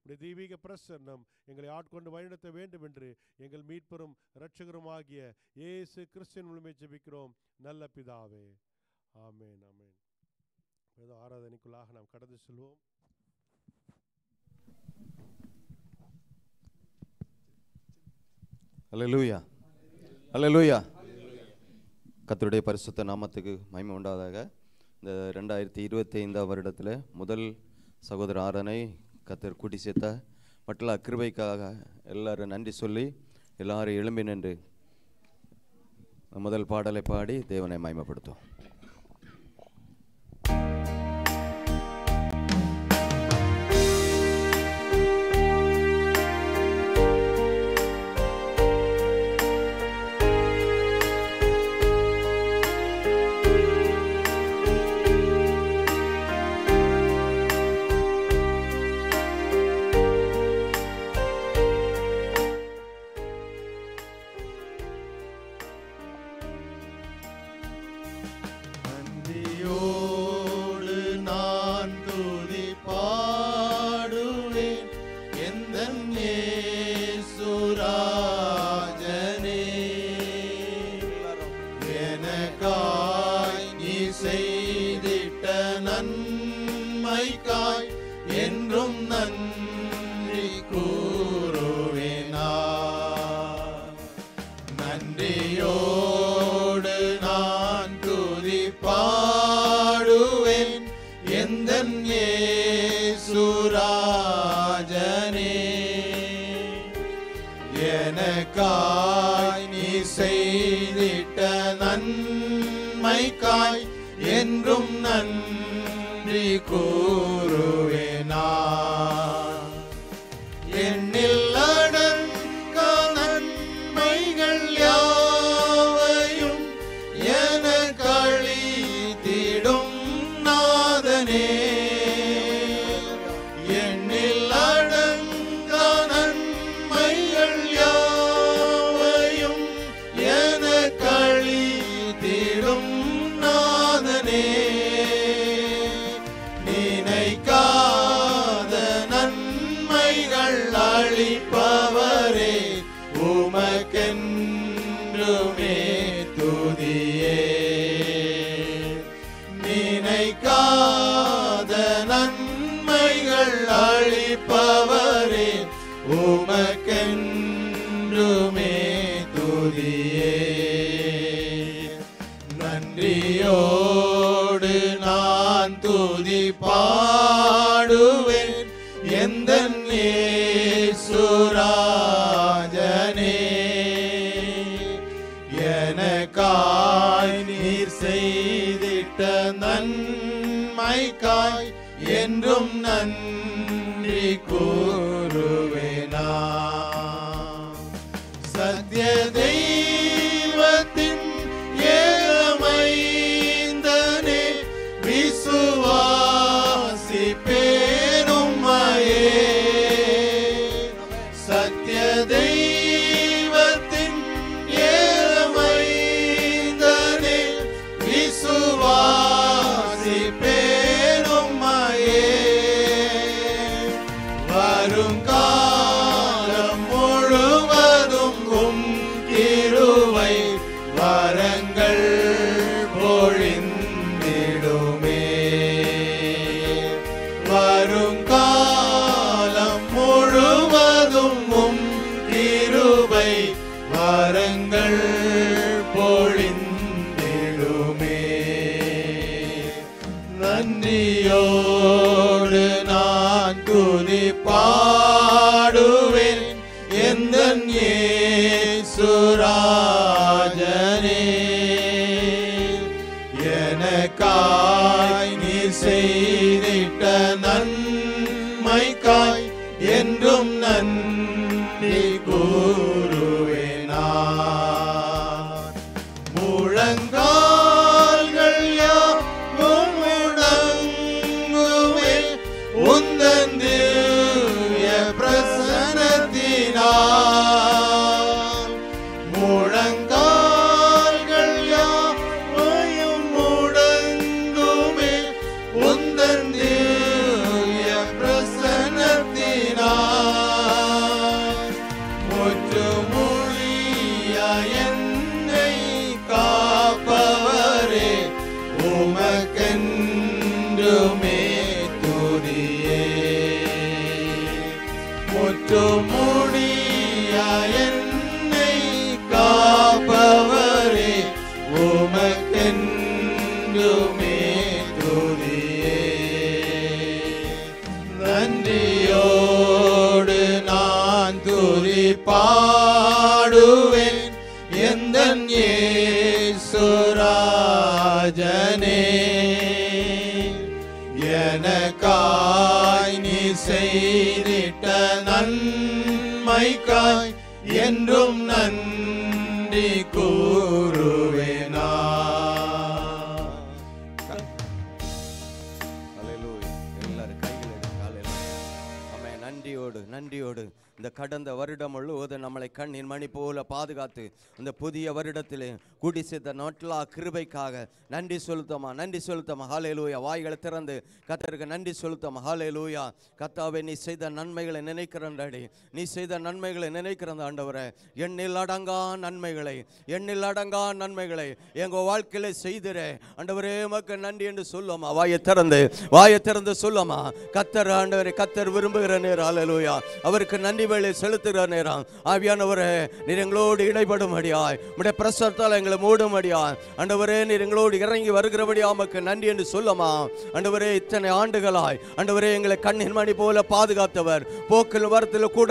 உடைய தெய்வீக பிரசன்னம் எங்களை ஆட்கொண்டு வழிநடத்த வேண்டும் என்று எங்கள் மீட்பெரும் இரட்சகருமாகிய இயேசு கிறிஸ்துவின் மூலமே ஜெபிக்கிறோம் நல்ல பிதாவே. ஆமென் ஆமென். ஆராதனைக்குள்ளாக நாம் கடந்து செல்வோம். அல்லேலூயா அல்லேலூயா. கர்த்தருடைய பரிசுத்த நாமத்துக்கு மகிமை உண்டாவதாக. இந்த 2025 வருடத்தில் முதல் சகோதர ஆராதனை கர்த்தர் கூட்டி சேர்த்த மற்ற கிருபைக்காக எல்லாரும் நன்றி சொல்லி எல்லாரும் எழும்பி நின்று முதல் பாடலை பாடி தேவனை மகிமைப்படுத்தும். எனக்காய் நீ செய்திட்ட நன்மைக்காய் என்றும் நன்றி கூறுவேனா. எண்ணில் அடங்கா நன்மைகள் யாவையும் எனக்கு அளித்திடும் நாதனே. எண்ணில் அடங்கா நன்மைகள் யாவையும் எனக்கு அளித்திடும் நாதனே. நினைக்காத நன்மைகள் அளிப்பவரே உமக்கென்றுமே துதியே. நினைக்காத நன்மைகள் அளிப்பவரே உமக்கென்றுமே துதியே. நன்றியோடு நான் துதி பாடுவேன் எந்தன் இயேசுராஜனே. எனக்காய் நீர் செய்திட்ட நன்மைக்காய் என்றும் நன்றி கூறுவேனா. சத்ய தெய்வத்தின் ஏகமைந்தனே விசுவாசிப்பேன் உம்மையே. சத்ய தெய்வத்தின் ஏகமைந்தனே விசுவாசிப்பேன் உம்மையே. வருங்காலம் முழுவதும் உம் கிருபை வரங்கள் பொழிந்திடுமே. வருங்காலம் முழுவதும் உம் கிருபை வரங்கள் பொழிந்திடுமே. நன்றியோடு நான் துதி பாடுவேன் எந்தன் இயேசுராஜனே. எனக்காய் நீ செய்திட்ட நன்மைக்காய் என்றும் நன்றி கூறுவேனா. முழங்கால்கள் யாவும் முடங்குமே உந்தன் திவ்ய பிரசன்னத்தினால். முழங்கால்கள் யாவையும் முடங்குமே உந்தன் திவ்ய பிரசன்னத்தினால். தெய்வமே துதியே. நன்றியோடு நான் துதி பாடுவேன் எந்தன் இயேசுராஜனே. எனக்காய் நீ செய்திட்ட நன்மைக்காய் என்றும் நன்றி கூறுவேனா. நன்றியோடு இந்த கடந்த வருடம் முழுவதும் நம்மளை கண்ணின் மணி போல பாதுகாத்து இந்த புதிய வருடத்திலே கூடி சேர்த்த நாட்களா கிருபைக்காக நன்றி செலுத்தமா, நன்றி செலுத்தமா. ஹல்லேலூயா. வாய்களை திறந்து கர்த்தருக்கு நன்றி செலுத்தமா. ஹல்லேலூயா. கர்த்தாவே, நீ செய்த நன்மைகளை நினைக்கிறேன்டாடி, நீ செய்த நன்மைகளை நினைக்கிறேன் ஆண்டவரே. எண்ணில் அடங்கா நன்மைகளை, எண்ணில் அடங்கா நன்மைகளை எங்க வாழ்க்கையில செய்திரே ஆண்டவரே, உமக்கு நன்றி என்று சொல்லுமா. வாயை திறந்து சொல்லுமா. கர்த்தர் ஆண்டவரே, கர்த்தர் விரும்புகிற நேரம். ஹல்லேலூயா. அவருக்கு நன்றி வேளை செலுத்துகிற நேரம். ஆவியானவரே, நீர் எங்களோடு இடைபடும்படியாய், உம்முடைய பிரசன்னத்தால் எங்களை மூடும்படியாய் ஆண்டவரே, நீர் எங்களோடு இறங்கி வருகிறபடியா உமக்கு நன்றி என்று சொல்லுமா. ஆண்டவரே, இத்தனை ஆண்டுகளாய் ஆண்டவரே எங்களை கண்ணின் மணி போல பாதுகாத்தவர், போக்கில் வரத்தில் கூட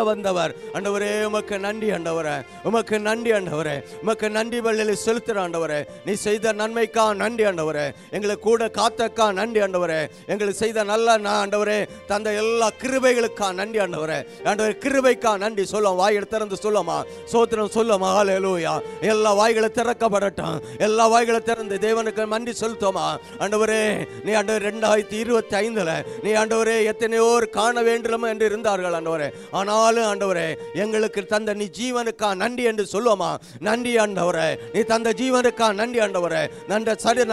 வந்தவர் ஆண்டவரே, உமக்கு நன்றி ஆண்டவரே, உமக்கு நன்றி ஆண்டவரே, உமக்கு நன்றி பலியை செலுத்துற ஆண்டவரே. நீ செய்த நன்மைக்கா நன்றி ஆண்டவரே, எங்களை கூட காத்தக்கா நன்றி ஆண்டவரே, எங்களுக்கு செய்த நல்ல ஆண்டவரே தந்த எல்லா கிருபைகளுக்கா நன்றி ஆண்டவரே. ஆண்டவரே, கிருபைக்கா நன்றி சொல்லும். வாய்களை திறந்து சொல்லுமா, சோத்திரம் சொல்லுமா. ஹல்லேலூயா. எல்லா வாய்களை திறக்கப்படட்டும், எல்லா வாய்களை திறந்து தேவனுக்கு நன்றி செலுத்துமா. ஆண்டவரே, நீ ஆண்டவர் 2025 நீ ஆண்டவரே எத்தனையோ காண வேண்டும் என்று இருந்தார்கள் ஆண்டவரே. ஆனாலும் ஆண்டவரே, எங்களுக்கு தந்த நீ ஜீவனுக்கா நன்றி என்று சொல்லுவோமா. நன்றி ஆண்டவரே, நீ தந்த ஜீவனுக்கா நன்றி ஆண்டவரே.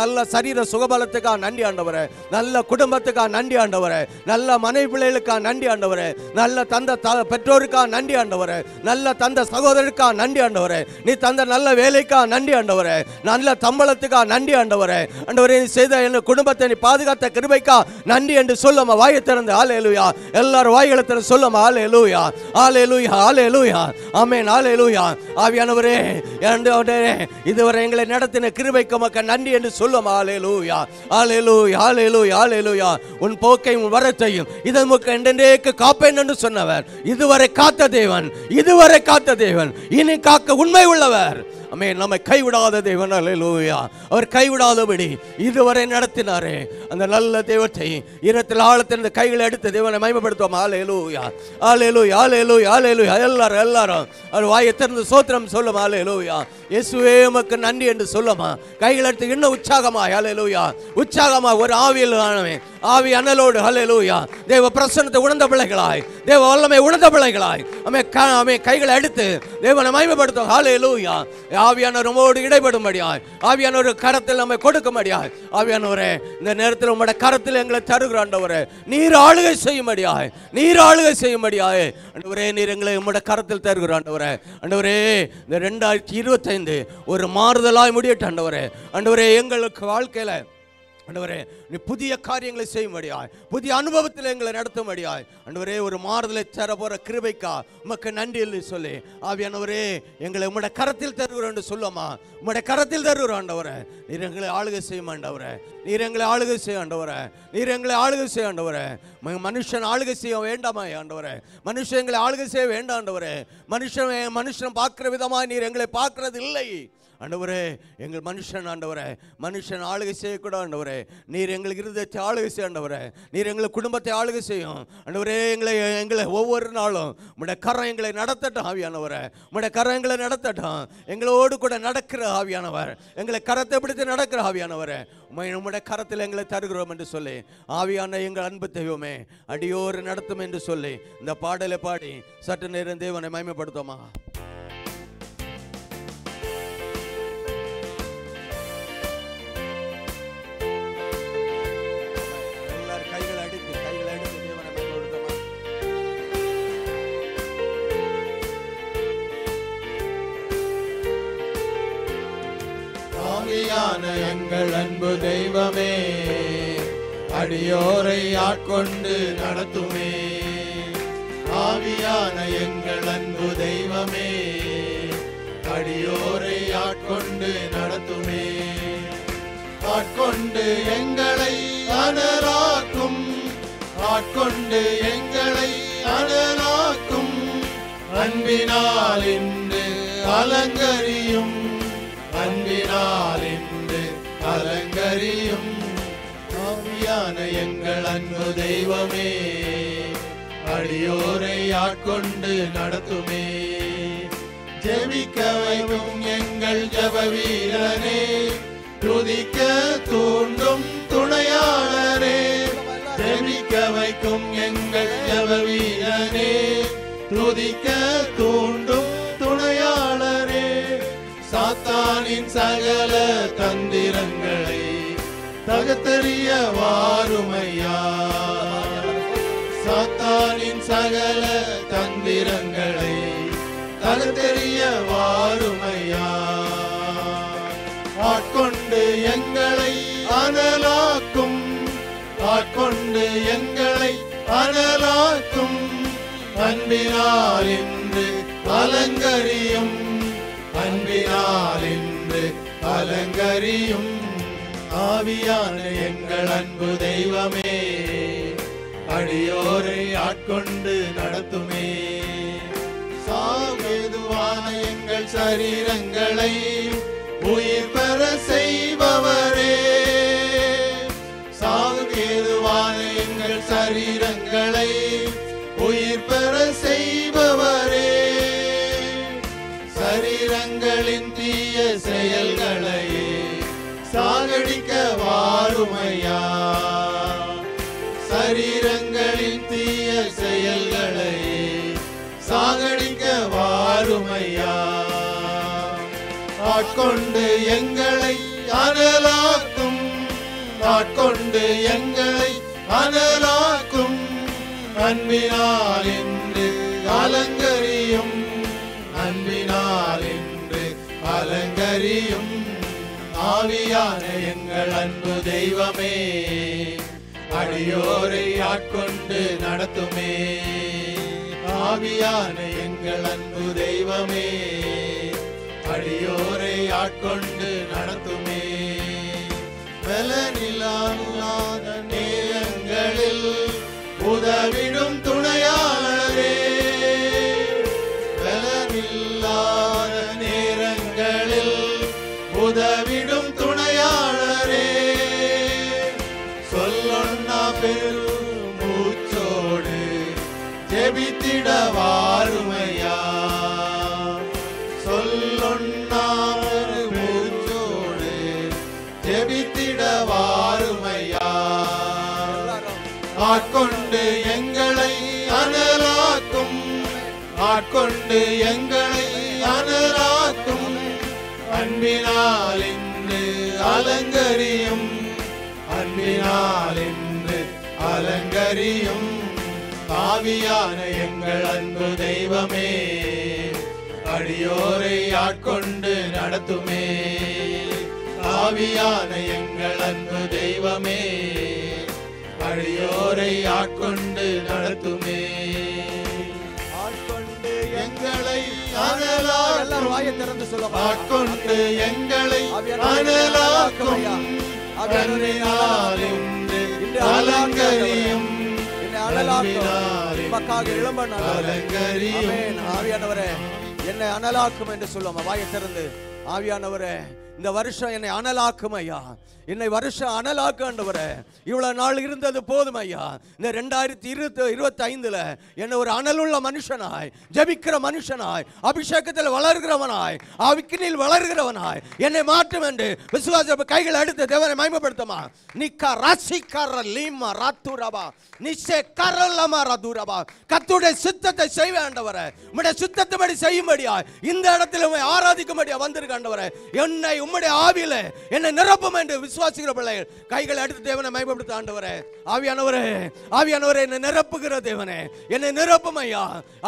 நல்ல சரீர சுகபலத்துக்கா நன்றி ஆண்டவரே, நல்ல குடும்பத்துக்கா நன்றி ஆண்டவரே, நல்ல மனைவி பிள்ளைகளுக்கா நன்றி ஆண்டவரே, நல்ல தந்த பெற்றோருக்கா நன்றி ஆண்டவரே, நல்ல தந்த சகோதரருக்கா நன்றி ஆண்டவரே, நீ தந்த நல்ல வேலைக்கா நன்றி ஆண்டவரே, நல்ல சம்பளத்துக்கா நன்றி ஆண்டவரே. ஆண்டவரே, நீ செய்த என் குடும்பத்தை நீ பாதுகாத்த கிருபைக்கா நன்றி என்று சொல்லுமா. வாயை திறந்து ஹல்லேலூயா. எல்லாரும் வாய்களை திறந்து சொல்லுமா. ஹல்லேலூயா, ஹல்லேலூயா, ஹல்லேலூயா. ஆமென், ஹல்லேலூயா. ஆவியானவரே, இதுவரை எங்களை நடத்தின கிருபைக்கு உமக்கு நன்றி என்று சொல்லுமா. ஹல்லேலூயா, ஹல்லேலூயா, ஹல்லேலூயா, ஹல்லேலூயா. உன் போக்கையும் உன் வரத்தையும் இது உமக்கு என்றென்றைக்கு காப்பேன் என்று சொன்னவர், இதுவரை காத்த தேவன், இதுவரை காத்த தேவன், இனி காக்க உண்மை உள்ளவர். ஆமென். நம்மை கைவிடாத தேவன். ஹல்லேலூயா. அவர் கைவிடாதபடி இதுவரை நடத்தினாரே அந்த நல்ல தெய்வத்தை இரத்தில் ஆழத்திலிருந்து கைகளை எடுத்து தேவனை மகிமைப்படுத்துவோம். ஹல்லேலூயா, ஹல்லேலூயா, ஹல்லேலூயா, ஹல்லேலூயா. எல்லாரும் அவர் வாயை திறந்து ஸ்தோத்திரம் சொல்லுமா. ஹல்லேலூயா. இயேசுவே உமக்கு நன்றி என்று சொல்லுமா. கைகளை எடுத்து இன்னும் உற்சாகமாய், ஹல்லேலூயா, உற்சாகமாய் ஒரு ஆவியில் ஆவி அனலோடு, ஹல்லேலூயா, தேவ பிரசன்னத்தை உணர்ந்த பிள்ளைகளாய், தேவ வல்லமை உணர்ந்த பிள்ளைகளாய் ஆமென் கைகளை எடுத்து தேவனை மகிமைப்படுத்தும். ஹல்லேலூயா. ஆவியானவர் உம்மோடு இடைபடும்படியாய், ஆவியானவர் கரத்தில் நம்மை கொடுக்கும்படியாய், ஆவியானவரே இந்த நேரத்தில் உம்முடைய கரத்தில் எங்களை தருகிற ஆண்டவரே, நீர் ஆளுகை செய்யும்படியாய், நீர் ஆளுகை செய்யும்படியாய் ஆண்டவரே, நீர் எங்களை உம்முடைய கரத்தில் தருகிற ஆண்டவரே. ஆண்டவரே, இந்த 2025 ஒரு மாறுதலாய் முடியட்டும் ஆண்டவரே. ஆண்டவரே, எங்களுக்கு வாழ்க்கையில ஆண்டவரே நீ புதிய காரியங்களை செய்யும்படியாய், புதிய அனுபவத்தில் எங்களை நடத்தும்படியாய் ஆண்டவரே, ஒரு மாறுதலை தர போற கிருபைக்கா உமக்கு நன்றி என்று சொல்லி ஆவியானவரே, எங்களை உம்முடைய கரத்தில் தருகிறோம் என்று சொல்லுமா. உம்முடைய கரத்தில் தருகிறோம் ஆண்டவரே. நீர் எங்களை ஆளுகை செய்யும் ஆண்டவரே, நீர் எங்களை ஆளுகை செய்ய ஆண்டவரே, நீர் எங்களை ஆளுகை செய்ய ஆண்டவரே. மனுஷன் ஆளுகை செய்ய வேண்டாமா ஆண்டவரே, மனுஷன் எங்களை ஆளுகை செய்ய வேண்டாம் ஆண்டவரே. மனுஷன் பார்க்கிற விதமாக நீர் எங்களை பார்க்கிறது இல்லை ஆண்டவரே. எங்கள் மனுஷன் ஆண்டவரே, மனுஷன் ஆளுகை செய்யக்கூடாது ஆண்டவரே. நீர் எங்களுக்கு இருதயத்தை ஆளுகை செய்ய ஆண்டவரே, நீர் எங்களை குடும்பத்தை ஆளுகை செய்யும் ஆண்டவரே. எங்களை ஒவ்வொரு நாளும் உம்முடைய கரம் எங்களை நடத்தட்டும் ஆவியானவரே, உம்முடைய கரம் எங்களை நடத்தட்டும். எங்களோடு கூட நடக்கிற ஆவியானவர், எங்களை கரத்தை பிடித்து நடக்கிற ஆவியானவரே, உம்முடைய கரத்தில் எங்களை தருகிறோம் என்று சொல்லி ஆவியான எங்கள் அன்பு தெய்வமே அடியோடு நடத்தும் என்று சொல்லி இந்த பாடலை பாடி சற்று நேரம் தேவனை மகிமைப்படுத்துமா. ஆவியான எங்கள் அன்பு தெய்வமே, அடியோரை ஆட்கொண்டு நடத்துமே. ஆவியான எங்கள் அன்பு தெய்வமே, அடியோரை ஆட்கொண்டு நடத்துமே. ஆட்கொண்டு எங்களை அனலாக்கும், ஆட்கொண்டு எங்களை அனலாக்கும். அன்பினால் இன்று அலங்கரியும், அன்பினால் இன்று அலங்கரியும். ஆவியான எங்கள் அன்பு தெய்வமே, அடியோரை ஆட்கொண்டு நடத்துமே. ஜெபிக்க வைக்கும் எங்கள் ஜெப வீரனே, துதிக்க தூண்டும் துணையாளரே. ஜெபிக்க வைக்கும் எங்கள் ஜெப வீரனே, துதிக்க தூண்டும் துணையாளரே. சாத்தானின் சகல தந்திரங்களை தகர்த்தெறிய வாருமையா, சாத்தானின் சகல தந்திரங்களை தகர்த்தெறிய வாருமையா. ஆட்கொண்டு எங்களை அனலாக்கும், ஆட்கொண்டு எங்களை அனலாக்கும். அன்பினால் இன்று அலங்கரியும், அன்பினால் இன்று அலங்கரியும். ஆவியான எங்கள் அன்பு தெய்வமே, அடியோரை ஆட்கொண்டு நடத்துமே. சாவேதுவான எங்கள் சரீரங்களை உயிர் பெற செய்பவரே, சாவேதுவான எங்கள் சரீரங்களை உயிர் பெற செய்பவரே. சரீரங்களின் தீய செயல்களை சாகடிக்க வாருமையா, சரீரங்களின் தீய செயல்களை சாகடிக்க வாருமையா. ஆட்கொண்டு எங்களை அனலாக்கும், ஆட்கொண்டு எங்களை அனலாக்கும். அன்பினால் இன்று அலங்கரியும், அன்பினால் இன்று அலங்கரியும். ஆவியான எங்கள் அன்பு தெய்வமே, அடியோரை ஆட்கொண்டு நடத்துமே. ஆவியான எங்கள் அன்பு தெய்வமே, அடியோரை ஆட்கொண்டு நடத்துமே. பலனில்லாத நேரங்களில் உதவிடும் துணையாளரே, பலனில்லாத நேரங்களில் உதவிடும் துணையாளரே. சொல்லொன்னா பெரும் மூச்சோடு ஜெபித்திட வாருமையா, சொல்லொன்னா பெரும் மூச்சோடு ஜெபித்திட வாருமையா. ஆட்கொண்டு எங்களை அனலாக்கும், ஆட்கொண்டு எங்களை அனலாக்கும். அன்பினால் இன்று அலங்கரியும், அன்பினால் இன்று அலங்கரியும். ஆவியான எங்கள் அன்பு தெய்வமே, அடியோரை ஆட்கொண்டு நடத்துமே. ஆவியான எங்கள் அன்பு தெய்வமே, அடியோரை ஆட்கொண்டு நடத்துமே. ஆட்கொண்டு எங்களை அனலாக்கும், எல்லாரும் வாயை திறந்து சொல்லுங்க. ஆட்கொண்டு எங்களை அனலாக்கும். அன்பினால் இன்று அலங்கரியும், ஆவியானவரே என்னை அனலாக்கும் என்று சொல்லுவோம். வாயை திறந்து ஆவியானவரே இந்த வருஷம் என்னை அனலாக்கும் ஐயா, என்னை வருஷம் அனலாக்கு ஆண்டவரே. இவ்வளவு நாள் இருந்தது போதும் ஐயா. இந்த 2025 என்னை ஒரு அனலுள்ள மனுஷனாய், ஜபிக்கிற மனுஷனாய், அபிஷேகத்தில் வளர்கிறவனாய், அவிக்கினில் வளர்கிறவனாய் என்னை மாற்றும் என்று விசுவாச கைகள் எடுத்து தேவனை மகிமைப்படுத்துமா. நிக்கா ராசிக்கார லீமா ராத்துரபா நிச்சய கரலமா ராதுரபா. கர்த்தருடைய சித்தத்தை செய்வே ஆண்டவரே, உம்முடைய சித்தத்தைப்படி செய்யும்படியாய் இந்த இடத்துல உம்மை ஆராதிக்கும்படியா வந்திருக்க ஆண்டவரே. என்னை உம்முடைய ஆவியில என்னை நிரப்பும் என்று விசுவாசிக்கிற பிள்ளைகள் கைகளை எடுத்து தேவனை மகிமைப்படுத்த ஆண்டவரே. ஆவியானவரே, ஆவியானவரே என்னை நிரப்புகிற தேவனே, என்னை நிரப்பும் ஐயா.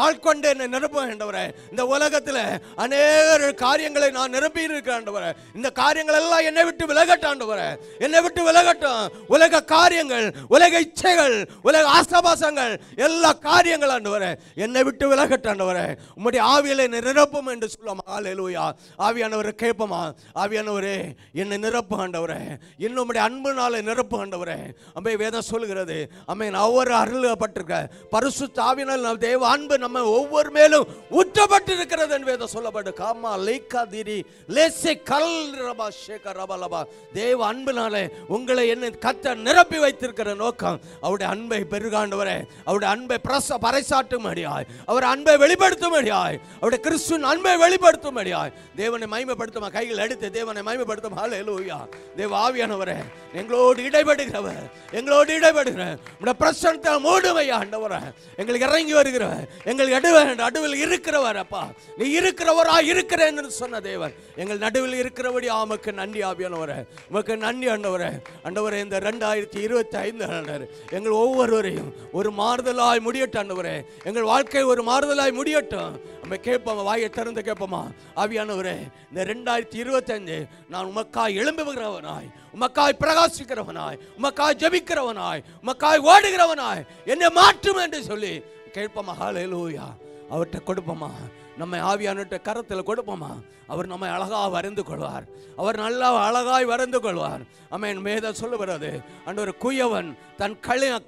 ஆட்கொண்டு என்னை நிரப்பும் ஆண்டவரே. இந்த உலகத்தில் அநேக காரியங்களை நான் நிரப்பி இருக்க ஆண்டவரே. இந்த காரியங்கள் எல்லாம் என்னை விட்டு விலகட்டும் ஆண்டவரே, என்னை விட்டு விலகட்டும். உலக காரியங்கள், உலக இச்சைகள், உலக ஆசாபாசங்கள், எல்லா காரியங்கள் ஆண்டவரே என்னை விட்டு விலகட்டும் ஆண்டவரே. உம்முடைய ஆவியில என்னை நிரப்பும் என்று சொல்லுவோம். ஹல்லேலூயா. ஆவியானவரை கேட்போமா? ஆவியானவரே என்னை நிரப்பு ஆண்டவரே, இன்னும் உம்முடைய அன்பினாலே நிரப்பு ஆண்டவரே. அம்மே வேதம் சொல்லுகிறது, அம்மேன், அவர் அருளப்பட்டிருக்க பரிசுத்த ஆவியினால் தேவ அன்பு நம்ம ஒவ்வொரு மேலும் ஊற்றப்பட்டிருக்கிறது என்று வேதம் சொல்லப்பட்டு காமா லேக்கா திரி லேசே கல் ரபா ஷேக ரபலபா. தேவ அன்பினாலே உங்களை என்ன கத்த நிரப்பி வைத்திருக்கிற நோக்கம் அவருடைய அன்பை பெருகாண்டவரே, அவருடைய அன்பை பறைசாட்டும்படியாய், அவர் அன்பை வெளிப்படுத்தும்படியாய், அவருடைய கிறிஸ்துவின் அன்பை வெளிப்படுத்தும்படியாய் தேவனை மகிமைப்படுத்தும். கைகள் எடுத்து தேவனை மகிமைப்படுத்தும். ஹல்லேலூயா. தேவ ஆவியானவரே எங்களோடு இடைபடுகிறவர், எங்களோடு இடைபடுகிறவர் உம்முடைய பிரசன்னத்தால் மூடுமையா ஆண்டவரே, எங்களுக்கு இறங்கி வருகிறவர், எங்களுக்கு நடுவில் இருக்கிறவர். அப்பா, நீ இருக்கிறவரா இருக்கிறேன் என்று சொன்ன தேவன் எங்கள் நடுவில் இருக்கிறபடி உமக்கு நன்றி ஆவியானவரே, உமக்கு நன்றி ஆண்டவரே. ஆண்டவரே, இந்த 2025 எங்கள் ஒவ்வொருவரையும் ஒரு மாறுதலாய் முடியட்டும் ஆண்டவரே, எங்கள் வாழ்க்கை ஒரு மாறுதலாய் முடியட்டும். நம்ம கேட்போமா, வாயை திறந்து கேட்போமா? ஆவியானவரே, இந்த 2025 நான் உமக்காய் எழும்புகிறவனாய், உமக்காய் பிரகாசிக்கிறவனாய், உமக்காய் ஜெபிக்கிறவனாய், உமக்காய் ஓடுகிறவனாய் என்னை மாற்றும் என்று சொல்லி கேட்போமா? ஹல்லேலூயா. அவர்கிட்ட கொடுப்போமா, நம்ம ஆவியானவர்கிட்ட கரத்தில் கொடுப்போமா? அவர் நம்மை அழகாக வரைந்து கொள்வார், அவர் நல்லா அழகாய் வரைந்து கொள்வார். ஆமென். வேதம் சொல்லுகிறது, ஆண்டவர் குயவன் தன்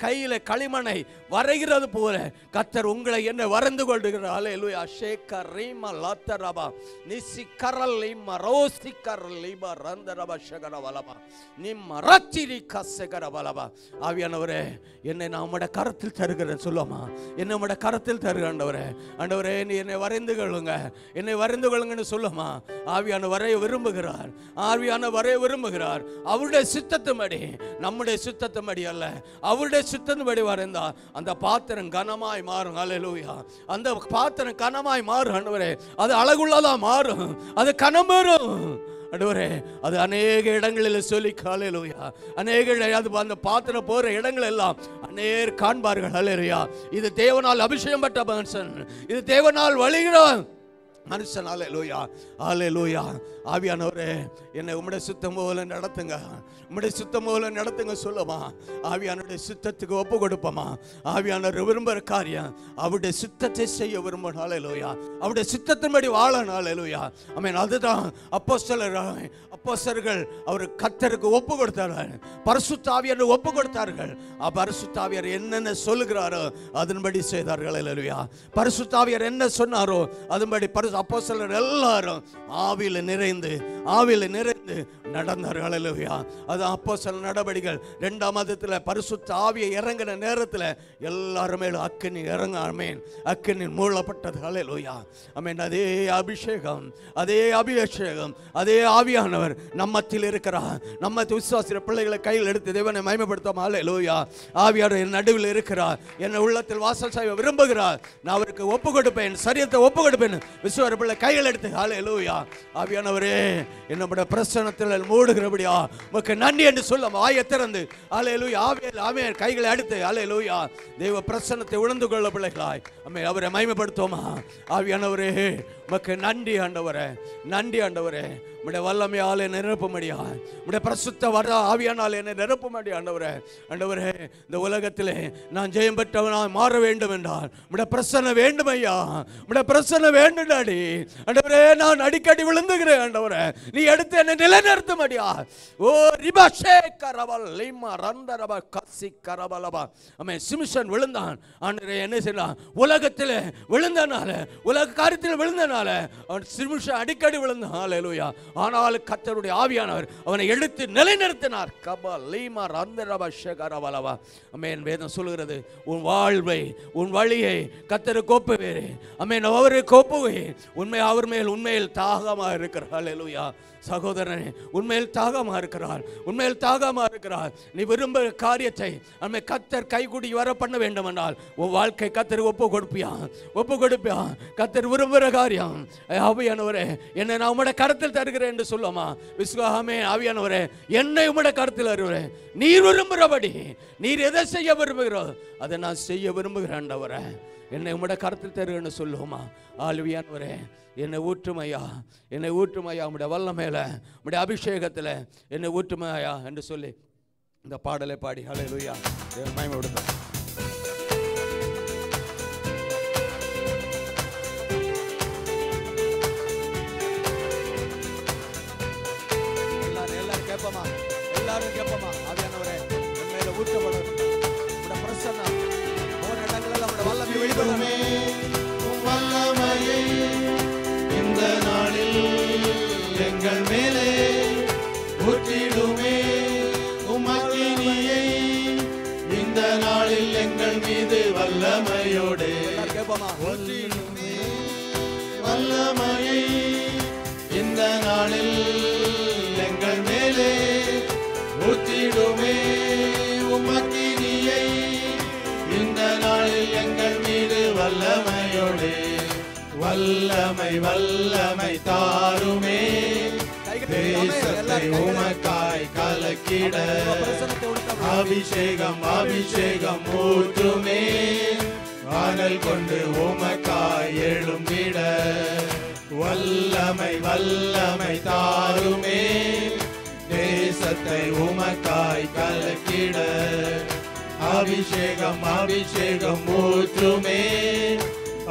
கையில களிமண்ணை வரைகிறது போல கர்த்தர் உங்களை என்ன வரைந்து கொள்கிறார். ஹல்லேலூயா. ஷேக்கர் ரீமா லாத்தரபா நிசிகரல் லிமா ரோசிகரல் லிமா ரந்தரபா ஷகரவலபா நிம்ம ரத்திரி கசகரவலபா. ஆவியானவரே, என்னை நான் உம்முடைய கரத்தில் தருகிறேன் சொல்லுமா? என்னை உம்முடைய கரத்தில் தருகிறேன் ஆண்டவரே. ஆண்டவரே, நீ என்னை வரைந்து கொள்ளுங்க, என்னை வரைந்து கொள்ளுங்கன்னு சொல்லுமா? ஆவியான வரைய விரும்புகிறார், ஆவியான வரைய விரும்புகிறார். அவருடைய சித்தத்தின்படி, நம்முடைய சித்தத்தின்படி அல்ல, அவருடைய சித்தத்தின்படி வரைந்தா அந்த பாத்திரம் கனமாய் மாறும். ஹல்லேலூயா. அந்த பாத்திரம் கனமாய் மாறும் ஆண்டவரே, அது அழகுள்ளதா மாறும், அது கனம் பெறும் ஆண்டவரே. அது அநேக இடங்களில் சொல்லி ஹல்லேலூயா, அநேக அது அந்த பாத்திரம் போற இடங்கள் எல்லாம் அநேகர் காண்பார்கள். ஹல்லேலூயா. இது தேவனால் அபிஷேகம் பெற்ற மனுஷன், இது தேவனால் வழிகிறான் மனுஷன். ஹல்லேலூயா, ஹல்லேலூயா. ஆவியானவரே, என்னை உம்முடைய சித்தம் போல நடத்துங்க, உம்முடைய சித்தம் போல நடத்துங்க சொல்லுமா? ஆவியானுடைய சித்தத்துக்கு ஒப்பு கொடுப்போமா? ஆவியானவர் விரும்புகிற காரியம் அவருடைய சித்தத்தை செய்ய விரும்பணும். ஹல்லேலூயா. அவருடைய சித்தத்தின்படி வாழணும். ஹல்லேலூயா. ஆமென். அதுதான் அப்போஸ்தலர்கள் அவர் கர்த்தருக்கு ஒப்பு கொடுத்தார்கள், பரிசுத்த ஆவியாரை ஒப்பு கொடுத்தார்கள். பரிசுத்த ஆவியார் என்னென்ன சொல்லுகிறாரோ அதன்படி செய்தார்கள். ஹல்லேலூயா. பரிசுத்த ஆவியார் என்ன சொன்னாரோ அதன்படி அப்போஸ்தலர் எல்லாரும் ஆவியில நிறைந்து நடந்தார்கள். ஹல்லேலூயா. அது அப்போஸ்தலர் நடபடிகள் 2ஆம் அதிகாரத்தில் பரிசுத்த ஆவியை இறங்கின நேரத்தில் எல்லாரும் மேலும் அக்கினி இறங்க, ஆமென், அக்கினி மூடப்பட்டது. ஹல்லேலூயா. ஆமென். அதே அபிஷேகம், அதே ஆவியானவர் நம்மத்தில் இருக்கிறார். நம்ம விசுவாசிக்கிற பிள்ளைகளை கையில் எடுத்து தேவனை மகிமைப்படுத்தும். ஹல்லேலூயா. ஆவியானவர் என் நடுவில் இருக்கிறார், என் உள்ளத்தில் வாசல் செய்ய விரும்புகிறார். நான் அவருக்கு ஒப்பு கொடுப்பேன், சரியத்தை ஒப்பு கொடுப்பேன். விசுவாச பிள்ளை கையில் எடுத்து ஹல்லேலூயா. ஆவியானவரே, என்னுடைய பிரசன்னத்தில் மூடுகிறபடியா உமக்கு நன்றி என்று சொல்ல வாயை திறந்து ஹல்லேலூயா. ஆமென். கைகளை அடுத்து ஹல்லேலூயா. தேவ பிரசன்னத்தை உணர்ந்து கொள்ள பிள்ளைகளாய் ஆமென், அவரை மகிமைப்படுத்துவோமா? ஆவியானவரே, உமக்கு நன்றி ஆண்டவரே, நன்றி ஆண்டவரே. உம்முடைய வல்லமையால் என்னை நிரப்பும்படியா, உம்முடைய பரிசுத்த ஆவியானால் என்னை நிரப்பும்படியா ஆண்டவரே. ஆண்டவரே, இந்த உலகத்திலே நான் ஜெயம் பெற்றவனாய் மாற வேண்டும் என்றால் உம்முடைய பிரசன்னம் வேண்டும் ஐயா, உம்முடைய பிரசன்னம் வேண்டும் டாடி. ஆண்டவரே, நான் அடிக்கடி விழுந்துகிறேன் ஆண்டவரே, நீ எடுத்து என்னை நிலைநிறுத்தும்படியா. ஓ ரிபாஷே கரவல் லிமா ரந்தரப கசி கரவலபா. ஆமென். சிம்சன் விழுந்தான் ஆண்டவரே, என்ன செய்தான்? உலகத்திலே விழுந்தனால, உலக காரியத்தில் விழுந்தனால அவன் சிம்சன் அடிக்கடி விழுந்தான். ஹல்லேலூயா. ஆனால் கர்த்தருடைய ஆவியானவர் அவனை எடுத்து நிலைநிறுத்தினார். கபா லீமா ரந்தரப ஷகரவலபா. ஆமென். வேதம் சொல்கிறது, உன் வாழ்வை, உன் வழியை கர்த்தருக்கு ஒப்புவேரே. ஆமென். அவருக்கு ஒப்புவே. உண்மை அவர் மேல் உண்மையில் தாகமாக இருக்கிறார். ஹல்லேலூயா. சகோதரனே, உண்மையில் தாகமா இருக்கிறார், உண்மையில் தாகமா இருக்கிறார். நீ விரும்புகிற காரியத்தை நம்ம கர்த்தர் கைகூடி வர பண்ண வேண்டும் என்றால் உன் வாழ்க்கை கர்த்தருக்கு ஒப்பு கொடுப்பியா? கர்த்தர் விரும்புகிற காரியம். ஆவியானவரே, என்னை நான் உம்முடைய கரத்தில் தருகிறேன் என்று சொல்லுமா? விசுவாசமே. ஆவியானவரே, என்னை உம்முடைய கரத்தில் தருகிறேன். நீர் விரும்புகிறபடி, நீர் எதை செய்ய விரும்புகிறோ அதை நான் செய்ய விரும்புகிறேன் ஆண்டவரே. என்னை உம்முடைய கரத்தில் தருகிறேன்னு சொல்லுவோமா? ஆவியானவரே, என்னை ஊற்றுமையா, என்னை ஊற்றுமையா, உம்முடைய வல்லமையில, உம்முடைய அபிஷேகத்தில் என்னை ஊற்றுமையா என்று சொல்லி இந்த பாடலை பாடி ஹல்லேலூயா மகிமைப்படுத்தும். கேட்போமா? எல்லாரும் கேட்போமா? ஆவியானவரே என் மேல ஊற்றப்படும் உம்முடைய பிரசன்னம் போன இடங்களில் நம்முடைய வல்லமை வெளிப்படுமே. வல்லமையை இந்த நாளில் எங்கள் மேலே ஊற்றிடுமே. உமக்கினியை இந்த நாளில் எங்கள் மீது வல்லமையோடு ஊற்றிடுமே. வல்லமையை இந்த நாளில் எங்கள் மேலே ஊற்றிடுமே. உமக்கினியை இந்த நாளில் எங்கள் மீது வல்லமையோடு வல்லமை வல்லமை தாருமே. தேசத்தை உமக்காய் கலக்கிட அபிஷேகம் அபிஷேகம் ஊற்றுமே. ஆனல் கொண்டு உமக்காய் எழும்பிட வல்லமை வல்லமை தாருமே. தேசத்தை உமக்காய் கலக்கிட அபிஷேகம் அபிஷேகம் ஊற்றுமே.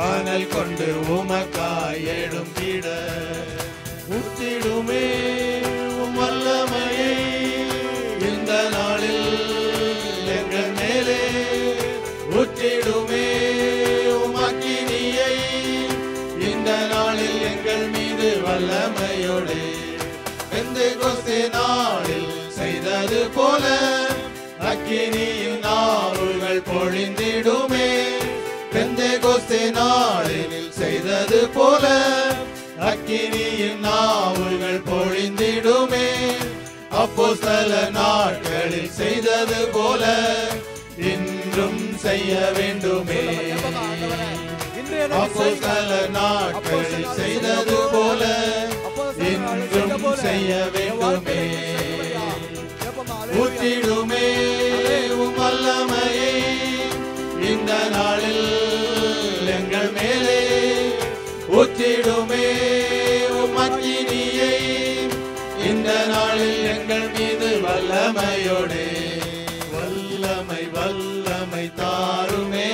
ஆனல் கொண்டு உமக்காய் எழும்பிட ஊற்றிடுமே. வல்லமையை இந்த நாளில் எங்கள் மேலே ஊற்றிடுமே. உமக்கினியை இந்த நாளில் எங்கள் மீது வல்லமையோடு பெந்தெகோஸ்தே நாளில் செய்தது போல அக்கினியின் நாவுகள் பொழிந்திடுமே. பெந்தெகோஸ்தே நாளில் செய்தது போல அக்கினியின் நாவுகள் பொழிந்திடுமே. அப்போஸ்தல நாட்களில் செய்தது போல இன்றும் செய்ய வேண்டுமே. அப்போஸ்தல நாட்களில் செய்தது போல இன்றும் செய்ய வேண்டுமே. ஊற்றிடுமே வல்லமையை இந்த நாளில் எங்கள் மேலே ஊற்றிடுமே. உமக்கினியை இந்த நாளில் எங்கள் மீது வல்லமையோடு வல்லமை வல்லமை தாருமே.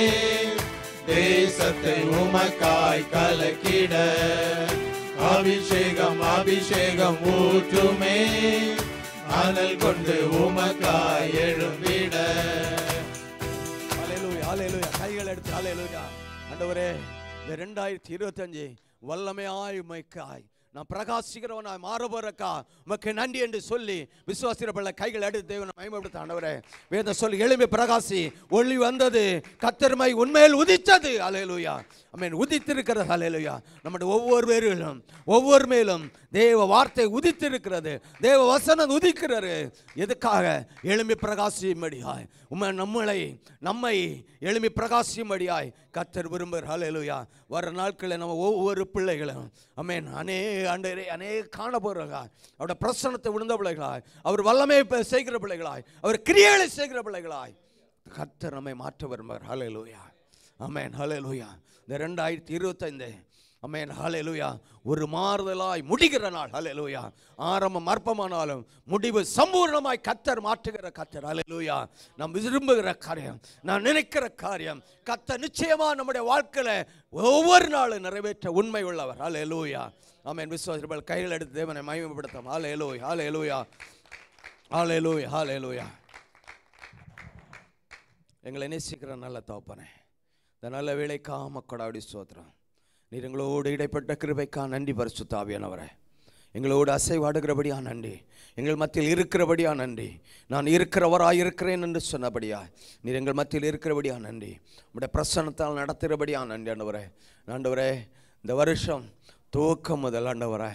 தேசத்தை உமக்காய் கலக்கிட அபிஷேகம் அபிஷேகம் ஊற்றுமே. அனல் கொண்டு உமக்காய் எழும்பிட. ஹல்லேலூயா ஹல்லேலூயா. கைகள் எடுத்து ஹல்லேலூயா. ஆண்டவரே இந்த 2025 வல்லமையாய் உமைக்காய் நான் பிரகாசிக்கிறவனாய் மாறுபறக்கா உமக்கு நன்றி என்று சொல்லி விசுவாசிக்கிறவர்கள கைகள் எடுத்து தேவனை மகிமைப்படுத்த. ஆண்டவரே வேதம் சொல்லி எழும்பி பிரகாசி ஒளி வந்தது கத்தர்மை உண்மையில் உதித்தது. ஹல்லேலூயா ஆமென். உதித்திருக்கிறது. ஹல்லேலூயா. நம்முடைய ஒவ்வொரு மேலும் தேவ வார்த்தை உதித்திருக்கிறது. தேவ வசனம் உதிக்கிறது. எதுக்காக? எழும்பி பிரகாசியும்படியாய் நம்மை எழும்பி பிரகாசியும்படியாய் கர்த்தர் விரும்புகிறார். ஹல்லேலூயா. வர நாட்களில் நம்ம ஒவ்வொரு பிள்ளைகளும் ஆமென் அநேக காண போகிறார். அவருடைய பிரசன்னத்தை விழுந்த பிள்ளைகளாய், அவர் வல்லமை செய்கிற பிள்ளைகளாய், அவர் கிரியைகளை செய்கிற பிள்ளைகளாய் கர்த்தர் நம்மை மாற்ற விரும்புகிறார். ஹல்லேலூயா ஆமென் ஹல்லேலூயா. இந்த 2025 ஆமென் ஹல்லேலூயா ஒரு மாறுதலாய் முடிகிற நாள். ஹல்லேலூயா. ஆரம்பம் அற்பமானாலும் முடிவு சம்பூர்ணமாய் கர்த்தர் மாற்றுகிற கர்த்தர். ஹல்லேலூயா. நாம் விரும்புகிற காரியம், நான் நினைக்கிற காரியம் கர்த்தர் நிச்சயமா நம்முடைய வாழ்க்கையில ஒவ்வொரு நாளும் நிறைவேற்ற உண்மை உள்ளவர். ஹல்லேலூயா ஆமென். விசுவாசிகள் கையில் எடுத்து தேவனை மகிமைப்படுத்தும். ஹல்லேலூயா ஹல்லேலூயா ஹல்லேலூயா ஹல்லேலூயா. எங்களை நேசிக்கிற நல்ல தகப்பனே, இந்த நல்ல வேளைக்காக மக்களாடி ஸ்தோத்திரம். நீர் எங்களோடு இடைப்பட்ட கிருபைக்கா நன்றி. பரிசுத்த ஆவியானவரே எங்களோடு அசைவாடுகிறபடியா நன்றி. எங்கள் மத்தியில் இருக்கிறபடியா நன்றி. நான் இருக்கிறவராய் இருக்கிறேன் என்று சொன்னபடியா நீர் எங்கள் மத்தியில் இருக்கிறபடியா நன்றி. உம்முடைய பிரசன்னத்தால் நடத்துகிறபடியா நன்றி. ஆண்டவரே இந்த வருஷம் துவக்கம் முதல் ஆண்டவரே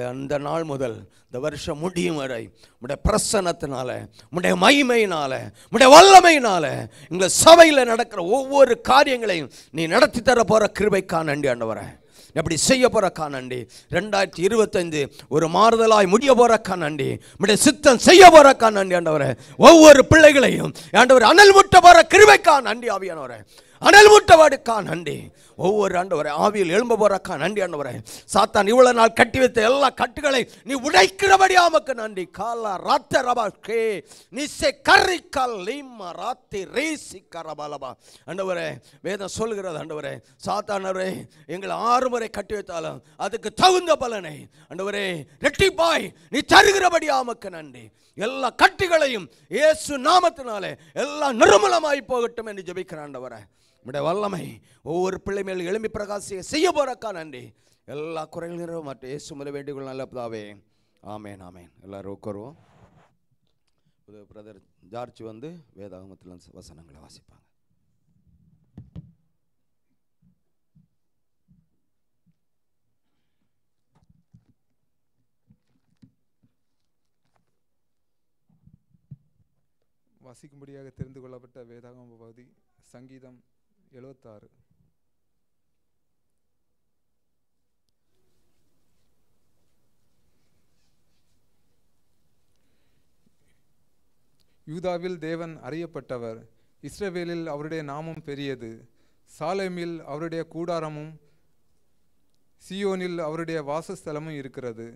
அந்த நாள் முதல் இந்த வருஷம் முடியும் வரை உம்முடைய பிரசன்னத்தினால, உம்முடைய மகிமையினால, உம்முடைய வல்லமையினால எங்கள் சபையில் நடக்கிற ஒவ்வொரு காரியங்களையும் நீ நடத்தி தர போகிற கிருபைக்கா நன்றி. ஆண்டவரே எப்படி செய்ய போறக்கா நன்றி. 2025 ஒரு மாறுதலாய் முடிய போறக்கா நன்றி. உம்முடைய சித்தம் செய்ய போறக்கா நன்றி. ஆண்டவரே ஒவ்வொரு பிள்ளைகளையும் ஆண்டவரே அனல் முட்ட போற கிருபைக்கா நன்றி. ஆவியானவரே அனல் முட்டவாடுக்கா நன்றி. ஒவ்வொரு ஆண்டவரே ஆவியில் எழும்ப போறக்கா நன்றி ஆண்டவரே. சாத்தான் இவ்வளவு நாள் கட்டி வைத்த எல்லா கட்டுகளை நீ உடைக்கிறபடி ஆமக்கு நன்றி. காலா ராத்த ரபா கே நிசே கரிக்கல் லிம்மா ராத்தி ரேசி கரபலபா. ஆண்டவரே வேதம் சொல்கிறது ஆண்டவரே, சாத்தானவரே எங்களை 6 முறை கட்டி வைத்தாலும் அதுக்கு தகுந்த பலனை ஆண்டவரே ரெட்டிப்பாய் நீ தருகிறபடி ஆமக்கு நன்றி. எல்லா கட்டுகளையும் இயேசு நாமத்தினாலே எல்லாம் நிர்மூலமாய் போகட்டும் என்று ஜெபிக்கிறேன் ஆண்டவரே. உம்முடைய வல்லமை ஒவ்வொரு பிள்ளை மேல் எழும்பி பிரகாசிக்க செய்ய போறக்கா நன்றி. எல்லா குறைகளும் மற்ற இயேசு மேலே வேண்டிக் நல்ல பிதாவே. ஆமேன் ஆமேன். எல்லாரும் உட்காருவோம். பிரதர் ஜார்ஜ் வந்து வேதாகமத்தில் வசனங்களை வாசிப்பாங்க. வாசிக்கும்படியாக தெரிந்து கொள்ளப்பட்ட வேதாகம பகுதி சங்கீதம் 76. யூதாவில் தேவன் அறியப்பட்டவர், இஸ்ரவேலில் அவருடைய நாமம் பெரியது. சாலேமில் அவருடைய கூடாரமும் சீயோனில் அவருடைய வாசஸ்தலமும் இருக்கிறது.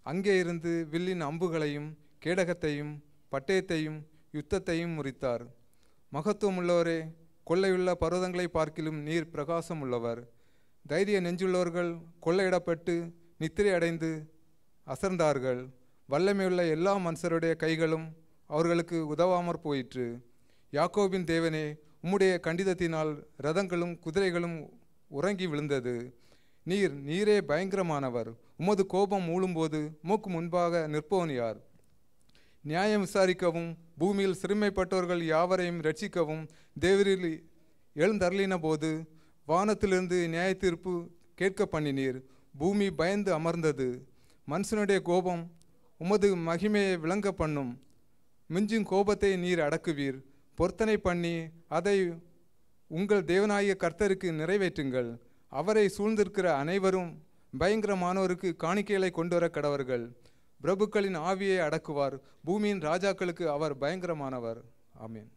அங்கே இருந்து வில்லின் அம்புகளையும் கேடகத்தையும் பட்டயத்தையும் யுத்தத்தையும் முறித்தார். மகத்துவமுள்ளவரே, கொள்ளையுள்ள பர்வதங்களை பார்க்கிலும் நீர் பிரகாசம் உள்ளவர். தைரிய நெஞ்சுள்ளவர்கள் கொள்ளையிடப்பட்டு நித்திரை அடைந்து அசர்ந்தார்கள். வல்லமையுள்ள எல்லா மனுஷருடைய கைகளும் அவர்களுக்கு உதவாமற் போயிற்று. யாக்கோபின் தேவனே, உம்முடைய கண்டிதத்தினால் ரதங்களும் குதிரைகளும் உறங்கி விழுந்தது. நீரே பயங்கரமானவர். உமது கோபம் மூழும்போது உமக்கு முன்பாக நிற்பவன் யார்? நியாயம் விசாரிக்கவும் பூமியில் சிறுமைப்பட்டவர்கள் யாவரையும் ரட்சிக்கவும் தேவரில் எழுந்தருளின போது வானத்திலிருந்து நியாய தீர்ப்பு கேட்க பண்ணினீர். பூமி பயந்து அமர்ந்தது. மனுஷனுடைய கோபம் உமது மகிமையை விளங்க பண்ணும். மிஞ்சும் கோபத்தை நீர் அடக்குவீர். பொருத்தனை பண்ணி அதை உங்கள் தேவனாகிய கர்த்தருக்கு நிறைவேற்றுங்கள். அவரை சூழ்ந்திருக்கிற அனைவரும் பயங்கரமானவருக்கு காணிக்கைகளை கொண்டு வர கடவர்கள். பிரபுக்களின் ஆவியை அடக்குவார். பூமியின் ராஜாக்களுக்கு அவர் பயங்கரமானவர். ஆமீன்.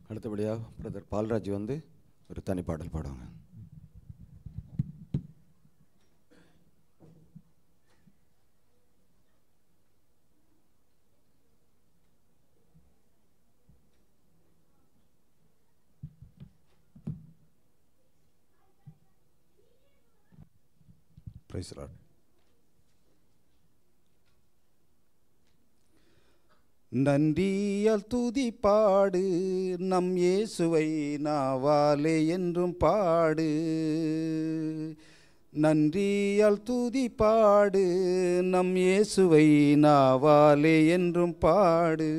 அடுத்தபடியாக பிரதர் பால்ராஜ் வந்து ஒரு தனிப்பாடல் பாடுவாங்க. Praise the Lord. நன்றியால் துதி பாடு, நம் இயேசுவை நாவாலே என்றும் பாடு. நன்றியால் துதி பாடு, நம் இயேசுவை நாவாலே என்றும் பாடு.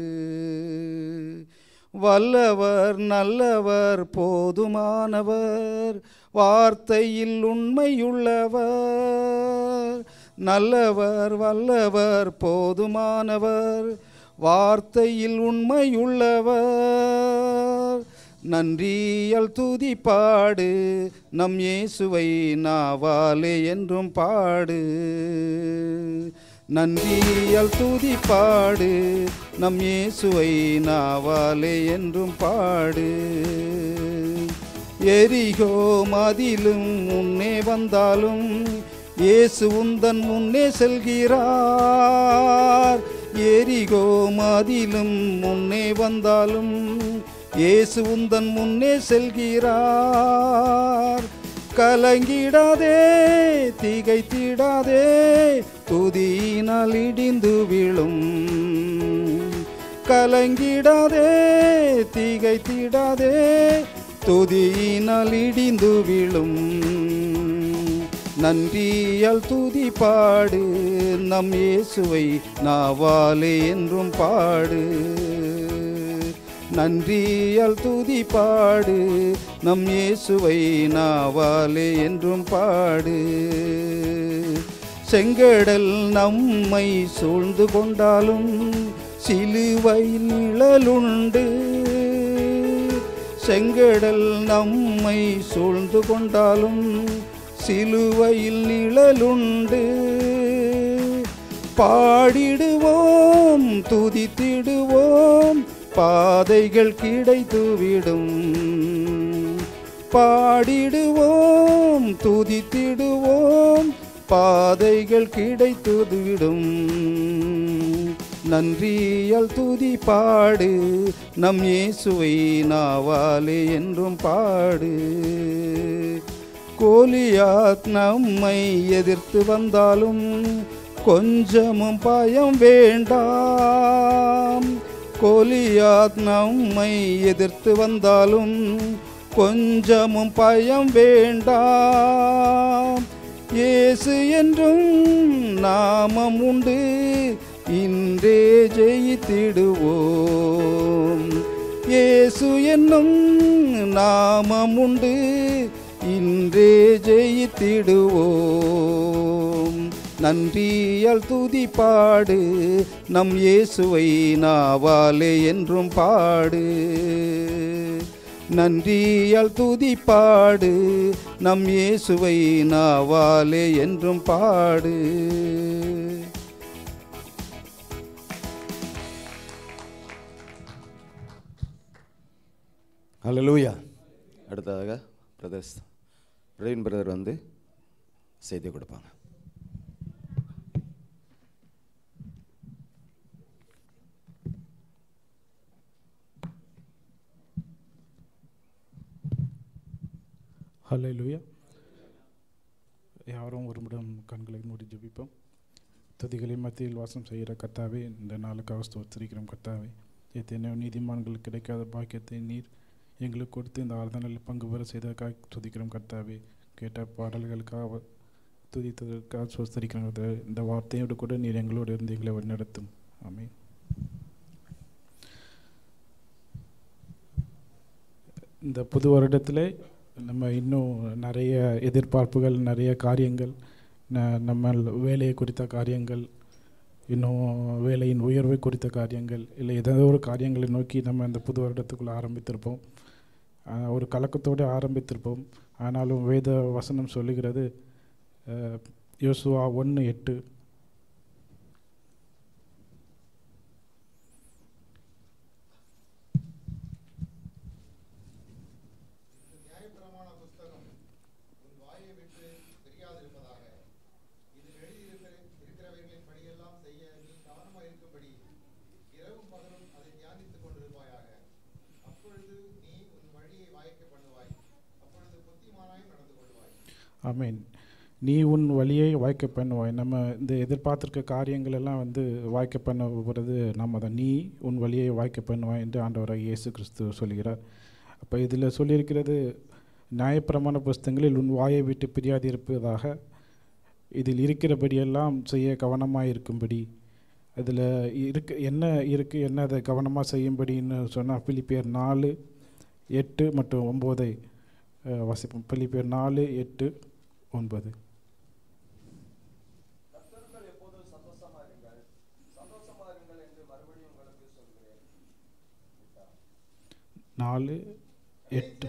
வல்லவர் நல்லவர் போதுமானவர், வார்த்தையில் உண்மையுள்ளவர். நல்லவர் வல்லவர் போதுமானவர், வார்த்தையில் உண்மையுள்ளவர். நன்றியால் துதி பாடு, நம் இயேசுவை நாவாலே என்றும் பாடு. நன்றியால் துதி பாடு, நம் இயேசுவை நாவாலே என்றும் பாடு. எரிகோ மதிலும் முன்னே வந்தாலும் இயேசு உந்தன் முன்னே செல்கிறார். எரிகோ மதிலும் முன்னே வந்தாலும் இயேசு உந்தன் முன்னே செல்கிறார். கலங்கிடாதே திகைத்திடாதே, துதியினால் இடிந்து விழும். கலங்கிடாதே திகைத்திடாதே, துதியினால் இடிந்து விழும். நன்றியால் துதி பாடு, நம் இயேசுவை நாவாலே என்றும் பாடு. நன்றியால் துதி பாடு, நம் இயேசுவை நாவாலே என்றும் பாடு. செங்கடல் நம்மை சூழ்ந்து கொண்டாலும் சிலுவையில் நிழலுண்டு. செங்கடல் நம்மை சூழ்ந்து கொண்டாலும் சிலுவையில் நிழலுண்டு. பாடிடுவோம் துதித்திடுவோம் பாதைகள் கிடைத்துவிடும். பாடிடுவோம் துதித்திடுவோம் பாதைகள் கிடைத்துவிடும். நன்றியால் துதி பாடு நம் இயேசுவை நாவாலே என்றும் பாடு. கோலியாத் நம்மை எதிர்த்து வந்தாலும் கொஞ்சமும் பயம் வேண்டாம். கோலியாத் நம்மை எதிர்த்து வந்தாலும் கொஞ்சமும் பயம் வேண்டாம். இயேசு என்றும் நாமம் உண்டு, இன்றே ஜெயித்திடுவோம். இயேசு என்னும் நாமம் உண்டு, இன்றே ஜெயித்திடுவோம். நன்றியால் துதி பாடு நம் இயேசுவை நாவாலே என்றும் பாடு. நன்றியால் துதி பாடு நம் இயேசுவை நாவாலே என்றும் பாடு. ஹல்லேலூயா. அடுத்ததாக பிரவீன் பிரதர் வந்து செய்தி கொடுப்பாங்க. ஹல்லேலூயா. யாரும் ஒரு நிமிடம் கண்களை மூடி ஜெபிப்போம். துதிகளின் மத்தியில் வாசம் செய்கிற கர்த்தாவே, இந்த நாளுக்காக ஸ்தோத்திரிக்கிறோம் கர்த்தாவே. எத்தனையோ நீதிமான்களுக்கு கிடைக்காத பாக்கியத்தை நீர் எங்களுக்கு கொடுத்து இந்த ஆராதனையில் பங்கு பெற செய்ததற்காக துதிக்கிறோம் கர்த்தாவே. கேட்ட பாடல்களுக்காக துதித்ததற்காக ஸ்தோத்திரிக்கிறோம் கர்த்தாவே. இந்த வார்த்தையோடு கூட நீர் எங்களோடு இருந்து எங்களை வழிநடத்தும். ஆமென். இந்த புது வருடத்தில் நம்ம இன்னும் நிறைய எதிர்பார்ப்புகள், நிறைய காரியங்கள், நம்ம வேலையை குறித்த காரியங்கள், இன்னும் வேலையின் உயர்வை குறித்த காரியங்கள், இல்லை ஏதோ ஒரு காரியங்களை நோக்கி நம்ம இந்த புது வருடத்துக்குள்ளே ஆரம்பித்திருப்போம். ஒரு கலக்கத்தோடு ஆரம்பித்திருப்போம். ஆனாலும் வேத வசனம் சொல்லுகிறது, யோசுவா 1:8, ஆமென். நீ உன் வழியை வாய்க்க பண்ணுவாய். நம்ம இந்த எதிர்பார்த்திருக்க காரியங்கள் எல்லாம் வந்து வாய்க்க பண்ண போகிறது நம்ம தான். நீ உன் வழியை வாய்க்க பண்ணுவாய் என்று ஆண்டவராக இயேசு கிறிஸ்து சொல்கிறார். அப்போ இதில் சொல்லியிருக்கிறது, நியாயப்பிரமாண புஸ்தகங்களில் உன் வாயை விட்டு பிரியாது இருப்பதாக, இதில் இருக்கிறபடியெல்லாம் செய்ய கவனமாக இருக்கும்படி, அதில் என்ன இருக்குது, என்ன அதை கவனமாக செய்யும்படின்னு சொன்னால் பிலிப்பியர் 4:8 மற்றும் 9 வாசிப்போம். பிலிப்பியர் 4:8-9. 4:8.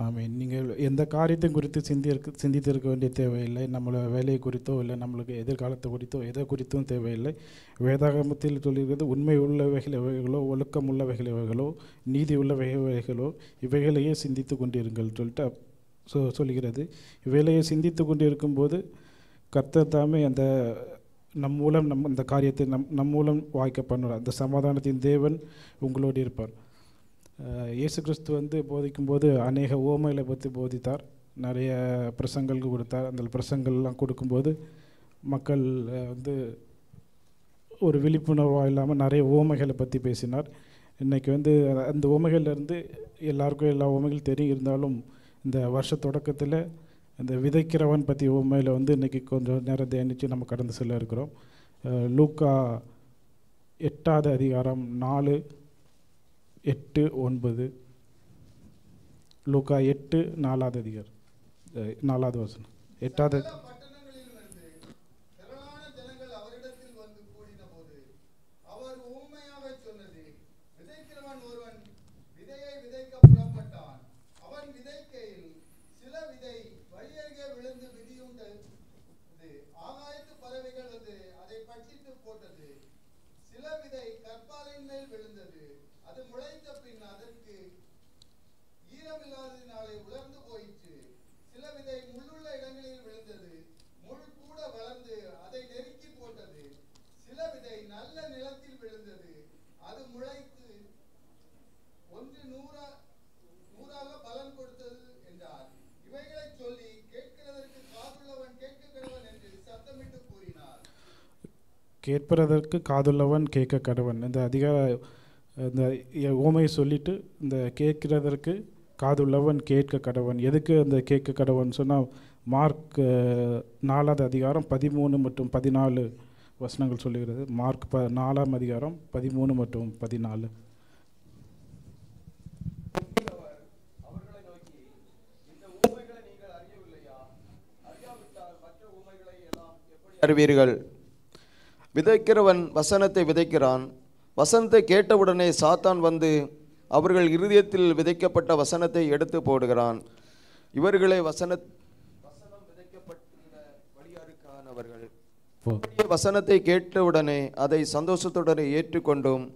ஆமென். நீங்கள் எந்த காரியத்தை குறித்து சிந்தித்திருக்க வேண்டிய தேவையில்லை. நம்மளோட வேலையை குறித்தோ இல்லை நம்மளுக்கு எதிர்காலத்தை குறித்தோ எதை குறித்தும் தேவையில்லை. வேதாகமத்தில் சொல்லுகிறது, உண்மை உள்ளவைகள் எவைகளோ, ஒழுக்கம் உள்ளவைகள் எவைகளோ, நீதி உள்ளவைகளோ இவைகளையே சிந்தித்து கொண்டிருங்கள் சொல்லிட்டு சொல்லுகிறது. இவைகளையே சிந்தித்து கொண்டு இருக்கும்போது கர்த்தர் தாமே அந்த நம் மூலம் இந்த காரியத்தை நம் மூலம் வாய்க்க பண்ணுவார். அந்த சமாதானத்தின் தேவன் உங்களோடு இருப்பார். இயேசு கிறிஸ்து வந்து போதிக்கும்போது அநேக ஓமைகளை பற்றி போதித்தார். நிறைய பிரசங்கங்கள் கொடுத்தார். அந்த பிரசங்கள்லாம் கொடுக்கும்போது மக்கள் வந்து ஒரு விழிப்புணர்வாக இல்லாமல் நிறைய ஓமைகளை பற்றி பேசினார். இன்றைக்கி வந்து அந்த ஓமைகள்லேருந்து எல்லாருக்கும் எல்லா ஓமைகள் தெரியும். இருந்தாலும் இந்த வருஷ தொடக்கத்தில் இந்த விதைக்கிறவன் பற்றி ஓமையில் வந்து இன்றைக்கி கொஞ்சம் நேரம் தியானித்து நம்ம கடந்து செல்ல இருக்கிறோம். லூக்கா 8வது அதிகாரம் 4, 8, 9. லூக்கா 8, 4வது அதிகாரம் 4வது வசனம். 8வது கேட்பதற்கு காதுள்ளவன் கேட்க கடவன். இந்த இந்த ஓமையை சொல்லிட்டு இந்த கேட்கிறதற்கு காதுள்ளவன் கேட்க கடவன். எதுக்கு அந்த கேட்க கடவன் சொன்னால், மார்க் 4வது அதிகாரம் 13 மற்றும் 14 வசனங்கள் சொல்லுகிறது. மார்க் 4ஆம் அதிகாரம் 13 மற்றும் 14. அறிவீர்கள். விதைக்கிறவன் வசனத்தை விதைக்கிறான். வசனத்தை கேட்டவுடனே சாத்தான் வந்து அவர்கள் இருதயத்தில் விதைக்கப்பட்ட வசனத்தை எடுத்து போடுகிறான். இவர்களே வசனம் விதைக்கப்பட்டுள்ள வழியாருக்கானவர்கள். வசனத்தை கேட்டவுடனே அதை சந்தோஷத்துடன் ஏற்றுக்கொண்டும்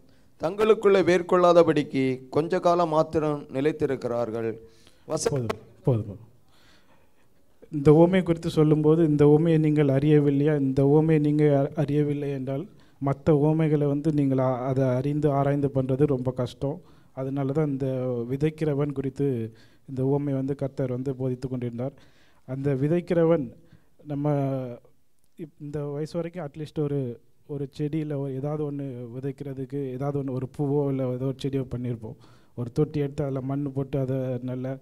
தங்களுக்குள்ளே மேற்கொள்ளாதபடிக்கு கொஞ்ச காலம் மாத்திரம் நிலைத்திருக்கிறார்கள். போதும். இந்த ஓமை குறித்து சொல்லும்போது, இந்த ஓமையை நீங்கள் அறியவில்லையா, இந்த ஓமையை நீங்கள் அறியவில்லை என்றால் மற்ற ஓமைகளை நீங்கள் அதை அறிந்து ஆராய்ந்து பண்ணுறது ரொம்ப கஷ்டம். அதனால தான் இந்த விதைக்கிறவன் குறித்து இந்த ஓமை கர்த்தர் போதித்து கொண்டிருந்தார். அந்த விதைக்கிறவன் நம்ம இந்த வயசு வரைக்கும் அட்லீஸ்ட் ஒரு செடியில் ஏதாவது ஒன்று விதைக்கிறதுக்கு ஏதாவது ஒன்று, ஒரு பூவோ இல்லை ஏதோ ஒரு செடியோ பண்ணியிருப்போம். ஒரு தொட்டி எடுத்து அதில் மண் போட்டு அதை நல்லா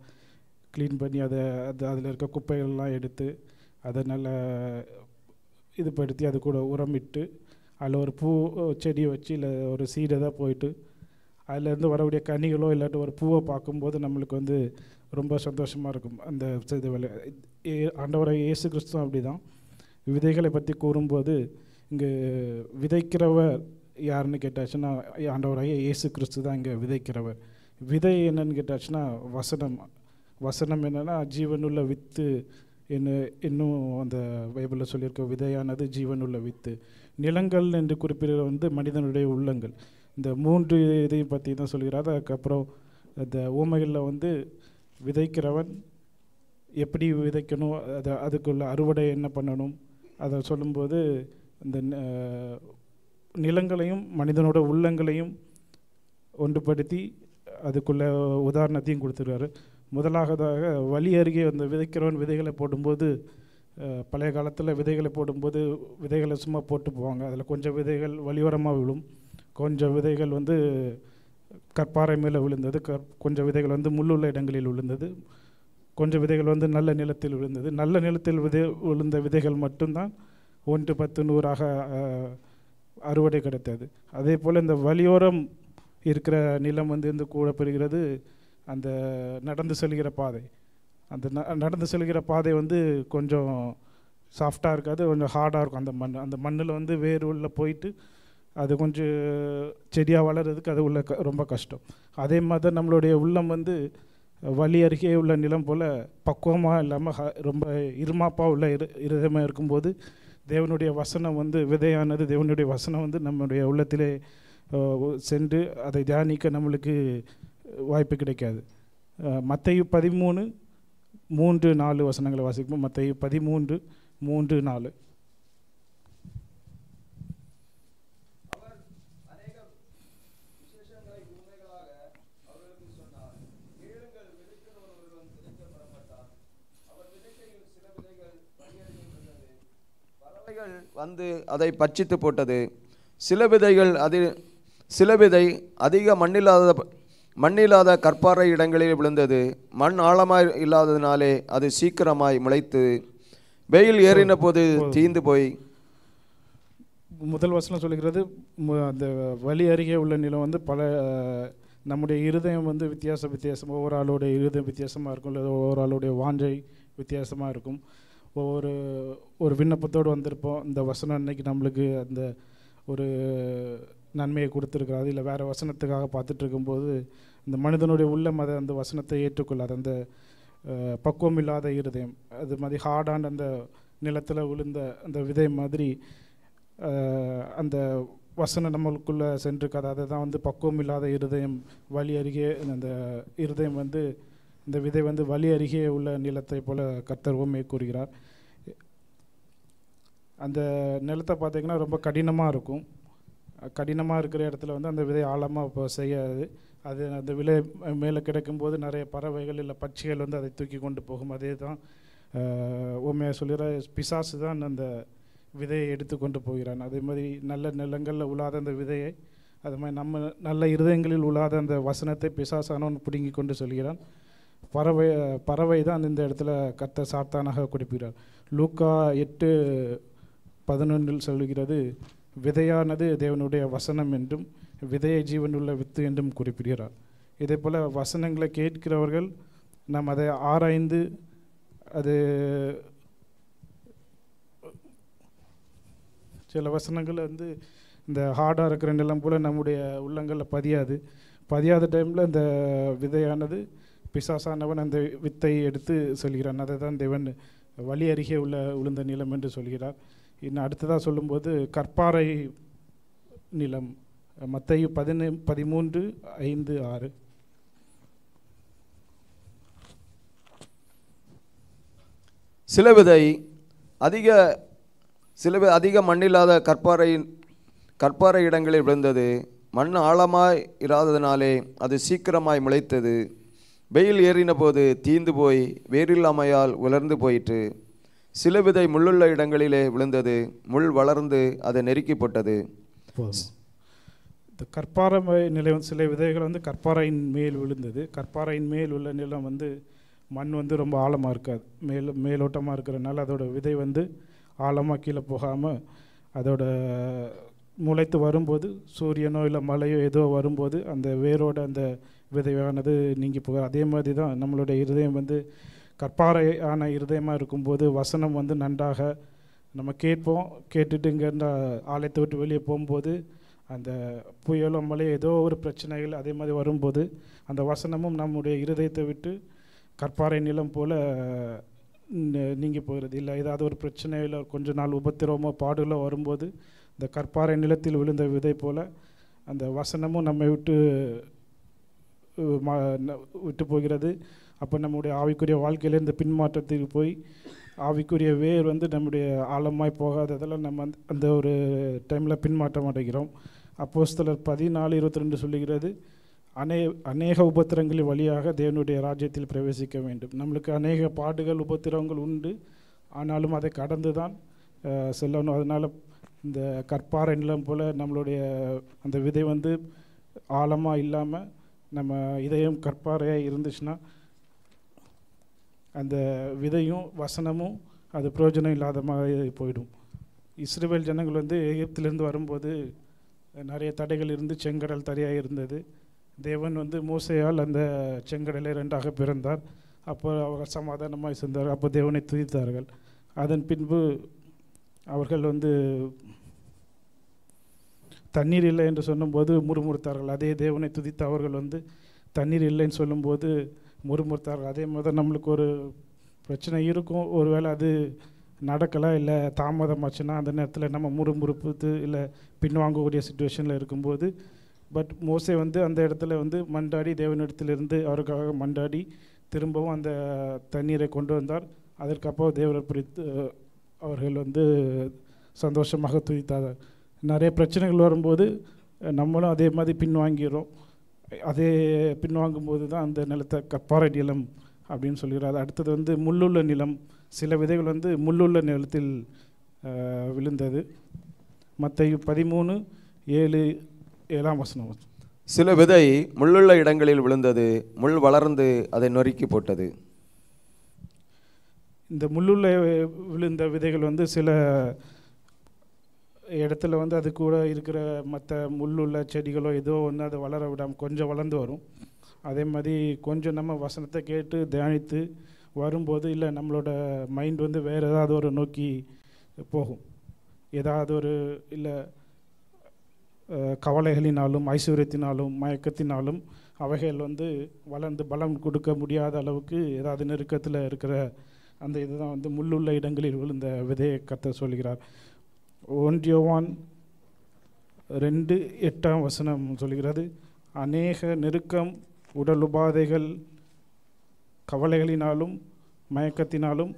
க்ளீன் பண்ணி அதில் இருக்க குப்பைகள்லாம் எடுத்து அதை நல்லா இதுபடுத்தி அது கூட உரமிட்டு அதில் ஒரு பூ செடியை வச்சு இல்லை ஒரு சீடை தான் போயிட்டு அதிலேருந்து வரக்கூடிய கனிகளோ இல்லாட்டி ஒரு பூவை பார்க்கும்போது நம்மளுக்கு ரொம்ப சந்தோஷமாக இருக்கும். அந்த ஆண்டவராகிய இயேசு கிறிஸ்துவும் அப்படி தான் விதைகளை பற்றி கூறும்போது, இங்கே விதைக்கிறவர் யாருன்னு கேட்டாச்சுன்னா ஆண்டவராகிய இயேசு கிறிஸ்து தான் இங்கே விதைக்கிறவர். விதை என்னன்னு கேட்டாச்சுன்னா வசனம். வசனம் என்னென்னா ஜீவனுள்ள வித்து. இன்னும் அந்த பைபிளில் சொல்லியிருக்க விதையானது ஜீவனுள்ள வித்து. நிலங்கள் என்று குறிப்பிடுற மனிதனுடைய உள்ளங்கள். இந்த 3 இதையும் பற்றி தான் சொல்கிறார். அதுக்கப்புறம் அந்த ஊமைகளில் விதைக்கிறவன் எப்படி விதைக்கணும், அதுக்குள்ள அறுவடை என்ன பண்ணணும் அதை சொல்லும்போது இந்த நிலங்களையும் மனிதனோட உள்ளங்களையும் ஒன்றுபடுத்தி அதுக்குள்ள உதாரணத்தையும் கொடுத்துருவார். முதலாவதாக வழி அருகே அந்த விதைக்கிறவன் விதைகளை போடும்போது, பழைய காலத்தில் விதைகளை போடும்போது விதைகளை சும்மா போட்டு போவாங்க. அதில் கொஞ்சம் விதைகள் வழியோரமாக விழும், கொஞ்சம் விதைகள் கற்பாறை மேலே விழுந்தது, கொஞ்சம் விதைகள் முள்ளுள்ள இடங்களில் விழுந்தது, கொஞ்சம் விதைகள் நல்ல நிலத்தில் விழுந்தது. நல்ல நிலத்தில் விழுந்த விதைகள் மட்டும்தான் 1, 10, 100ஆக அறுவடை கிடைத்தது. அதே போல் இந்த வழியோரம் இருக்கிற நிலம் இந்த கூட பெறுகிறது அந்த நடந்து செல்கிற பாதை. அந்த நடந்து செல்கிற பாதை கொஞ்சம் சாஃப்டாக இருக்காது, கொஞ்சம் ஹார்டாக இருக்கும். அந்த மண்ணில் வேர் உள்ள போயிட்டு அது கொஞ்சம் செடியாக வளர்கிறதுக்கு அது உள்ள ரொம்ப கஷ்டம். அதே மாதிரி தான் நம்மளுடைய உள்ளம் வழி அருகே உள்ள நிலம் போல் பக்குவமாக இல்லாமல் ரொம்ப இருமாப்பாக உள்ள இருதயமாக இருக்கும்போது தேவனுடைய வசனம் விதையானது தேவனுடைய வசனம் நம்முடைய உள்ளத்திலே சென்று அதை தியானிக்க நம்மளுக்கு வாய்ப்பு கிடைக்காது. மத்தேயு 13, 3, 4 வசனங்களை வாசிப்போம். மத்தேயு 13, 3, 4. அதை பட்சித்து போட்டது. சில விதை அதிக மண்ணில்லாத கற்பாறை இடங்களில் விழுந்தது. மண் ஆழமாய் இல்லாததினாலே அது சீக்கிரமாய் முளைத்து வெயில் ஏறின போது தீந்து போய் முதல் வசனம் சொல்லுகிறது அந்த வழி அருகே உள்ள நிலம் வந்து பல நம்முடைய இருதயம் வந்து வித்தியாசமாக ஒவ்வொரு ஆளுடைய இருதயம் வித்தியாசமாக இருக்கும், இல்லை ஒவ்வொரு ஆளுடைய வாஞ்சை வித்தியாசமாக இருக்கும். ஒரு விண்ணப்பத்தோடு வந்திருப்போம். இந்த வசனம் இன்னைக்கு நம்மளுக்கு அந்த ஒரு நன்மையை கொடுத்துருக்காது. இல்லை வேறு வசனத்துக்காக பார்த்துட்டு இருக்கும்போது இந்த மனிதனுடைய உள்ளம் அதை அந்த வசனத்தை ஏற்றுக்கொள்ளாது. அந்த பக்குவம் இல்லாத இருதயம் அது மாதிரி ஹார்டான அந்த நிலத்தில் விழுந்த அந்த விதை மாதிரி அந்த வசனம் நம்மளுக்குள்ளே சென்றிருக்காது. அதை தான் வந்து பக்குவம் இல்லாத இருதயம் வழி அருகே அந்த இருதயம் வந்து இந்த விதை வந்து வழி அருகே உள்ள நிலத்தை போல கர்த்தர் உவமையை கூறுகிறார். அந்த நிலத்தை பார்த்திங்கன்னா ரொம்ப கடினமாக இருக்கும். கடினமாக இருக்கிற இடத்துல வந்து அந்த விதை ஆழமாக இப்போ செய்யாது. அது அந்த விலை மேலே கிடைக்கும்போது நிறைய பறவைகள் இல்லை பட்சிகள் வந்து அதை தூக்கி கொண்டு போகும். அதே தான் உண்மையாக சொல்கிற பிசாசு தான் அந்த விதையை எடுத்து கொண்டு போகிறான். அதே மாதிரி நல்ல நிலங்களில் உழாத அந்த விதையை, அது மாதிரி நம்ம நல்ல இருதயங்களில் உழாத அந்த வசனத்தை பிசாசானவன் பிடுங்கி கொண்டு சொல்கிறான். பறவை தான் இந்த இடத்துல கர்த்தர் சாத்தானாக குறிப்பிடுகிறார். லூக்கா 8:11 சொல்லுகிறது, விதையானது தேவனுடைய வசனம் என்றும் விதையை ஜீவனுள்ள வித்து என்றும் குறிப்பிடுகிறார். இதே போல் வசனங்களை கேட்கிறவர்கள் நாம் அதை ஆராய்ந்து அது சில வசனங்கள் வந்து இந்த ஹார்டாக இருக்கிற நிலம் போல் நம்முடைய உள்ளங்களில் பதியாத டைமில் இந்த விதையானது பிசாசானவன் அந்த வித்தை எடுத்து சொல்கிறான். அதை தான் தேவன் வழி அருகே உளுந்த நிலம் என்று சொல்கிறார். இன்னும் அடுத்ததாக சொல்லும்போது கற்பாறை நிலம், மத்தேயு 13:5-6. சில விதை அதிக மண்ணில்லாத கற்பாறை இடங்களில் விழுந்தது. மண் ஆழமாய் இராததினாலே அது சீக்கிரமாய் முளைத்தது. வெயில் ஏறின போது தீந்து போய் வேரில்லாமையால் உலர்ந்து போயிற்று. சில விதை முள்ளுள்ள இடங்களிலே விழுந்தது. முள் வளர்ந்து அதை நெருக்கி போட்டது. இந்த கற்பாறை நிலம் சில விதைகள் வந்து கற்பாறையின் மேல் விழுந்தது. கற்பாறையின் மேல் உள்ள நிலம் வந்து மண் வந்து ரொம்ப ஆழமாக இருக்காது, மேலோட்டமாக இருக்கிறனால அதோட விதை வந்து ஆழமாக கீழே போகாமல் அதோட முளைத்து வரும்போது சூரியனோ இல்லை மழையோ ஏதோ வரும்போது அந்த வேரோட அந்த விதையானது நீங்கி போகாது. அதே மாதிரி தான் நம்மளுடைய இருதயம் வந்து கற்பாறையான இருதயமாக இருக்கும்போது வசனம் வந்து நன்றாக நம்ம கேட்டுட்டு இங்கேருந்து ஆலயத்தை விட்டு வெளியே போகும்போது அந்த புயலோ மழையோ ஏதோ ஒரு பிரச்சனைகள் அதே மாதிரி வரும்போது அந்த வசனமும் நம்முடைய இருதயத்தை விட்டு கற்பாறை நிலம் போல் நீங்கி போகிறது. இல்லை ஏதாவது ஒரு பிரச்சனையில் கொஞ்ச நாள் உபத்திரவமோ பாடுகளோ வரும்போது இந்த கற்பாறை நிலத்தில் விழுந்த விதை போல் அந்த வசனமும் நம்மை விட்டு போகிறது. அப்போ நம்முடைய ஆவிக்குரிய வாழ்க்கையில் இந்த பின்மாற்றத்துக்கு போய் ஆவிக்குரிய வேர் வந்து நம்முடைய ஆழமாய் போகாததெல்லாம் நம்ம அந்த ஒரு டைமில் பின்மாற்றம் அடைகிறோம். அப்போஸ்தலர் 14:22 சொல்லுகிறது, அநேக உபத்திரங்களின் வழியாக தேவனுடைய ராஜ்யத்தில் பிரவேசிக்க வேண்டும். நம்மளுக்கு அநேக பாடுகள் உபத்திரவங்கள் உண்டு, ஆனாலும் அதை கடந்து தான் செல்லணும். அதனால் இந்த கற்பாறை நிலம் போல் நம்மளுடைய அந்த விதை வந்து ஆழமாக இல்லாமல் நம்ம இதயம் கற்பாறையாக இருந்துச்சுன்னா அந்த விதையும் வசனமும் அது பிரயோஜனம் இல்லாத மாதிரி போயிடும். இஸ்ரவேல் ஜனங்கள் வந்து எகிப்திலிருந்து வரும்போது நிறைய தடைகள் இருந்து செங்கடல் தரையாக இருந்தது. தேவன் வந்து மோசையால் அந்த செங்கடலை 2ஆக பிறந்தார். அப்போ அவர் சமாதானமாக சென்றார். அப்போ தேவனை துதித்தார்கள். அதன் பின்பு அவர்கள் வந்து தண்ணீர் இல்லை என்று சொல்லும்போது முறுமுறுத்தார்கள். அதே தேவனை துதித்த அவர்கள் வந்து தண்ணீர் இல்லைன்னு சொல்லும்போது முறுமுறுத்தார்கள். அதே மாதிரி நம்மளுக்கு ஒரு பிரச்சனை இருக்கும், ஒருவேளை அது நடக்கலை இல்லை தாமதமாச்சுன்னா அந்த நேரத்தில் நம்ம முறுமுறுப்பு இல்லை பின்வாங்கக்கூடிய சுச்சுவேஷனில் இருக்கும்போது பட் மோசே வந்து அந்த இடத்துல வந்து மண்டாடி தேவனிடத்திலிருந்து அவருக்காக மண்டாடி திரும்பவும் அந்த தண்ணீரை கொண்டு வந்தார். அதற்கப்புறம் தேவரை பிடித்து அவர்கள் வந்து சந்தோஷமாக துதித்தார்கள். நிறைய பிரச்சனைகள் வரும்போது நம்மளும் அதே மாதிரி பின்வாங்கிறோம். அதே பின்வாங்கும்போது தான் அந்த நிலத்தை கற்பாறை நிலம் அப்படின்னு சொல்கிறார். அடுத்தது வந்து முள்ளுள்ள நிலம். சில விதைகள் வந்து முள்ளுள்ள நிலத்தில் விழுந்தது. மத்தேயு 13:7 சில விதை முள்ளுள்ள இடங்களில் விழுந்தது. முள் வளர்ந்து அதை நொறுக்கி போட்டது. இந்த முள்ளுள்ள விழுந்த விதைகள் வந்து சில இடத்துல வந்து அது கூட இருக்கிற மற்ற முள்ளுள்ள செடிகளோ ஏதோ ஒன்று அதை வளர விடாமல் கொஞ்சம் வளர்ந்து வரும். அதே மாதிரி கொஞ்சம் நம்ம வசனத்தை கேட்டு தியானித்து வரும்போது இல்லை நம்மளோட மைண்ட் வந்து வேறு ஏதாவது ஒரு நோக்கி போகும். ஏதாவது ஒரு இல்லை கவலைகளினாலும் ஐஸ்வர்யத்தினாலும் மயக்கத்தினாலும் அவைகள் வந்து வளர்ந்து பலம் கொடுக்க முடியாத அளவுக்கு ஏதாவது நெருக்கத்தில் இருக்கிற அந்த இதுதான் வந்து முள்ளுள்ள இடங்களில் விழுந்த விதையை கர்த்தர் சொல்கிறார். 1 யோவான் 2:8 சொல்கிறது, அநேக நெருக்கம், உடல் உபாதைகள், கவலைகளினாலும் மயக்கத்தினாலும்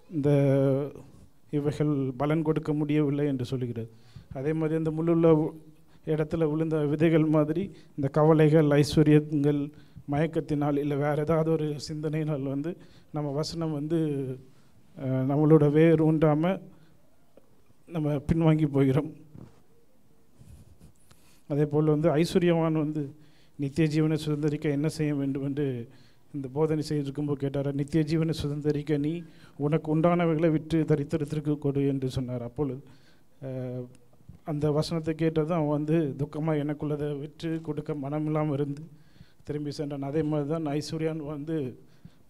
இந்த இவைகள் பலன் கொடுக்க முடியவில்லை என்று சொல்கிறது. அதே மாதிரி அந்த முள்ளுள்ள இடத்துல விழுந்த விதைகள் மாதிரி இந்த கவலைகள், ஐஸ்வர்யங்கள், மயக்கத்தினால் இல்லை வேறு ஏதாவது ஒரு சிந்தனையினால் வந்து நம்ம வசனம் வந்து நம்மளோட வேர் ஊன்றாமல் நம்ம பின்வாங்கி போகிறோம். அதே போல் வந்து ஐஸ்வர்யவான் வந்து நித்திய ஜீவனை சுதந்திரிக்க என்ன செய்ய வேண்டும் என்று இந்த போதனை செய்திருக்கும்போது கேட்டார். நித்திய ஜீவனை சுதந்திரிக்க நீ உனக்கு உண்டானவைகளை விற்று தரித்திரத்திற்கு கொடு என்று சொன்னார். அப்பொழுது அந்த வசனத்தை கேட்டதும் அவன் வந்து துக்கமாக எனக்குள்ளதை விற்று கொடுக்க மனமில்லாமல் இருந்து திரும்பி சென்றான். அதே மாதிரி தான் ஐஸ்வர்யான் வந்து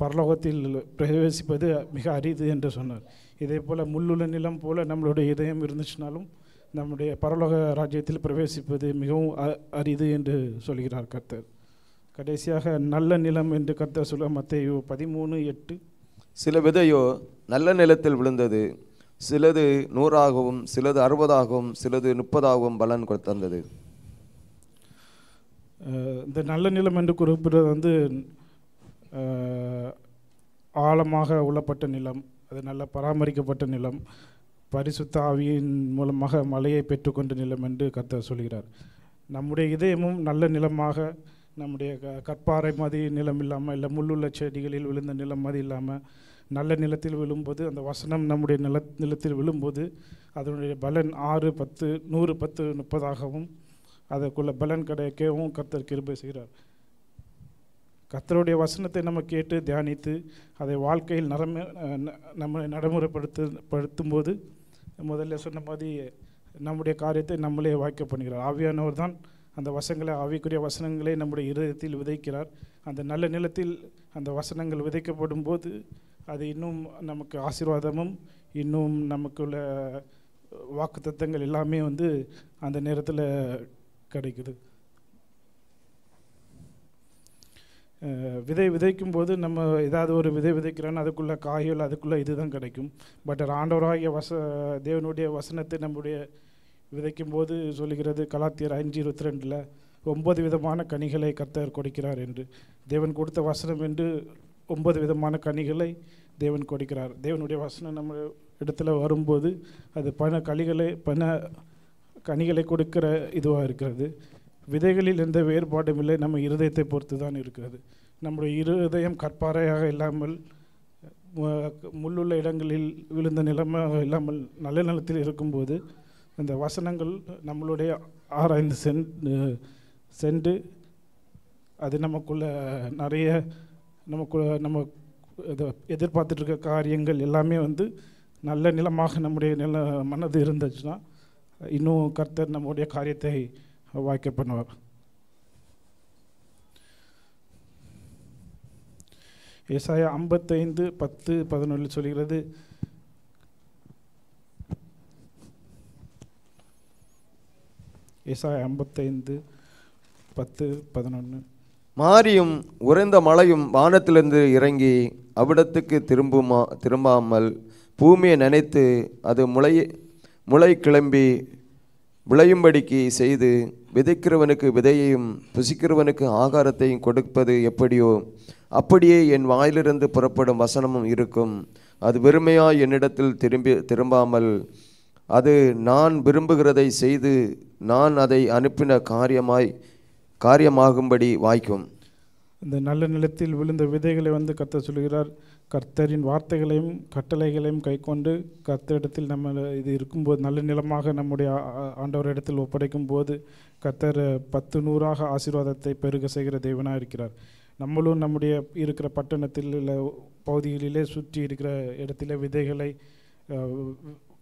பரலோகத்தில் பிரவேசிப்பது மிக அரிது என்று சொன்னார். இதே போல் முள்ளுள்ள நிலம் போல் நம்மளுடைய இதயம் இருந்துச்சுனாலும் நம்முடைய பரலோக ராஜ்யத்தில் பிரவேசிப்பது மிகவும் அரிது என்று சொல்கிறார் கர்த்தர். கடைசியாக நல்ல நிலம் என்று கர்த்தர் சொல்ல மத்தேயு 13:8, சில விதையோ நல்ல நிலத்தில் விழுந்தது, சிலது 100ஆகவும் சிலது 60ஆகவும் சிலது 30ஆகவும் பலன் தந்தது. இந்த நல்ல நிலம் என்று குறிப்பிடுறது வந்து ஆழமாக உழப்பட்ட நிலம், அது நல்ல பராமரிக்கப்பட்ட நிலம், பரிசுத்த ஆவியின் மூலமாக மழையை பெற்றுக்கொண்ட நிலம் என்று கர்த்தர் சொல்கிறார். நம்முடைய இதயமும் நல்ல நிலமாக, நம்முடைய கற்பாறை மாதிரி நிலம் இல்லாமல், இல்லை முள்ளுள்ள செடிகளில் விழுந்த நிலம் மாதிரி இல்லாமல் நல்ல நிலத்தில் விழும்போது, அந்த வசனம் நம்முடைய நிலத்தில் விழும்போது அதனுடைய பலன் 6, 10, 100, 10, 30ஆகவும் அதற்குள்ள பலன் கிடைக்கவும் கர்த்தர் கிருபை செய்கிறார். கர்த்தருடைய வசனத்தை நம்ம கேட்டு தியானித்து அதை வாழ்க்கையில் நம்ம நடைமுறைப்படுத்தும் போது முதல்ல சொன்ன மாதிரி நம்முடைய காரியத்தை நம்மளே வாய்க்க பண்ணுகிறார். ஆவியானவர் தான் அந்த வசனங்களை, ஆவிக்குரிய வசனங்களை நம்முடைய இருதயத்தில் விதைக்கிறார். அந்த நல்ல நிலத்தில் அந்த வசனங்கள் விதைக்கப்படும் போது அது இன்னும் நமக்கு ஆசீர்வாதமும், இன்னும் நமக்குள்ள வாக்குத்தத்தங்கள் எல்லாமே வந்து அந்த நேரத்தில் கிடைக்குது. விதைக்கும் போது நம்ம ஏதாவது ஒரு விதைக்கிறோன்னா அதுக்குள்ளே காய்கள், அதுக்குள்ளே இதுதான் கிடைக்கும். பட் ஆண்டவராகிய தேவனுடைய வசனத்தை நம்முடைய விதைக்கும் போது சொல்லுகிறது கலாத்தியர் 5:22 9 விதமான கனிகளை கர்த்தர் கொடுக்கிறார் என்று. தேவன் கொடுத்த வசனம் என்று 9 விதமான கனிகளை தேவன் கொடுக்கிறார். தேவனுடைய வசனம் நம்ம இடத்துல வரும்போது அது பல கனிகளை கொடுக்கிற இதுவாக இருக்கிறது. விதைகளில் எந்த வேறுபாடும் இல்லை, நம்ம இருதயத்தை பொறுத்து தான் இருக்கிறது. நம்முடைய இருதயம் கற்பாறையாக இல்லாமல், முள்ளுள்ள இடங்களில் விழுந்த நிலமாக இல்லாமல் நல்ல நிலத்தில் இருக்கும்போது இந்த வசனங்கள் நம்மளுடைய ஆராய்ந்து சென்று அது நமக்குள்ள நிறைய நம்ம எதிர்பார்த்துட்ருக்க காரியங்கள் எல்லாமே வந்து நல்ல நிலமாக நம்முடைய மனது இருந்துச்சுன்னா இன்னும் கர்த்தர் நம்முடைய காரியத்தை வாய்க்க பண்ணுவார். ஏசாயா 55:10-11 சொல்கிறது, ஏசாயா 55:10-11 மாரியும் உறைந்த மழையும் வானத்திலிருந்து இறங்கி அவ்விடத்துக்கு திரும்பாமல் பூமியை நினைத்து அது முளை கிளம்பி விளையும்படிக்கு செய்து விதைக்கிறவனுக்கு விதையையும் புசிக்கிறவனுக்கு ஆகாரத்தையும் கொடுப்பது எப்படியோ அப்படியே என் வாயிலிருந்து புறப்படும் வசனமும் இருக்கும். அது வெறுமையாய் என்னிடத்தில் திரும்பாமல் அது நான் விரும்புகிறதை செய்து நான் அதை அனுப்பின காரியமாகும்படி வாய்க்கும். இந்த நல்ல நிலத்தில் விழுந்த விதைகளை வந்து கர்த்தர் சொல்கிறார். கர்த்தரின் வார்த்தைகளையும் கட்டளைகளையும் கை கொண்டு கர்த்தரிடத்தில் நம்ம இது இருக்கும்போது நல்ல நிலமாக நம்முடைய ஆண்டவரிடத்தில் ஒப்படைக்கும் போது கர்த்தர் 10-100ஆக ஆசீர்வாதத்தை பெருக செய்கிற தேவனாக இருக்கிறார். நம்மளும் நம்முடைய இருக்கிற பட்டணத்தில் இல்லை பகுதிகளிலே சுற்றி இருக்கிற இடத்துல விதைகளை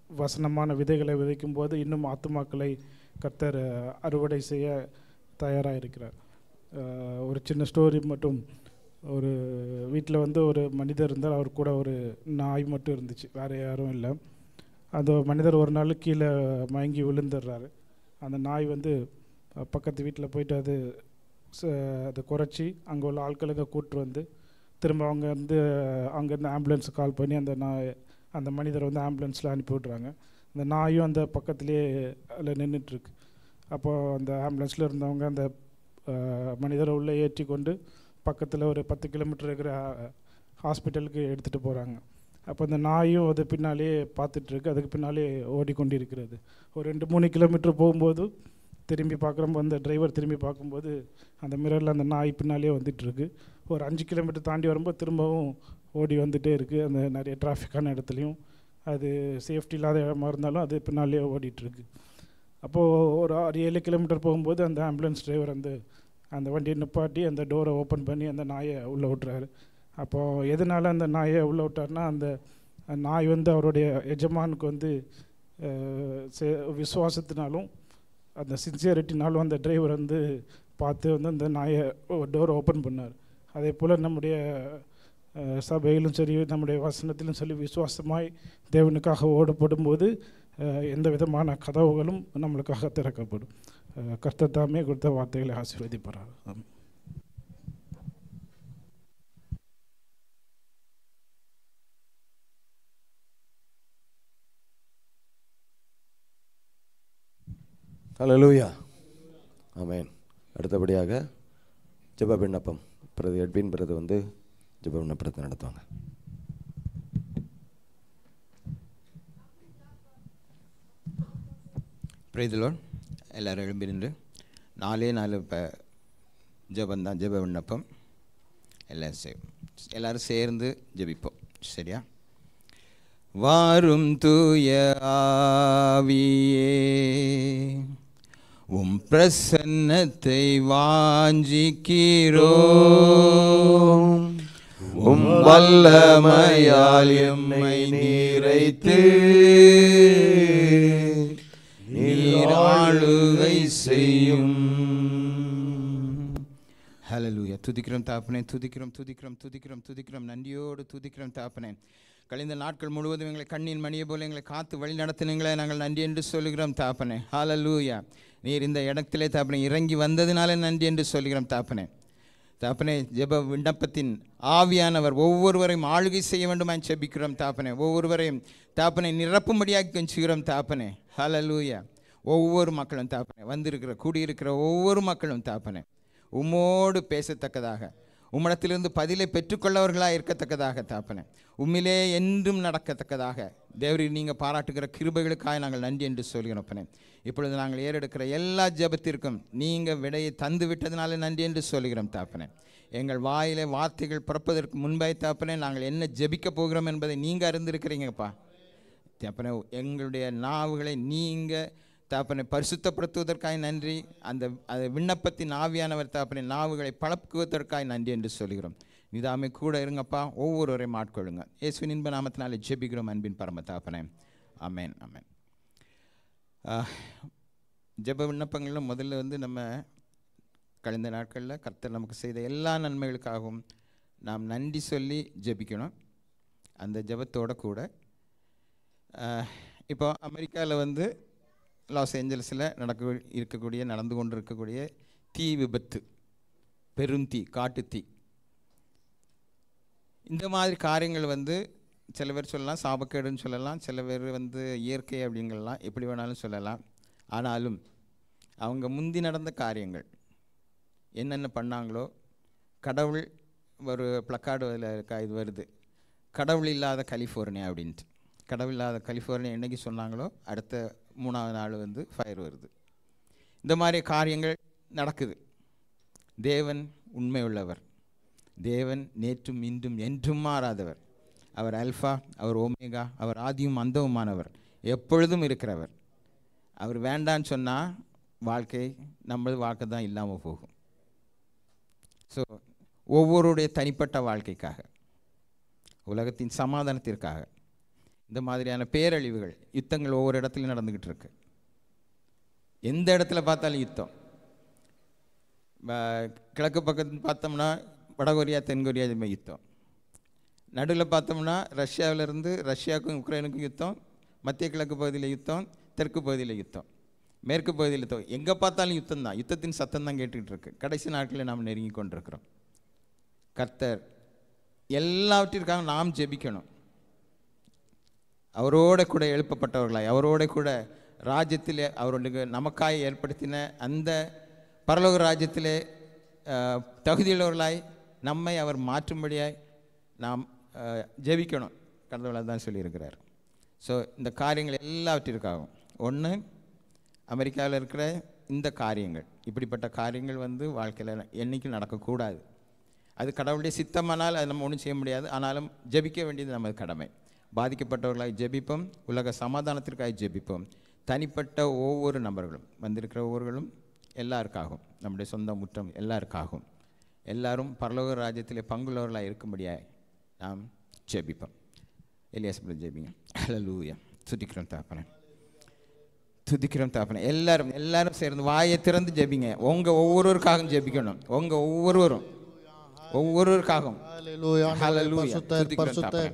வசனமான விதைகளை விதைக்கும் போது இன்னும் ஆத்துமாக்களை கர்த்தர் அறுவடை செய்ய தயாராக இருக்கிறார். ஒரு சின்ன ஸ்டோரி மட்டும். ஒரு வீட்டில் வந்து ஒரு மனிதர் இருந்தார். அவர் கூட ஒரு நாய் மட்டும் இருந்துச்சு, வேறு யாரும் இல்லை. அந்த மனிதர் ஒரு நாள் கீழே மயங்கி விழுந்துடுறாரு. அந்த நாய் வந்து பக்கத்து வீட்டில் போயிட்டு அதை குறைச்சி அங்கே உள்ள ஆட்களுக்கு கூப்பிட்டு வந்து திரும்ப அவங்க வந்து அங்கேருந்து ஆம்புலன்ஸு கால் பண்ணி அந்த மனிதரை வந்து ஆம்புலன்ஸில் அனுப்பி விட்றாங்க. அந்த நாயும் அந்த பக்கத்துலேயே அதில் நின்றுட்டுருக்கு. அப்போது அந்த ஆம்புலன்ஸில் இருந்தவங்க அந்த மனிதரை உள்ளே ஏற்றி கொண்டு பக்கத்தில் ஒரு 10 கிலோமீட்டர் இருக்கிற ஹாஸ்பிட்டலுக்கு எடுத்துகிட்டு போகிறாங்க. அப்போ அந்த நாயும் அது பின்னாலே பார்த்துட்ருக்கு, அதுக்கு பின்னாலே ஓடிக்கொண்டிருக்கிறது. ஒரு 2-3 கிலோமீட்டர் போகும்போது திரும்பி பார்க்குறப்போ அந்த டிரைவர் திரும்பி பார்க்கும்போது அந்த மிரரில் அந்த நாய் பின்னாலே வந்துட்டுருக்கு. ஒரு 5 கிலோமீட்டர் தாண்டி வரும்போது திரும்பவும் ஓடி வந்துகிட்டே இருக்குது. அந்த நிறைய டிராஃபிக்கான இடத்துலையும் அது சேஃப்டி இல்லாத இடமா இருந்தாலும் அது பின்னாலே ஓடிட்டுருக்கு. அப்போது ஒரு 6-7 கிலோமீட்டர் போகும்போது அந்த ஆம்புலன்ஸ் டிரைவர் அந்த வண்டியை நிப்பாட்டி அந்த டோரை ஓப்பன் பண்ணி அந்த நாயை உள்ளே விட்றாரு. அப்போது எதனால் அந்த நாயை உள்ளே விட்டார்னா, அந்த நாய் வந்து அவருடைய எஜமானுக்கு வந்து விசுவாசத்தினாலும் அந்த சின்சியரிட்டினாலும் அந்த டிரைவர் வந்து பார்த்து வந்து அந்த நாயை டோரை ஓப்பன் பண்ணார். அதே போல் நம்முடைய சபையிலும் சரி, நம்முடைய வசனத்திலும் சொல்லி விசுவாசமாய் தேவனுக்காக ஓடப்படும்போது எந்த விதமான கதவுகளும் நம்மளுக்காக திறக்கப்படும். கர்த்தர் தாமே கொடுத்த வார்த்தைகளை ஆசீர்வதிப்பார். ஹல்லேலூயா, ஆமென். அடுத்தபடியாக ஜெப விண்ணப்பம். பிரதி எட்வின் பிரது வந்து ஜெப விண்ணப்பத்தை நடத்துவாங்க. Praise the Lord. எல்லாரும் எழும்பி நின்று 4 ஜெபந்தான், ஜெப விண்ணப்பம். எல்லாரும் சேர்ந்து ஜெபிப்போம், சரியா? வாரும் தூய ஆவியே, உம் பிரசன்னத்தை வாஞ்சிக்கிறோம். உம் வல்லமையால் எம்மை நிறைத்து நீராளுகை செய்யும். ஹல்லேலூயா. துதிக்கிறோம் தாப்பனே, துதிக்கிறோம் துதிக்கிறோம் துதிக்கிறோம் துதிக்கிறோம், நன்றியோடு துதிக்கிறோம் தாப்பனே. கழிந்த நாட்கள் முழுவதும் எங்களை கண்ணின் மணியை போல எங்களை காத்து வழி நடத்தினீங்களே, நாங்கள் நன்றி என்று சொல்லுகிறோம் தாப்பனே. ஹல்லேலூயா. நீர் இந்த இடத்திலே தாப்பனே இறங்கி வந்ததினாலே நன்றி என்று சொல்லுகிறோம் தாப்பனே. தாப்பனே, ஜெப விண்ணப்பத்தின் ஆவியானவர் ஒவ்வொருவரையும் ஆளுகை செய்ய வேண்டுமாய் ஜெபிக்கிறோம் தாப்பனே. ஒவ்வொருவரையும் தாப்பனை நிரப்பும்படியாக கெஞ்சுகிறோம் தாப்பனே. ஹல்லேலூயா. ஒவ்வொரு மக்களும் தாப்பனே, வந்திருக்கிற கூடியிருக்கிற ஒவ்வொரு மக்களும் தாப்பனே உம்மோடு பேசத்தக்கதாக, உம்மிடத்திலிருந்து பதிலை பெற்றுக்கொள்ளவர்களாக இருக்கத்தக்கதாக தாப்பனே, உம்மிலே என்றும் நடக்கத்தக்கதாக தேவரீர் நீங்கள் பாராட்டுகிற கிருபைகளுக்காக நாங்கள் நன்றி என்று சொல்கிறோப்பனே. இப்பொழுது நாங்கள் ஏறெடுக்கிற எல்லா ஜெபத்திற்கும் நீங்கள் விடையை தந்து விட்டதினாலே நன்றி என்று சொல்கிறோம் தாப்பனே. எங்கள் வாயிலே வார்த்தைகள் பிறப்பதற்கு முன்பாய் தாப்பனே நாங்கள் என்ன ஜெபிக்க போகிறோம் என்பதை நீங்கள் அறிந்திருக்கிறீங்கப்பா தாப்பனே. எங்களுடைய நாவுகளை நீங்கள் தாப்பனை பரிசுத்தப்படுத்துவதற்காக நன்றி. அந்த விண்ணப்பத்தின் ஆவியானவர் தாப்பனை நாவுகளை பழக்குவதற்காக நன்றி என்று சொல்கிறோம். நிதாமே கூட இருங்கப்பா, ஒவ்வொருவரையும் ஆட்கொள்ளுங்க. இயேசுவின் இன்ப நாமத்தினாலே ஜெபிக்கிறோம் அன்பின் பரம தாப்பனே. ஆமென் ஆமென். ஜெப விண்ணப்பங்களில் முதல்ல வந்து நம்ம கழிந்த நாட்களில் கர்த்தர் நமக்கு செய்த எல்லா நன்மைகளுக்காகவும் நாம் நன்றி சொல்லி ஜெபிக்கணும். அந்த ஜெபத்தோடு கூட இப்போ அமெரிக்காவில் வந்து லாஸ் ஏஞ்சல்ஸில் நடந்து கொண்டு இருக்கக்கூடிய தீ விபத்து, பெருந்தீ, காட்டுத்தீ, இந்த மாதிரி காரியங்கள் வந்து சில பேர் சொல்லலாம் சாபக்கேடுன்னு சொல்லலாம், சில பேர் வந்து இயற்கை அப்படிங்கலாம், எப்படி வேணாலும் சொல்லலாம். ஆனாலும் அவங்க முந்தி நடந்த காரியங்கள் என்னென்ன பண்ணாங்களோ, கடவுள் ஒரு ப்ளக்கார்டு அதில் இது வருது, கடவுள் இல்லாத கலிஃபோர்னியா அப்படின்ட்டு. கடவுள் இல்லாத கலிஃபோர்னியா என்றைக்கு சொன்னாங்களோ அடுத்த 3ஆவது நாள் வந்து ஃபயர் வருது. இந்த மாதிரி காரியங்கள் நடக்குது. தேவன் உண்மை உள்ளவர். தேவன் நேற்றும் இன்றும் என்றும் மாறாதவர். அவர் அல்ஃபா, அவர் ஓமேகா, அவர் ஆதியும் அந்தவுமானவர், எப்பொழுதும் இருக்கிறவர். அவர் வேண்டான்னு சொன்னால் நம்மளது வாழ்க்கை தான் இல்லாமல் போகும். ஸோ ஒவ்வொருடைய தனிப்பட்ட வாழ்க்கைக்காக, உலகத்தின் சமாதானத்திற்காக, இந்த மாதிரியான பேரழிவுகள், யுத்தங்கள் ஒவ்வொரு இடத்துலையும் நடந்துக்கிட்டு இருக்கு. எந்த இடத்துல பார்த்தாலும் யுத்தம். கிழக்கு பக்கத்து பார்த்தோம்னா வடகொரியா தென்கொரியா யுத்தம், நடுவில் பார்த்தோம்னா ரஷ்யாவிலேருந்து ரஷ்யாவுக்கும் உக்ரைனுக்கும் யுத்தம், மத்திய கிழக்கு பகுதியில் யுத்தம், தெற்கு பகுதியில் யுத்தம், மேற்கு பகுதியில் யுத்தம். எங்கே பார்த்தாலும் யுத்தம் தான், யுத்தத்தின் சத்தம் தான் கேட்டுக்கிட்டு இருக்கு. கடைசி நாட்களில் நாம் நெருங்கி கொண்டிருக்கிறோம். கர்த்தர் எல்லாவற்றிற்காக நாம் ஜெபிக்கணும். அவரோட கூட எழுப்பப்பட்டவர்களாய், அவரோட கூட ராஜ்யத்திலே அவர்களுக்கு நமக்காய் ஏற்படுத்தின அந்த பரலோக ராஜ்யத்திலே தகுதியுள்ளவர்களாய் நம்மை அவர் மாற்றும்படியாய் நாம் ஜெபிக்கணும். கடவுள் தான் சொல்லியிருக்கிறார். ஸோ இந்த காரியங்கள் எல்லாவற்றிற்காகவும், ஒன்று அமெரிக்காவில் இருக்கிற இந்த காரியங்கள், இப்படிப்பட்ட காரியங்கள் வாழ்க்கையில் என்றைக்கும் நடக்கக்கூடாது. அது கடவுளுடைய சித்தமானால் அது நம்ம ஒன்றும் செய்ய முடியாது. ஆனாலும் ஜெபிக்க வேண்டியது நமது கடமை. பாதிக்கப்பட்டவர்களாக ஜெபிப்போம், உலக சமாதானத்திற்காக ஜெபிப்போம். தனிப்பட்ட ஒவ்வொரு நபர்களும், வந்திருக்கிற ஒவ்வொருவர்களும் எல்லாருக்காகவும், நம்முடைய சொந்த முற்றம் எல்லாருக்காகவும், எல்லாரும் பரலோக ராஜ்யத்திலே பங்குள்ளவர்களாக இருக்கும்படியாக நாம் ஜெபிப்போம். எலியாஸ் ஜெபிங்க. ஹல்லேலூயா. துதிக்கிறோம் தகப்பனே, துதிக்கிறோம் தகப்பனே. எல்லாரும் சேர்ந்து வாயை திறந்து ஜெபிங்க. உங்கள் ஒவ்வொருவருக்காகவும் ஜெபிக்கணும். உங்கள் ஒவ்வொருவருக்காகவும். ஹல்லேலூயா. துதிக்கிறோம் தகப்பனே.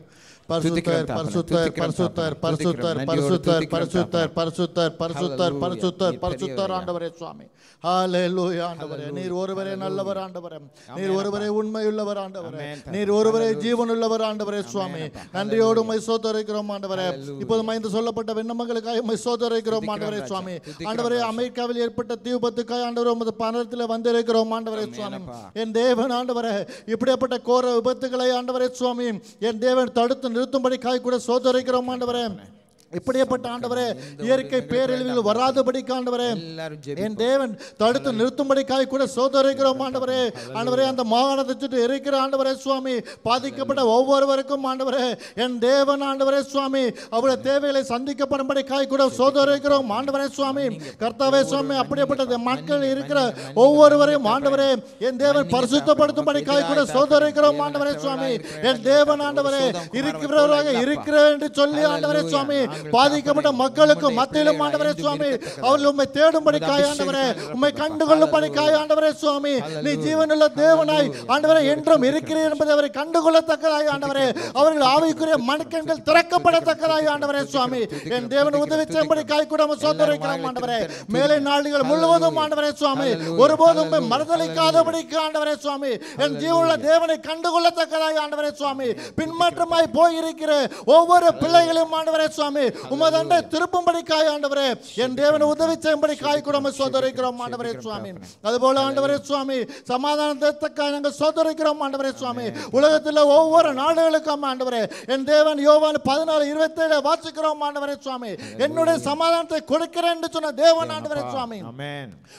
பரிசுத்தர் பரிசுத்தர் பரிசுத்தர் பரிசுத்தர் பரிசுத்தர் பரிசுத்தர் பரிசுத்தர் பரிசுத்தர் பரிசுத்தர் பரிசுத்தர் ஆண்டவரே சுவாமி. ஹல்லேலூயா ஆண்டவரே. நீர் ஒருவரே நல்லவர் ஆண்டவரே. நீர் ஒருவரே உண்மையுள்ளவர் ஆண்டவரே. நீர் ஒருவரே ஜீவனுள்ளவர் ஆண்டவரே சுவாமி. நன்றியோடு உம்மை ஸ்தோத்திரிக்கிறோம் ஆண்டவரே. இப்போது மைந்து சொல்லப்பட்ட விண்ணப்பங்களுக்காக உம்மை ஸ்தோத்திரிக்கிறோம் ஆண்டவரே சுவாமி. ஆண்டவரே, அமெரிக்காவில் ஏற்பட்ட தீ விபத்துக்காக ஆண்டவரே உமது பாதத்தில் வந்திருக்கிறோம் ஆண்டவரே சுவாமி. என் தேவன் ஆண்டவரே, இப்படிப்பட்ட கோர விபத்துக்களை ஆண்டவரே சுவாமி என் தேவன் தடுத்து நிறுத்தும்படி கூட சோதரிக்கிறோம் ஆண்டவரே. இப்படிப்பட்ட ஆண்டவரே, இயற்கை பேரழிவுகள் வராதபடி ஆண்டவரே என் தேவன் தடுத்து நிறுத்தும்படிக்காய் கூட சோதரிக்கிறோம் ஆண்டவரே. ஆண்டவரே, அந்த மாகாணத்தை சுற்றி இருக்கிற ஆண்டவரே சுவாமி பாதிக்கப்பட்ட ஒவ்வொருவருக்கும் ஆண்டவரே என் தேவன் ஆண்டவரே சுவாமி அவருடைய தேவைகளை சந்திக்கப்படும்படிக்காய் கூட சோதரிக்கிறோம் ஆண்டவரே சுவாமி. கர்த்தாவே சுவாமி, அப்படிப்பட்ட மக்கள் இருக்கிற ஒவ்வொருவரையும் ஆண்டவரே என் தேவன் பரிசுத்தப்படுத்தும்படிக்காய் கூட சோதரிக்கிறோம் ஆண்டவரே சுவாமி. என் தேவன் ஆண்டவரே இருக்கிறவராக இருக்கிறேன் என்று சொல்லி ஆண்டவரே சுவாமி பாதிக்கப்பட்ட மக்களுக்கு மத்தியிலும் ஆண்டவரே சுவாமி அவர்கள் உம்மை தேடும்படிக்காய் ஆண்டவரே, உம்மை கண்டுகொள்ளும்படிக்காய் ஆண்டவரே சுவாமி நீ ஜீவனுள்ள தேவனாய் ஆண்டவரே என்றும் இருக்கிறீர் என்பதை அவரை கண்டுகொள்ளத்தக்கதாய் ஆண்டவரே, அவர்கள் ஆவிக்குரிய மனக்கண்கள் திறக்கப்படத்தக்கதாய் ஆண்டவரே சுவாமி என் தேவன் உதவி செய்யும்படிக்காய் கூட சோதரிக்கிறோம் ஆண்டவரே. மேலை நாடுகள் முழுவதும் ஆண்டவரே சுவாமி ஒருபோதும் மறுதளிக்காதபடிக்கு ஆண்டவரே சுவாமி என் ஜீவனுள்ள தேவனை கண்டுகொள்ளத்தக்கதாய் ஆண்டவரே சுவாமி பின்மாற்றமாய் போயிருக்கிற ஒவ்வொரு பிள்ளைகளையும் ஆண்டவரே சுவாமி உமதண்டை திருப்பும்படிக்காய் ஆண்டவரே என் தேவனை உதவி செய்யும்படிக்காய் கூட சோதரிக்கிறோம் ஆண்டவரே சுவாமி. அதுபோல ஆண்டவரே சுவாமி சமாதானத்திற்காக நாங்கள் சோதரிக்கிறோம் ஆண்டவரே சுவாமி. உலகத்தில் ஒவ்வொரு நாடுகளுக்கும் ஆண்டவரே என் தேவன் யோவான் 14:27 வாசிக்கிறோம் ஆண்டவரே சுவாமி. என்னுடைய சமாதானத்தை கொடுக்கிறேன் என்று சொன்ன தேவன் ஆண்டவரே சுவாமி.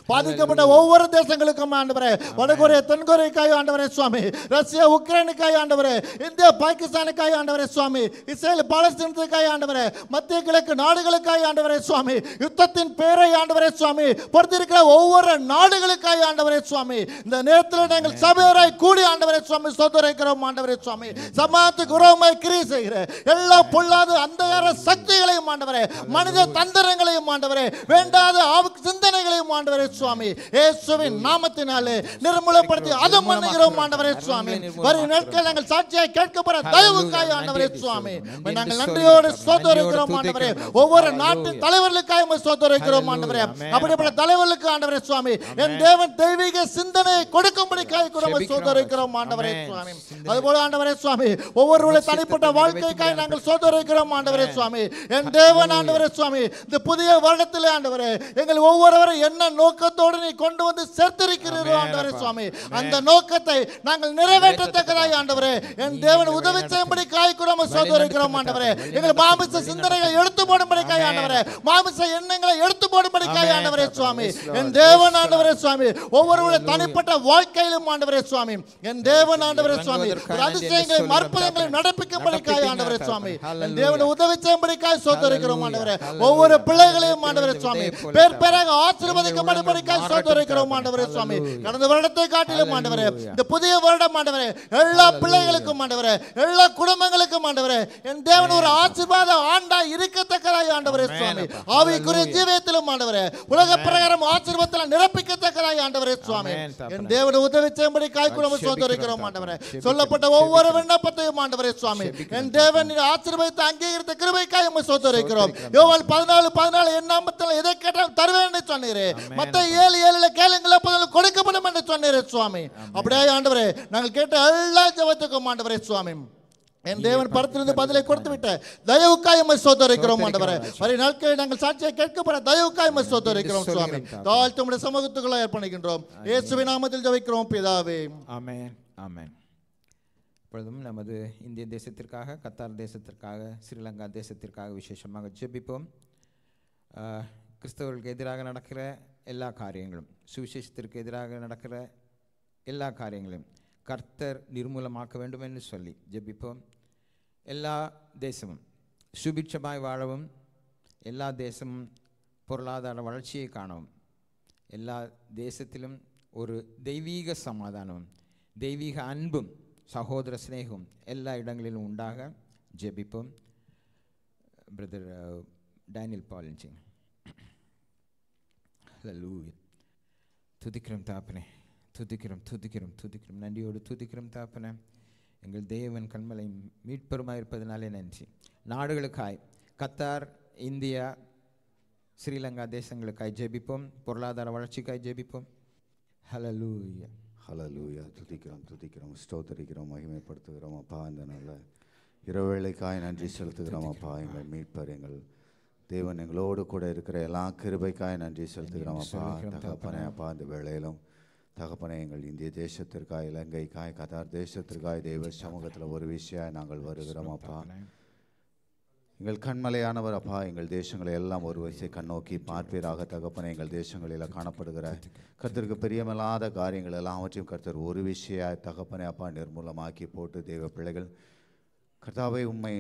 பாதிக்கப்பட்ட ஒவ்வொரு தேசங்களுக்கும் ஆண்டவரே, வடகொரியா தென்கொரியாக்காய் ஆண்டவரே சுவாமி, ரஷ்யா உக்ரைனுக்காய் ஆண்டவரே, இந்தியா பாகிஸ்தானுக்காய் ஆண்டவரே சுவாமி, இஸ்ரேல் பாலஸ்தீனத்துக்காய் ஆண்டவரே, மத்திய கிழக்கு நாடுகளுக்காய் ஆண்டவரே சுவாமி, யுத்தத்தின் பேரை ஆண்டவரே சுவாமி பொறுத்திருக்கிற ஒவ்வொரு நாடுகளுக்காய் ஆண்டவரே சுவாமி இந்த நேரத்தில் நாங்கள் சபையராய் கூடி ஆண்டவரே சுவாமி சோதரிக்கிறோம் ஆண்டவரே சுவாமி. சமாதானத்துக்கு உறவுமாய் கிரியை செய்கிற எல்லா பொல்லாத அந்தகார சக்திகளையும் ஆண்டவரே, மனித தந்திரங்களையும் ஆண்டவரே, வேண்டாத சிந்தனைகளையும் ஆண்டவரே சுவாமி இயேசுவின் நாமத்தினாலே நிர்மூலப்படுத்தி அதம் பண்ணுகிறோம் ஆண்டவரே சுவாமி. வரும் நாட்கள் நாங்கள் சாட்சியாய் கேட்கப்பட தயவுக்காய் ஆண்டவரே சுவாமி நாங்கள் நன்றியோடு சோதரிக்கிறோம் ஆண்டவரே. ஒவ்வொரு நாட்டின் தலைவர்களுக்காக சோதரிக்கிறோம் ஆண்டவரே. அப்படிப்பட்ட தலைவர்களுக்கு ஆண்டவரே சுவாமி என் தேவன் தெய்வீக சிந்தனையை கொடுக்கும்படிக்காக கூட சோதரிக்கிறோம் ஆண்டவரே சுவாமி. அதுபோல ஆண்டவரே சுவாமி ஒவ்வொருவருடைய தனிப்பட்ட வாழ்க்கைக்காக நாங்கள் சோதரிக்கிறோம் ஆண்டவரே சுவாமி. என் தேவன் ஆண்டவரே சுவாமி இந்த புதிய வருடத்திலே ஆண்டவரே எங்கள் ஒவ்வொருவரும் என்ன நோக்கத்தோடு நீ கொண்டு வந்து சேர்த்திருக்கிறீர்கள் ஆண்டவரே சுவாமி, அந்த நோக்கத்தை நாங்கள் நிறைவேற்றத்தக்கதாய் ஆண்டவரே என் தேவன் உதவி செய்யும்படிக்காக கூட சோதரிக்கிறோம் ஆண்டவரே. எங்கள் மாமிச சிந்தனை சிந்தனைகளை எடுத்து போடும்படிக்காய் ஆண்டவரே, மாமிச எண்ணங்களை எடுத்து போடும்படிக்காய் ஆண்டவரே சுவாமி, என் தேவன் ஆண்டவரே சுவாமி, ஒவ்வொருவருடைய தனிப்பட்ட வாழ்க்கையிலும் ஆண்டவரே சுவாமி, என் தேவன் ஆண்டவரே சுவாமி, ஒரு அதிசயங்களை மற்புதங்களை நடப்பிக்கும்படிக்காய் ஆண்டவரே சுவாமி, என் தேவனை உதவி செய்யும்படிக்காய் ஸ்தோத்திரிக்கிறோம் ஆண்டவரே. ஒவ்வொரு பிள்ளைகளையும் ஆண்டவரே சுவாமி பேர் பேராக ஆசீர்வதிக்கப்படும்படிக்காய் ஸ்தோத்திரிக்கிறோம் ஆண்டவரே சுவாமி. கடந்த வருடத்தை காட்டிலும் ஆண்டவரே, இந்த புதிய வருடம் ஆண்டவரே, எல்லா பிள்ளைகளுக்கும் ஆண்டவரே, எல்லா குடும்பங்களுக்கும் ஆண்டவரே, என் தேவன் ஒரு ஆசீர்வாத ஆண்டாய் இருக்கத்தக்கதாய் ஆண்டவரே சுவாமி, ஆவிக்குரிய ஜீவியத்திலும் ஆண்டவரே, உலக பிரகாரம் ஆசீர்வாதத்தில் நிரப்பிக்கத்தக்கதாய் ஆண்டவரே சுவாமி, என் தேவனை உதவி செய்யும்படி காய்க்குறோம் ஸ்தோத்திரிக்கிறோம் ஆண்டவரே. சொல்லப்பட்ட ஒவ்வொரு விண்ணப்பத்தையும் ஆண்டவரே சுவாமி, என் தேவன் ஆசீர்வாதத்தை அங்கீகரித்த கிருபைக்காய் உம்மை ஸ்தோத்திரிக்கிறோம். யோவான் 14:14 என் நாமத்தில் எதை கேட்டாலும் தருவேன் என்று சொன்னீரே, மத்தேயு 7:7 கேளுங்கள் அப்பொழுது கொடுக்கப்படும் என்று சொன்னீரே சுவாமி. அப்படியே ஆண்டவரே, நாங்கள் கேட்ட எல்லா ஜெபத்துக்கும் ஆண்டவரே சுவாமி, என் தேவன் பரத்திலிருந்து பதிலை கொடுத்து விட்ட தயவுக்காய் உம்மை ஸ்தோத்திரிக்கிறோம் ஆண்டவரே. வரை நாட்களில் நாங்கள் சாட்சியை கேட்கப்பட தயவுக்காய் உம்மை ஸ்தோத்திரிக்கிறோம் சுவாமி. தாழ்த்து உம்முடைய சமூகத்துக்குள்ள அர்ப்பணிக்கின்றோம். இயேசுவின் நாமத்தில் ஜெபிக்கிறோம் பிதாவே, ஆமென், ஆமென். இப்பொழுதும் நமது இந்திய தேசத்திற்காக, கத்தார் தேசத்திற்காக, ஸ்ரீலங்கா தேசத்திற்காக விசேஷமாக ஜெபிப்போம். கிறிஸ்தவர்களுக்கு எதிராக நடக்கிற எல்லா காரியங்களும், சுவிசேஷத்திற்கு எதிராக நடக்கிற எல்லா காரியங்களையும் கர்த்தர் நிர்மூலமாக்க வேண்டும் என்று சொல்லி ஜெபிப்போம். எல்லா தேசமும் சுபிட்சமாய் வாழவும், எல்லா தேசமும் பொருளாதார வளர்ச்சியை காணவும், எல்லா தேசத்திலும் ஒரு தெய்வீக சமாதானமும் தெய்வீக அன்பும் சகோதர சிநேகமும் எல்லா இடங்களிலும் உண்டாக ஜெபிப்போம். பிரதர் டேனியல் பாலிஞ்சிங். ஹல்லேலூயா. துதிக்கிறோம் தாப்பனே, துதிக்கிறோம் துதிக்கிறோம் துதிக்கிறோம், நன்றியோடு துதிக்கிறோம் தாப்பனே. எங்கள் தேவன் கண்மலை மீட்பெருமாய் இருப்பதனாலே நன்றி. நாடுகளுக்காய், கத்தார், இந்தியா, ஸ்ரீலங்கா தேசங்களுக்காய் ஜெபிப்போம். பொருளாதார வளர்ச்சிக்காய் ஜெபிப்போம். ஹல்லேலூயா, ஹல்லேலூயா. துதிக்கிறோம் துதிக்கிறோம், ஸ்தோத்திரிக்கிறோம், மகிமைப்படுத்துகிறோம் அப்பா. இந்த நல்ல இரவேளைக்காய் நன்றி செலுத்துகிறோம் அப்பா. எங்கள் மீட்பர், எங்கள் தேவன், எங்களோடு கூட இருக்கிற எல்லா கிருபைக்காய் நன்றி செலுத்துகிறோம் அப்பா. தகப்பனே அப்பா, இந்த வேளையிலும் தகப்பனே, எங்கள் இந்திய தேசத்திற்காய், இலங்கைக்காய், கத்தார் தேசத்திற்காய் தேவ சமூகத்தில் ஒரு விஷயம் நாங்கள் வருகிறோம் அப்பா. எங்கள் கண்மலையானவர் அப்பா, எங்கள் தேசங்களை எல்லாம் ஒரு வயசை கண்ணோக்கி பார்ப்பீராக தகப்பனே. எங்கள் தேசங்களில் காணப்படுகிற கர்த்தருக்கு பிரியமில்லாத காரியங்கள் எல்லாவற்றையும் கர்த்தர் ஒரு விஷயம் தகப்பனே அப்பா நிர்மூலமாக்கி போட்டு தேவ பிள்ளைகள் கர்த்தாவை உம்மை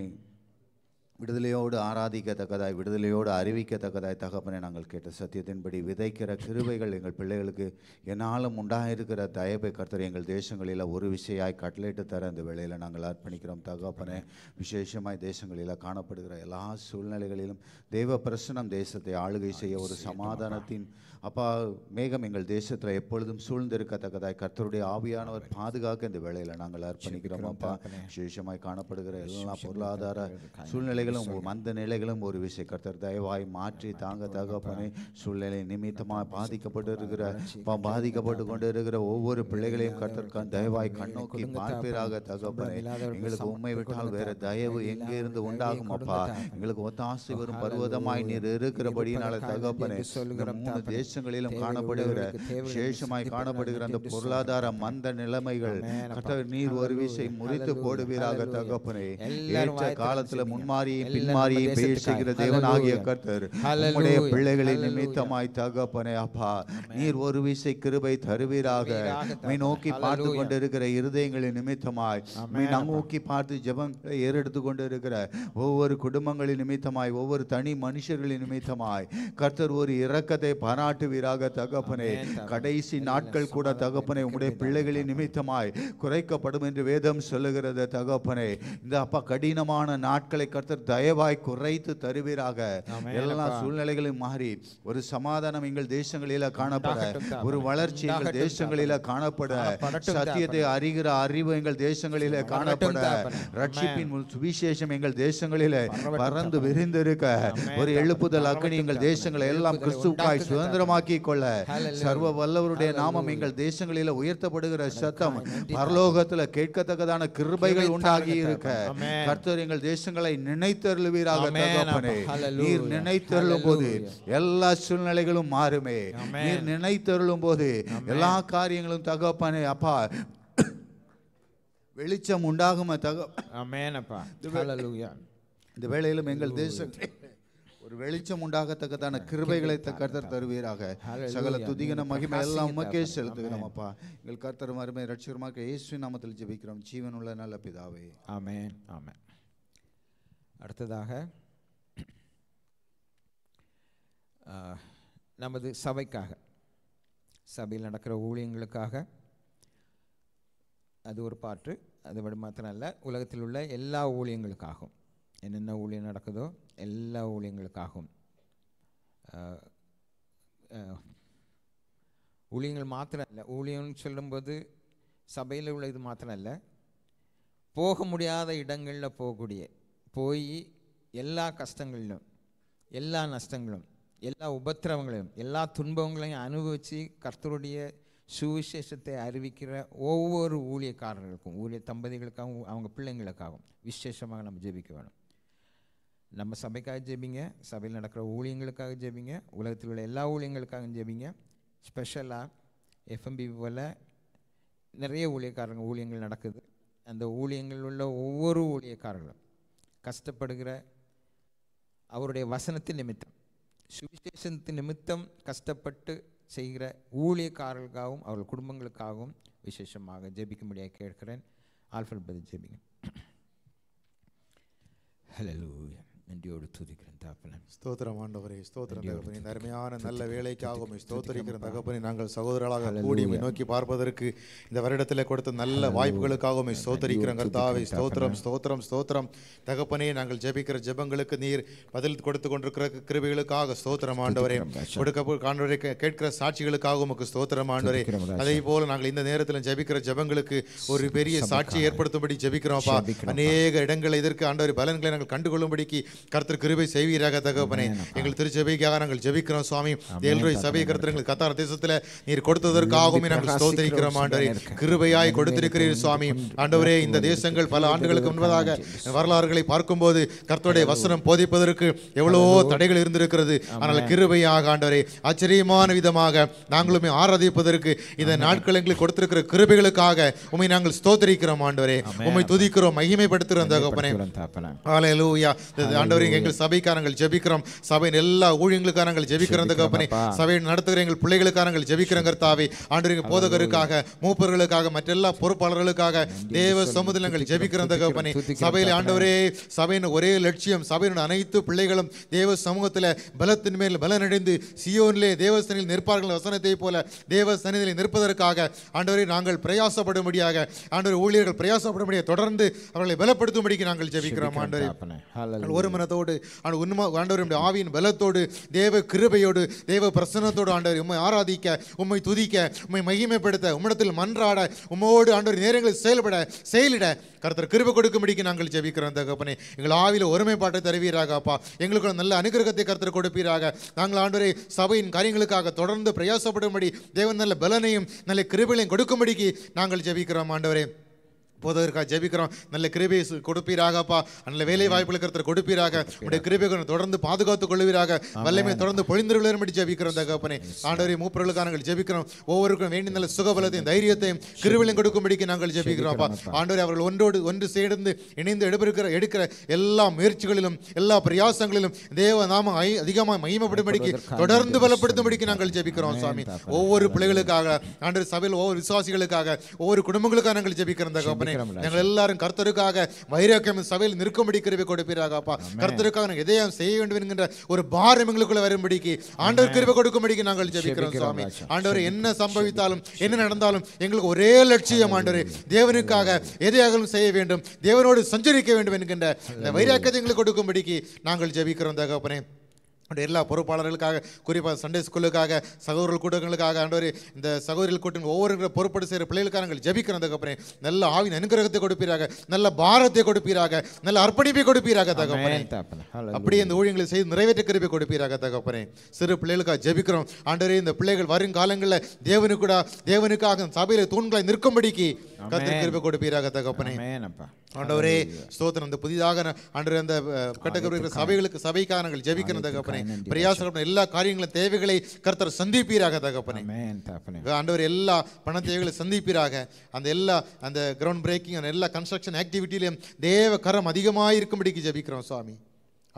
விடுதலையோடு ஆராதிக்கத்தக்கதாய், விடுதலையோடு அறிவிக்கத்தக்கதாய் தகப்பனே நாங்கள் கேட்ட சத்தியத்தின்படி விதைக்கிற கிருபைகள் எங்கள் பிள்ளைகளுக்கு என்னாலும் உண்டாயிருக்கிற தயவை கர்த்தர் எங்கள் தேசங்களில் ஒரு விஷயாய் கட்டளையிட்டு தர இந்த வேளையில் நாங்கள் அர்ப்பணிக்கிறோம் தகப்பனே. விசேஷமாய் தேசங்களில் காணப்படுகிற எல்லா சூழ்நிலைகளிலும் தெய்வ பிரசனம் தேசத்தை ஆளுகை செய்ய ஒரு சமாதானத்தின் அப்பா மேகம் எங்கள் தேசத்தில் எப்பொழுதும் சூழ்ந்திருக்கத்தக்கதாய் கர்த்தருடைய ஆவியானவர் பாதுகாக்க இந்த வேளையில் நாங்கள் அர்ப்பணிக்கிறோம் அப்பா. விசேஷமாய் காணப்படுகிற எல்லா பொருளாதார சூழ்நிலைகளும் மந்த நிலைகளும் ஒரு விஷயம் கர்த்தர் தயவாய் மாற்றி தாங்க தகப்பனே. சூழ்நிலை நிமித்தமாக பாதிக்கப்பட்டு கொண்டு இருக்கிற ஒவ்வொரு பிள்ளைகளையும் கர்த்தர் தயவாய் கண்ணோக்கி பார்ப்பீராக தகப்பனே. எங்களுக்கு உண்மை விட்டால் வேற தயவு எங்கே இருந்து உண்டாகும் அப்பா. எங்களுக்கு ஒத்தாசை வரும் பருவதமாய் நீர் இருக்கிறபடினால தகப்பனே, மூணு தேசங்களிலும் காணப்படுகிற விசேஷமாய் காணப்படுகிற அந்த பொருளாதார மந்த நிலைமைகள் கர்த்தர் நீர் ஒரு விஷயம் முறித்து போடுவீராக தகப்பனே. ஏற்ற காலத்துல முன்மாறியை பின்மாறியை பேசுகிற தேவனாகிய கர்த்தர் உம்முடைய பிள்ளைகளின் நிமித்தமாய் தகப்பனே அப்பா நீர் ஒரு விஷயம் கிருபை தருவீராக. மை நோக்கி பார்த்து கொண்டிருக்கிற இருதயங்களின் நிமித்தமாய், மை நோக்கி பார்த்து ஜெபங்களை ஏறெடுத்து கொண்டிருக்கிற ஒவ்வொரு குடும்பங்களின் நிமித்தமாய், ஒவ்வொரு தனி மனுஷர்களின் நிமித்தமாய் கர்த்தர் ஒரு இரக்கத்தை பாராட்டுவீராக தகப்பனே. கடைசி நாட்கள் கூட தகப்பனே உம்முடைய பிள்ளைகளின் நிமித்தமாய் குறைக்கப்படும் என்று வேதம் சொல்லுகிறது தகப்பனே. இந்த அப்பா கடினமான நாட்களை கர்த்தர் தயவாய் குறைத்து தருவீராக. எல்லா சூழ்நிலைகளும் மாறி ஒரு சமாதானம் எங்கள் தேசங்களில காணப்பட, ஒரு வளர்ச்சி எங்கள் தேசங்களில காணப்பட, சத்தியத்தை அறிகிற அறிவு எங்கள் தேசங்களில காணப்பட, ரட்சிப்பின் சுவிசேஷம் எங்கள் தேசங்களில பறந்து விரிந்திருக்க, ஒரு எழுப்புதல் அக்னி எங்கள் தேசங்களை எல்லாம் கிறிஸ்துவுக்காய் சுதந்திரமாக்கி கொள்ள, சர்வ வல்லவருடைய நாமம் எங்கள் தேசங்களில உயர்த்தப்படுகிற சத்தம் பரலோகத்துல கேட்கத்தக்கதான கிருபைகள் உண்டாகி இருக்க கர்த்தர் எங்கள் தேசங்களை நினைத்தருளுவீராக தகப்பனே. நீர் நினைத்தருளும் போது எல்லா சூழ்நிலைகளும் மாறுமே. நீர் நினைத்தருளும் போது எல்லா காரியங்களும் தகப்பனே அப்பா வெளிச்சம் உண்டாகும் ஆமென் அப்பா. ஹல்லேலூயா. இந்த வேளையிலும் எங்கள் தேசத்தில் ஒரு வெளிச்சம் உண்டாகத்தக்கதான கிருபைகளை கர்த்தர் தருவீராக. சகல துதிகன மகிமை எல்லாம் உமக்கே செலுத்துகிறோம் அப்பா. எங்கள் கர்த்தர் அருமை ரட்சகருமாக இயேசுவின் நாமத்தில் ஜெபிக்கிறோம் ஜீவனுள்ள நல்ல பிதாவே. ஆமென் ஆமென். அடுத்ததாக நமது சபைக்காக, சபையில் நடக்கிற ஊழியங்களுக்காக அது ஒரு பாட்டு. அது மாத்திரம் அல்ல, உலகத்தில் உள்ள எல்லா ஊழியங்களுக்காகவும், என்னென்ன ஊழியம் நடக்குதோ எல்லா ஊழியங்களுக்காகவும், ஊழியங்கள் மாத்திரம் இல்லை, ஊழியம்னு சொல்லும்போது சபையில் உள்ள இது மாத்திரம் இல்லை, போக முடியாத இடங்களில் போய் எல்லா கஷ்டங்களிலும், எல்லா நஷ்டங்களும், எல்லா உபத்திரவங்களையும், எல்லா துன்பங்களையும் அனுபவித்து கர்த்தருடைய சுவிசேஷத்தை அறிவிக்கிற ஒவ்வொரு ஊழியக்காரர்களுக்கும், ஊழிய தம்பதிகளுக்காகவும் அவங்க பிள்ளைங்களுக்காகவும் விசேஷமாக நம்ம ஜெபிக்க வேணும். நம்ம சபைக்காக ஜெபிங்க, சபையில் நடக்கிற ஊழியங்களுக்காக ஜெபிங்க, உலகத்தில் உள்ள எல்லா ஊழியங்களுக்காக ஜெபிங்க. ஸ்பெஷலாக எஃப்எம்பி போல் நிறைய ஊழியங்கள் நடக்குது. அந்த ஊழியங்கள் உள்ள ஒவ்வொரு ஊழியக்காரர்களும் கஷ்டப்படுகிற அவருடைய வசனத்தின் நிமித்தம், சுவிசேஷத்தின் நிமித்தம் கஷ்டப்பட்டு செய்கிற ஊழியக்காரர்களுக்காகவும் அவர்கள் குடும்பங்களுக்காகவும் விசேஷமாக ஜெபிக்கும்படியாக கேட்கிறேன். ஆல்ஃபல் பதில் ஜெபிங்க. ஹல்லேலூயா. நன்றியோடு துதிக்கிறேன் தகப்பனே. ஸ்தோத்திரம் ஆண்டவரே, ஸ்தோத்திரம் தகப்பனே. இந்த அருமையான நல்ல வேலைக்காகவும் ஸ்தோத்திரிக்கிற தகப்பனே. நாங்கள் சகோதரர்களாக கூடி நோக்கி பார்ப்பதற்கு இந்த வருடத்தில் கொடுத்த நல்ல வாய்ப்புகளுக்காகவும் ஸ்தோத்திரிக்கிறோம் கர்த்தாவே. ஸ்தோத்திரம் ஸ்தோத்திரம் ஸ்தோத்திரம் தகப்பனே. நாங்கள் ஜெபிக்கிற ஜெபங்களுக்கு நீர் பதில் கொடுத்து கொண்டிருக்கிற கிருபைகளுக்காக ஸ்தோத்திரம் ஆண்டவரே. ஆண்டவரே கேட்கிற சாட்சிகளுக்காக உமக்கு ஸ்தோத்திரம் ஆண்டவரே. அதே போல நாங்கள் இந்த நேரத்தில் ஜெபிக்கிற ஜெபங்களுக்கு ஒரு பெரிய சாட்சியை ஏற்படுத்தும்படி ஜெபிக்கிறோம்ப்பா. அநேக இடங்கள் இதற்கு ஆண்டவரே பலன்களை நாங்கள் கண்டுகொள்ளும்படிக்கு கர்த்தர் கிருபை செய்வீராக தகப்பனே. எங்கள் திருச்சபைக்காக நாங்கள் ஜெபிக்கிறோம் சுவாமி. தேவனுடைய சபை கர்த்தர் எங்கள் கத்தார் தேசத்தில் நீர் கொடுத்ததற்காகவும் நாங்கள் ஸ்தோத்திரிக்கிறோம் ஆண்டவரே. கிருபையாய் கொடுத்திருக்கிறீர் சுவாமி. ஆண்டவரே, இந்த தேசங்கள் பல ஆண்டுகளுக்கு முன்பதாக வரலாறுகளை பார்க்கும்போது கர்த்தருடைய வசனம் போதிப்பதற்கு எவ்வளோ தடைகள் இருந்திருக்கிறது. ஆனால் கிருபையாக ஆண்டவரே ஆச்சரியமான விதமாக நாங்களுமே ஆராதிப்பதற்கு இந்த நாட்கள் எங்களுக்கு கொடுத்திருக்கிற கிருபைகளுக்காக உம்மை நாங்கள் ஸ்தோத்திரிக்கிறோம் ஆண்டவரே. உம்மை துதிக்கிறோம், மகிமைப்படுத்துகிறோம் தகப்பனே. ஹல்லேலூயா. ஆண்டவரே, எங்கள் சபைக்காக நாங்கள் ஜெபிக்கிறோம். சபையின் எல்லா ஊழியங்களுக்காக நாங்கள் ஜெபிக்கிறோம் தகப்பனே. சபையை நடத்துகிற எங்கள் பிள்ளைகளுக்காக நாங்கள் ஜெபிக்கிறோம் கர்த்தாவே. ஆண்டவரே, போதகருக்காக, மூப்பர்களுக்காக, மற்றெல்லா பொறுப்பாளர்களுக்காக தேவ சமூகத்தில் நாங்கள் ஜெபிக்கிறோம் தகப்பனே. சபையில் ஆண்டவரே, சபையின் ஒரே லட்சியம் சபையின் அனைத்து பிள்ளைகளும் தேவ சமூகத்தில் பலத்தின் மேல் பலனடைந்து சியோனிலே தேவசனில் நிற்பார்கள் வசனத்தை போல தேவ சன்னிதியில் நிற்பதற்காக ஆண்டவரே நாங்கள் பிரயாசப்படும்படியாக, ஆண்டவரே ஊழியர்கள் பிரயாசப்படும்படியாக தொடர்ந்து அவர்களை பலப்படுத்தும்படிக்கு நாங்கள் ஜெபிக்கிறோம் ஆண்டவரே. ஒரு மனத்தோடு ஆண்டவருடைய ஆவியின் பலத்தோடு தேவ கிருபையோடு தேவ பிரசன்னத்தோடு ஆண்டவர் உம்மை ஆராதிக்க, உம்மை துதிக்க, உம்மை மகிமைப்படுத்த, உம்மிடத்தில் மன்றாட, உம்மோடு ஆண்டவர் நேரங்களில் செயலிட கர்த்தர் கிருபை கொடுக்கும்படிக்கு நாங்கள் ஜெபிக்கிறோம் தகப்பனே. எங்கள் ஆவியில் ஒருமைப்பாட்டை தருவீராக அப்பா. எங்களுக்கு நல்ல அனுகிரகத்தை கர்த்தர் கொடுப்பீராக. நாங்கள் ஆண்டவரே சபையின் காரியங்களுக்காக தொடர்ந்து பிரயாசப்படும்படி தேவன் நல்ல பலனையும் நல்ல கிருபைகளையும் கொடுக்கும்படிக்கு நாங்கள் ஜெபிக்கிறோம் ஆண்டவரே. போதற்காக ஜெபிக்கிறோம். நல்ல கிருபை கொடுப்பீராகப்பா. நல்ல வேலை வாய்ப்புகளை கர்த்தர் கொடுப்பீராக. உடைய கிருபை தொடர்ந்து பாதுகாத்துக் கொள்வீராக. வல்லமை தொடர்ந்து பொழிந்துள்ளபடி ஜெபிக்கிறோம் தகப்பனே. ஆண்டவரே, மூப்பர்களுக்காக நாங்கள் ஜெபிக்கிறோம். ஒவ்வொருவருக்கும் வேண்டிய நல்ல சுகபலத்தையும் தைரியத்தையும் கிருபையும் கொடுக்கும்படிக்கு நாங்கள் ஜெபிக்கிறோம்ப்பா. ஆண்டவரே, அவர்கள் ஒன்று சேர்ந்து இணைந்து எடுக்கிற எல்லா முயற்சிகளிலும் எல்லா பிரயாசங்களிலும் தேவ நாமம் அதிகமாக மகிமைப்படும்படிக்கு தொடர்ந்து பலப்படுத்தும்படிக்கு நாங்கள் ஜெபிக்கிறோம் சுவாமி. ஒவ்வொரு பிள்ளைகளுக்காக, ஆண்டவரே சபையில் ஒவ்வொரு விசுவாசிகளுக்காக, ஒவ்வொரு குடும்பங்களுக்காக நாங்கள் ஜெபிக்கிறோம் தகப்பனே. நாங்கள் எல்லாரும் கர்த்தருக்காக வைராக்கியம் சபையில் நிற்கும்படி கிருபை கொடுப்பீராகப்பா. கர்த்தருக்காக நாங்கள் எதையும் செய்ய வேண்டும் என்கின்ற ஒரு பாரம் எங்களுக்குள்ள வரும்படிக்கு ஆண்டவர் கிருபை கொடுக்கும்படிக்கு நாங்கள் ஜெபிக்கிறோம் சுவாமி. ஆண்டவர் என்ன சம்பவித்தாலும் என்ன நடந்தாலும் எங்களுக்கு ஒரே லட்சியம் ஆண்டவரே, தேவனுக்காக எதையாகவும் செய்ய வேண்டும், தேவனோடு சஞ்சரிக்க வேண்டும் என்கின்ற இந்த வைராக்கியத்தை எங்களுக்கு கொடுக்கும்படிக்கு நாங்கள் ஜெபிக்கிறோம் தகப்பனே. எல்லா பொறுப்பாளர்களுக்காக, குறிப்பாக சண்டே ஸ்கூலுக்காக, சகோதரர்கள் கூட்டங்களுக்காக, ஆண்டவரே இந்த சகோதரர்கள் கூட்டம் ஒவ்வொரு பொறுப்படு செய்கிற பிள்ளைகளுக்காக நாங்கள் ஜெபிக்கிறதுக்கப்புறம் நல்ல ஆவின் அனுகிரகத்தை கொடுப்பீராக, நல்ல பாரத்தை கொடுப்பீராக, நல்ல அர்ப்பணிப்பை கொடுப்பீராக தகப்பனே. அப்படியே இந்த ஊழியங்களை செய்து நிறைவேற்ற கிருபை கொடுப்பீராக தகப்பனே. சிறு பிள்ளைகளுக்காக ஜெபிக்கிறோம் ஆண்டவரே. இந்த பிள்ளைகள் வருங்காலங்களில் தேவனுக்காக சபையில தூண்களை நிற்கும்படிக்கு கர்த்தர் கிருபை கொடுப்பீராக தகப்பனே. ஆண்டவரே ஸ்தோத்திரம். அந்த புதிதாக ஆண்டவரே அந்த கட்டக்கூடிய சபைகளுக்கு சபைக்காக நாங்கள் ஜெபிக்கிற தகப்பனே, பிரயாசம் எல்லா காரியங்களும் தேவைகளை கர்த்தர் சந்திப்பீராக தகப்பனே. ஆண்டவர் எல்லா பண தேவைகளை சந்திப்பீராக. அந்த எல்லா அந்த கிரவுண்ட் பிரேக்கிங் அந்த எல்லா கன்ஸ்ட்ரக்ஷன் ஆக்டிவிட்டியிலும் தேவ கரம் அதிகமாக இருக்கும்படிக்கு ஜெபிக்கிறோம் சுவாமி.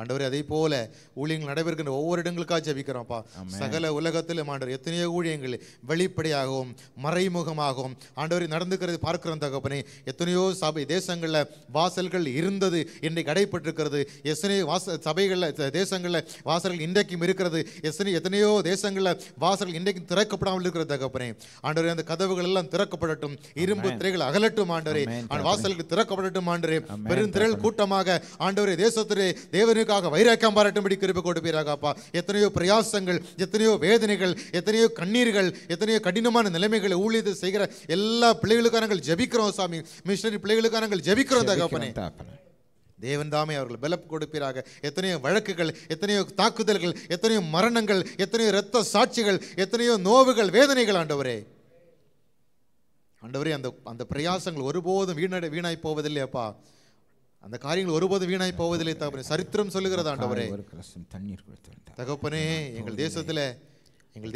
ஆண்டவரே அதே போல ஊழியங்கள் நடைபெறுகின்ற ஒவ்வொரு இடங்களுக்காக ஜெபிக்கிறோம்ப்பா. சகல உலகத்திலும் ஆண்டவர் எத்தனையோ ஊழியங்கள் வெளிப்படையாகவும் மறைமுகமாகவும் ஆண்டவரை நடந்துக்கிறது பார்க்கிறோம் தகப்பனே. எத்தனையோ சபை தேசங்களில் வாசல்கள் இருந்தது, இன்றைக்கு அடைப்பட்டிருக்கிறது. எத்தனையோ சபைகளில் தேசங்களில் வாசல்கள் இன்றைக்கும் இருக்கிறது. எத்தனையோ தேசங்களில் வாசல்கள் இன்றைக்கும் திறக்கப்படாமல் இருக்கிறது தகப்பனே. ஆண்டவரே அந்த கதவுகள் எல்லாம் திறக்கப்படட்டும், இரும்பு திரைகள் அகலட்டும் ஆண்டவரே, வாசல்கள் திறக்கப்படட்டும் ஆண்டவரே. பெருந்திரள் கூட்டமாக ஆண்டவரே தேசத்திலே தேவனுக்காக வைராக்கியம் பாராட்டும்படி கிருபை கொடுப்பீராகப்பா. எத்தனையோ பிரயாசங்கள், எத்தனையோ வேதனைகள், எத்தனையோ கண்ணீர்கள், எத்தனையோ கடினமான நிலைமைகளை ஊழியத்தை செய்கிற எல்லா பிள்ளைகளுக்காக நாங்கள் ஜெபிக்கிறோம் சாமி. மிஷனரி பிள்ளைகளுக்காக நாங்கள் ஜெபிக்கிறோம் தகப்பனே. தேவன் தாமே அவர்கள் பலப்பு கொடுப்பீராக. எத்தனையோ வழக்குகள், எத்தனையோ தாக்குதல்கள், எத்தனையோ மரணங்கள், எத்தனையோ இரத்த சாட்சிகள், எத்தனையோ நோவுகள், வேதனைகள் ஆண்டவரே. ஆண்டவரே அந்த பிரயாசங்கள் ஒருபோதும் வீணாய் போவதில்லையப்பா. அந்த காரியங்கள் ஒருபோதும் வீணாய் போவதில்லை தகப்பனே. சரித்திரம் சொல்லுகிறது ஆண்டவரே. தகப்பனே எங்கள்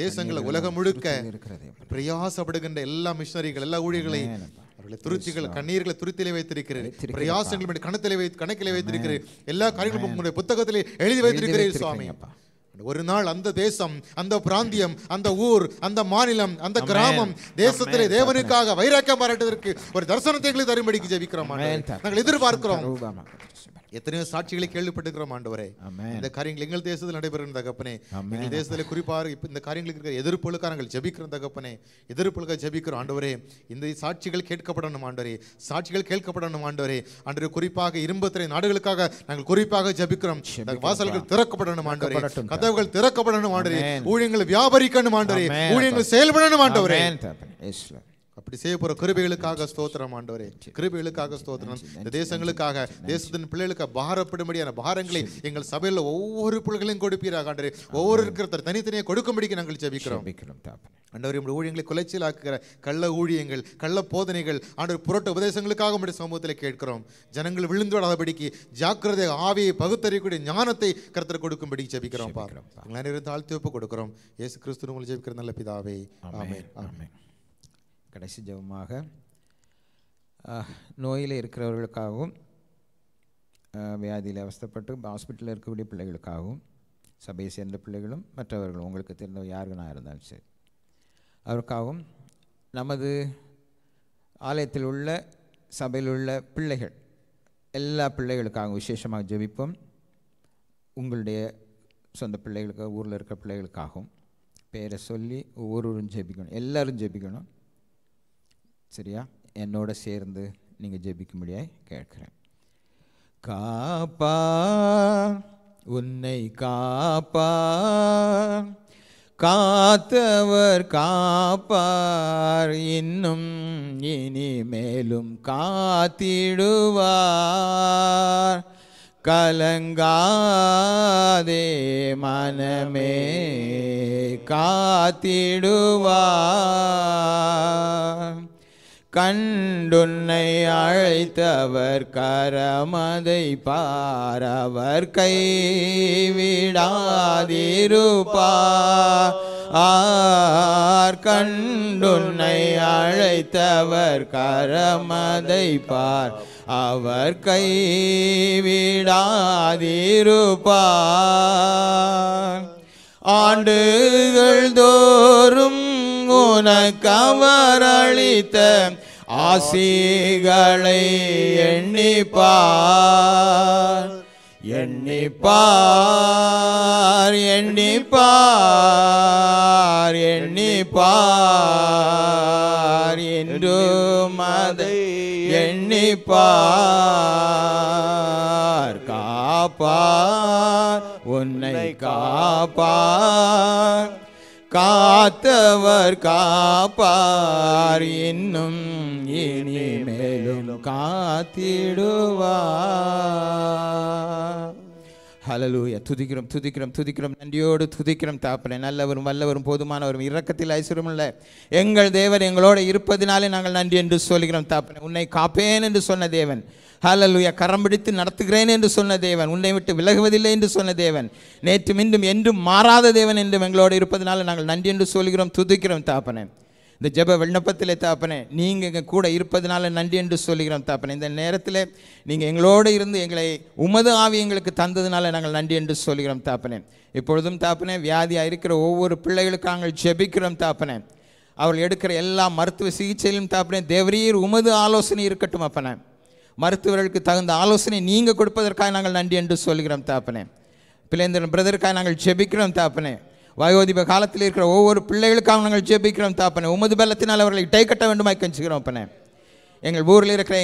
தேசங்களை உலகம் முழுக்க பிரயாசப்படுகின்ற எல்லா மிஷனரிகள், எல்லா ஊழியர்களை அவர்களை துருத்திகள் கண்ணீர்களை துருத்திலே வைத்திருக்கிறேன். பிரயாசங்கள் கணக்கிலே வைத்திருக்கிறேன். எல்லா காரியங்களும் உங்களுடைய புத்தகத்திலே எழுதி வைத்திருக்கிறேன் சுவாமி. ஒரு நாள் அந்த தேசம், அந்த பிராந்தியம், அந்த ஊர், அந்த மாநிலம், அந்த கிராமம் தேசத்திலே தேவனுக்காக வைராக்கியம் பாராட்டுவதற்கு ஒரு தரிசனத்தை தரும்படிக்கு ஜெபிக்கிறோம். நாங்கள் எதிர்பார்க்கிறோம். எத்தனையோ சாட்சிகளை கேள்விப்பட்டிருக்கிறோம் ஆண்டவரே. இந்த காரியங்கள் எங்கள் தேசத்தில் நடைபெறும் தகப்பனே. எங்கள் தேசத்தில் குறிப்பாக இப்போ இந்த காரியங்களுக்கு இருக்கிற எதிர்ப்புகளுக்காக நாங்கள் ஜெபிக்கிறோம் தகப்பனே. எதிர்ப்புகளுக்காக ஜெபிக்கிறோம் ஆண்டவரே. இந்த சாட்சிகள் கேட்கப்படணும் ஆண்டவரே, சாட்சிகள் கேட்கப்படணும் ஆண்டவரே. ஆண்டவரே குறிப்பாக இரும்பத்திரை நாடுகளுக்காக நாங்கள் குறிப்பாக ஜெபிக்கிறோம். வாசல்கள் திறக்கப்படணும் ஆண்டவரே, கதவுகள் திறக்கப்படணும் ஆண்டவரே, ஊழியங்கள் வியாபரிக்கணும் ஆண்டவரே, ஊழியங்கள் செயல்படணும் ஆண்டவரே. அப்படி செய்ய போற கிருபைகளுக்காக ஸ்தோத்திரம் ஆண்டவரே, கிருபைகளுக்காக ஸ்தோத்திரம். இந்த தேசங்களுக்காக, தேசத்தின் பிள்ளைகளுக்கு பாரப்படும்படியான பாரங்களை எங்கள் சபையில் ஒவ்வொரு பிள்ளைகளையும் கொடுப்பீராக ஆண்டவரே. ஒவ்வொரு இருக்கிற தனித்தனியாக கொடுக்கும்படிக்கு நாங்கள் ஜெபிக்கிறோம் ஆண்டவரே. நம்முடைய ஊழியங்களை குலைச்சலாக்குகிற கள்ள ஊழியங்கள், கள்ள போதனைகள் ஆண்டவர் புரட்ட உபதேசங்களுக்காக நம்முடைய சமூகத்தில் கேட்கிறோம். ஜனங்கள் விழுந்து விடாதபடிக்கு ஜாக்கிரதை ஆவியை பகுத்தறியக்கூடிய ஞானத்தை கர்த்தர் கொடுக்கும்படி ஜெபிக்கிறோம். தாழ்த்தி ஒப்பு கொடுக்கிறோம். இயேசு கிறிஸ்து உங்களை ஜெபிக்கிற நல்ல பிதாவே, ஆமென். ஆமென். கடைசி ஜெபமாக நோயில் இருக்கிறவர்களுக்காகவும், வியாதியில் அவஸ்தைப்பட்டு ஹாஸ்பிட்டலில் இருக்கக்கூடிய பிள்ளைகளுக்காகவும், சபையை சேர்ந்த பிள்ளைகளும் மற்றவர்களும் உங்களுக்கு தெரிந்த யாருக்குனா இருந்தாலும் சரி அவருக்காகவும், நமது ஆலயத்தில் உள்ள சபையில் உள்ள பிள்ளைகள் எல்லா பிள்ளைகளுக்காகவும் விசேஷமாக ஜெபிப்போம். உங்களுடைய சொந்த பிள்ளைகளுக்காக, ஊரில் இருக்கிற பிள்ளைகளுக்காகவும் பேரை சொல்லி ஒவ்வொருவரும் ஜெபிக்கணும், எல்லோரும் ஜெபிக்கணும். சரியா? என்னோட சேர்ந்து நீங்கள் ஜெபிக்கும்படியாய் கேட்குறேன். காப்பா உன்னை காப்பா, காத்தவர் காப்பார், இன்னும் இனிமேலும் காத்திடுவார். கலங்காதே மனமே காத்திடுவார். கண்டுன்னை அழைத்தவர் கரமதை பாரவர் கைவிடாதிருப்பார். கண்டுன்னை அழைத்தவர் கரமதை பார் அவர் கைவிடாதிருப்பார். ஆண்டுகள் தோறும் உனக்கவர் அளித்த ஆசிகளை எண்ணிப்பார், எண்ணிப்பார், எண்ணிப்பார், எண்ணிப்பார், என்றும் அதை எண்ணிப்பார். காப்பார் உன்னை காப்பார், காத்தவர் காப்பார், இன்னும் இனிமேலும் காத்திடுவார். ஹல்லேலூயா. துதிக்கிறோம் துதிக்கிறோம் துதிக்கிறோம், நன்றியோடு துதிக்கிறோம் தாப்பனே. நல்லவரும் வல்லவரும் போதுமானவரும் இரக்கத்தில் ஐஸ்வர்யமுள்ள எங்கள் தேவன் எங்களோடு இருப்பதினாலே நாங்கள் நன்றி என்று சொல்கிறோம் தாப்பனே. உன்னை காப்பேன் என்று சொன்ன தேவன், ஹல்லேலூயா, கரம் பிடித்து நடத்துகிறேன் என்று சொன்ன தேவன், உன்னை விட்டு விலகுவதில்லை என்று சொன்ன தேவன், நேற்றும் இன்றும் என்றும் மாறாத தேவன் என்றும் எங்களோடு இருப்பதனால நாங்கள் நன்றி என்று சொல்கிறோம் துதிக்கிறோம் தாப்பனே. இந்த ஜெப விண்ணப்பத்திலே தாப்பனே நீங்கள் எங்கள் கூட இருப்பதனால நன்றி என்று சொல்கிறோம் தாப்பனே. இந்த நேரத்தில் நீங்கள் எங்களோடு இருந்து எங்களை உமது ஆவி எங்களுக்கு தந்ததுனால நாங்கள் நன்றி என்று சொல்கிறோம் தாப்பனே. இப்பொழுதும் தாப்பனே வியாதியாக இருக்கிற ஒவ்வொரு பிள்ளைகளுக்கு நாங்கள் ஜெபிக்கிறோம் தாப்பனே. அவர்கள் எடுக்கிற எல்லா மருத்துவ சிகிச்சையிலும் தாப்பனே தேவரீர் உமது ஆலோசனை இருக்கட்டும் அப்பனே. மருத்துவர்களுக்கு தகுந்த ஆலோசனை நீங்கள் கொடுப்பதற்காக நாங்கள் நன்றி என்று சொல்கிறோம் தாப்பனே. பிள்ளைந்திரன் பிரதருக்காக நாங்கள் ஜெபிக்கிறோம் தாப்பனே. வயோதிப காலத்தில் இருக்கிற ஒவ்வொரு பிள்ளைகளுக்காக நாங்கள் ஜெபிக்கிறோம் தாப்பனே. உமது பலத்தினால் அவர்களை இட்டை கட்ட வேண்டுமாய் கெஞ்சுகிறோம் அப்பனே. எங்கள் ஊரில் இருக்கிற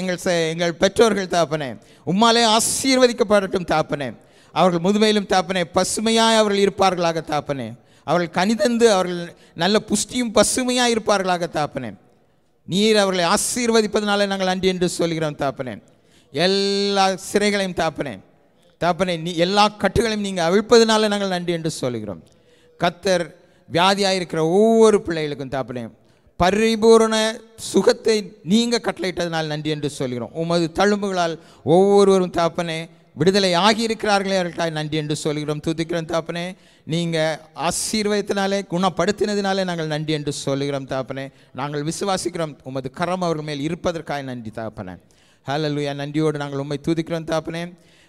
எங்கள் பெற்றோர்கள் தாப்பனே உம்மாலே ஆசீர்வதிக்கப்படட்டும் தாப்பனே. அவர்கள் முதுமையிலும் தாப்பனே பசுமையாய் அவர்கள் இருப்பார்களாக தாப்பனே. அவர்கள் கனிதந்து அவர்கள் நல்ல புஷ்டியும் பசுமையாக இருப்பார்களாக தாப்பனே. நீர் அவர்களை ஆசீர்வதிப்பதனால நாங்கள் நன்றி என்று சொல்கிறோம் தாப்பனே. எல்லா சிறைகளையும் தாப்பனே நீ எல்லா கட்டுகளையும் நீங்கள் அவிழ்ப்பதனால நாங்கள் நன்றி என்று சொல்கிறோம். கர்த்தர் வியாதியாக இருக்கிற ஒவ்வொரு பிள்ளைகளுக்கும் தாப்பனே பரிபூரண சுகத்தை நீங்கள் கட்டளையிட்டதனால் நன்றி என்று சொல்கிறோம். உமது தழும்புகளால் ஒவ்வொருவரும் தாப்பனே விடுதலை ஆகியிருக்கிறார்களே அவர்களுக்காக நன்றி என்று சொல்கிறோம் துதிக்கிறோம் தாப்பனே. நீங்கள் ஆசீர்வதித்தினாலே குணப்படுத்தினதினாலே நாங்கள் நன்றி என்று சொல்கிறோம் தாப்பனே. நாங்கள் விசுவாசிக்கிறோம் உமது கரம் அவர்கள் மேல் இருப்பதற்காக நன்றி தாப்பனே. ஹல்லேலூயா. நன்றியோடு நாங்கள் உம்மை துதிக்கிறோம் தாப்பனே.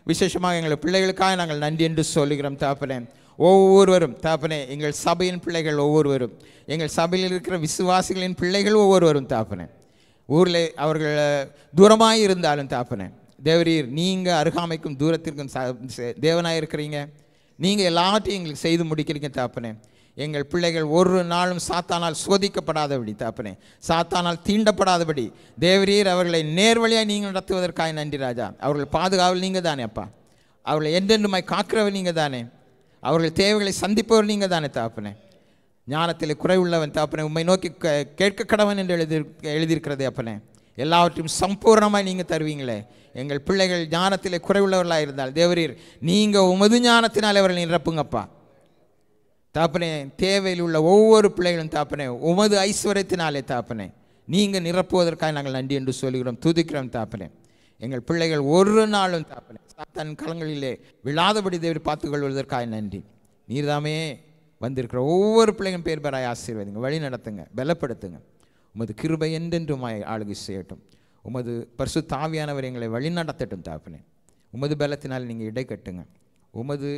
விசேஷமாக எங்கள் பிள்ளைகளுக்காக நாங்கள் நன்றி என்று சொல்கிறோம் தாப்பனே. ஒவ்வொருவரும் தாப்பனே எங்கள் சபையின் பிள்ளைகள் ஒவ்வொருவரும், எங்கள் சபையில் இருக்கிற விசுவாசிகளின் பிள்ளைகள் ஒவ்வொருவரும் தாப்பனே, ஊரில் அவர்கள் தூரமாக இருந்தாலும் தாப்பனே தேவரீர் நீங்கள் அருகாமைக்கும் தூரத்திற்கும் தேவனாக இருக்கிறீங்க. நீங்கள் எல்லாத்தையும் எங்களுக்கு செய்து முடிக்கிறீங்க தாப்பனே. எங்கள் பிள்ளைகள் ஒரு நாளும் சாத்தானால் சோதிக்கப்படாதபடி தாப்பனே, சாத்தானால் தீண்டப்படாதபடி தேவரீர் அவர்களை நேர்வழியாக நீங்கள் நடத்துவதற்காக நன்றி ராஜா. அவர்கள் பாதுகாவல் நீங்கள் தானே அப்பா. அவர்களை என்றென்றுமாய் காக்கிறவர் நீங்கள் தானே. அவர்கள் தேவைகளை சந்திப்பவர் நீங்கள் தானே தாப்பனே. ஞானத்தில் குறைவுள்ளவன் தாப்பனே உம்மை நோக்கி கேட்க கடவன் என்று எழுதியிருக்கிறதே அப்பனே. எல்லாவற்றையும் சம்பூர்ணமாய் நீங்கள் தருவீங்களே. எங்கள் பிள்ளைகள் ஞானத்தில் குறைவுள்ளவர்களாக இருந்தால் தேவரீர் நீங்கள் உமது ஞானத்தினால் அவர்கள் நிரப்புங்கப்பா தாப்பனே. தேவையில் உள்ள ஒவ்வொரு பிள்ளைகளும் தாப்பனே உமது ஐஸ்வர்யத்தினாலே தாப்பனே நீங்கள் நிரப்புவதற்காக நாங்கள் நன்றி என்று சொல்கிறோம் துதிக்கிறோம் தாப்பனே. எங்கள் பிள்ளைகள் ஒரு நாளும் தாப்பனே சாத்தான் களங்களிலே விழாதபடி தேவர் பார்த்துக்கொள்வதற்காக நன்றி. நீர்தாமே வந்திருக்கிற ஒவ்வொரு பிள்ளைகளும் பேர் பேராய் ஆசீர்வதிங்க, வழி நடத்துங்க, பலப்படுத்துங்க. உமது கிருபை என்றென்றுமாய் ஆளுகை செய்யட்டும். உமது பரிசுத்த ஆவியானவர் எங்களை வழி நடத்தட்டும் தாப்பனே. உமது பலத்தினால் நீங்கள் இடை கட்டுங்க. உமது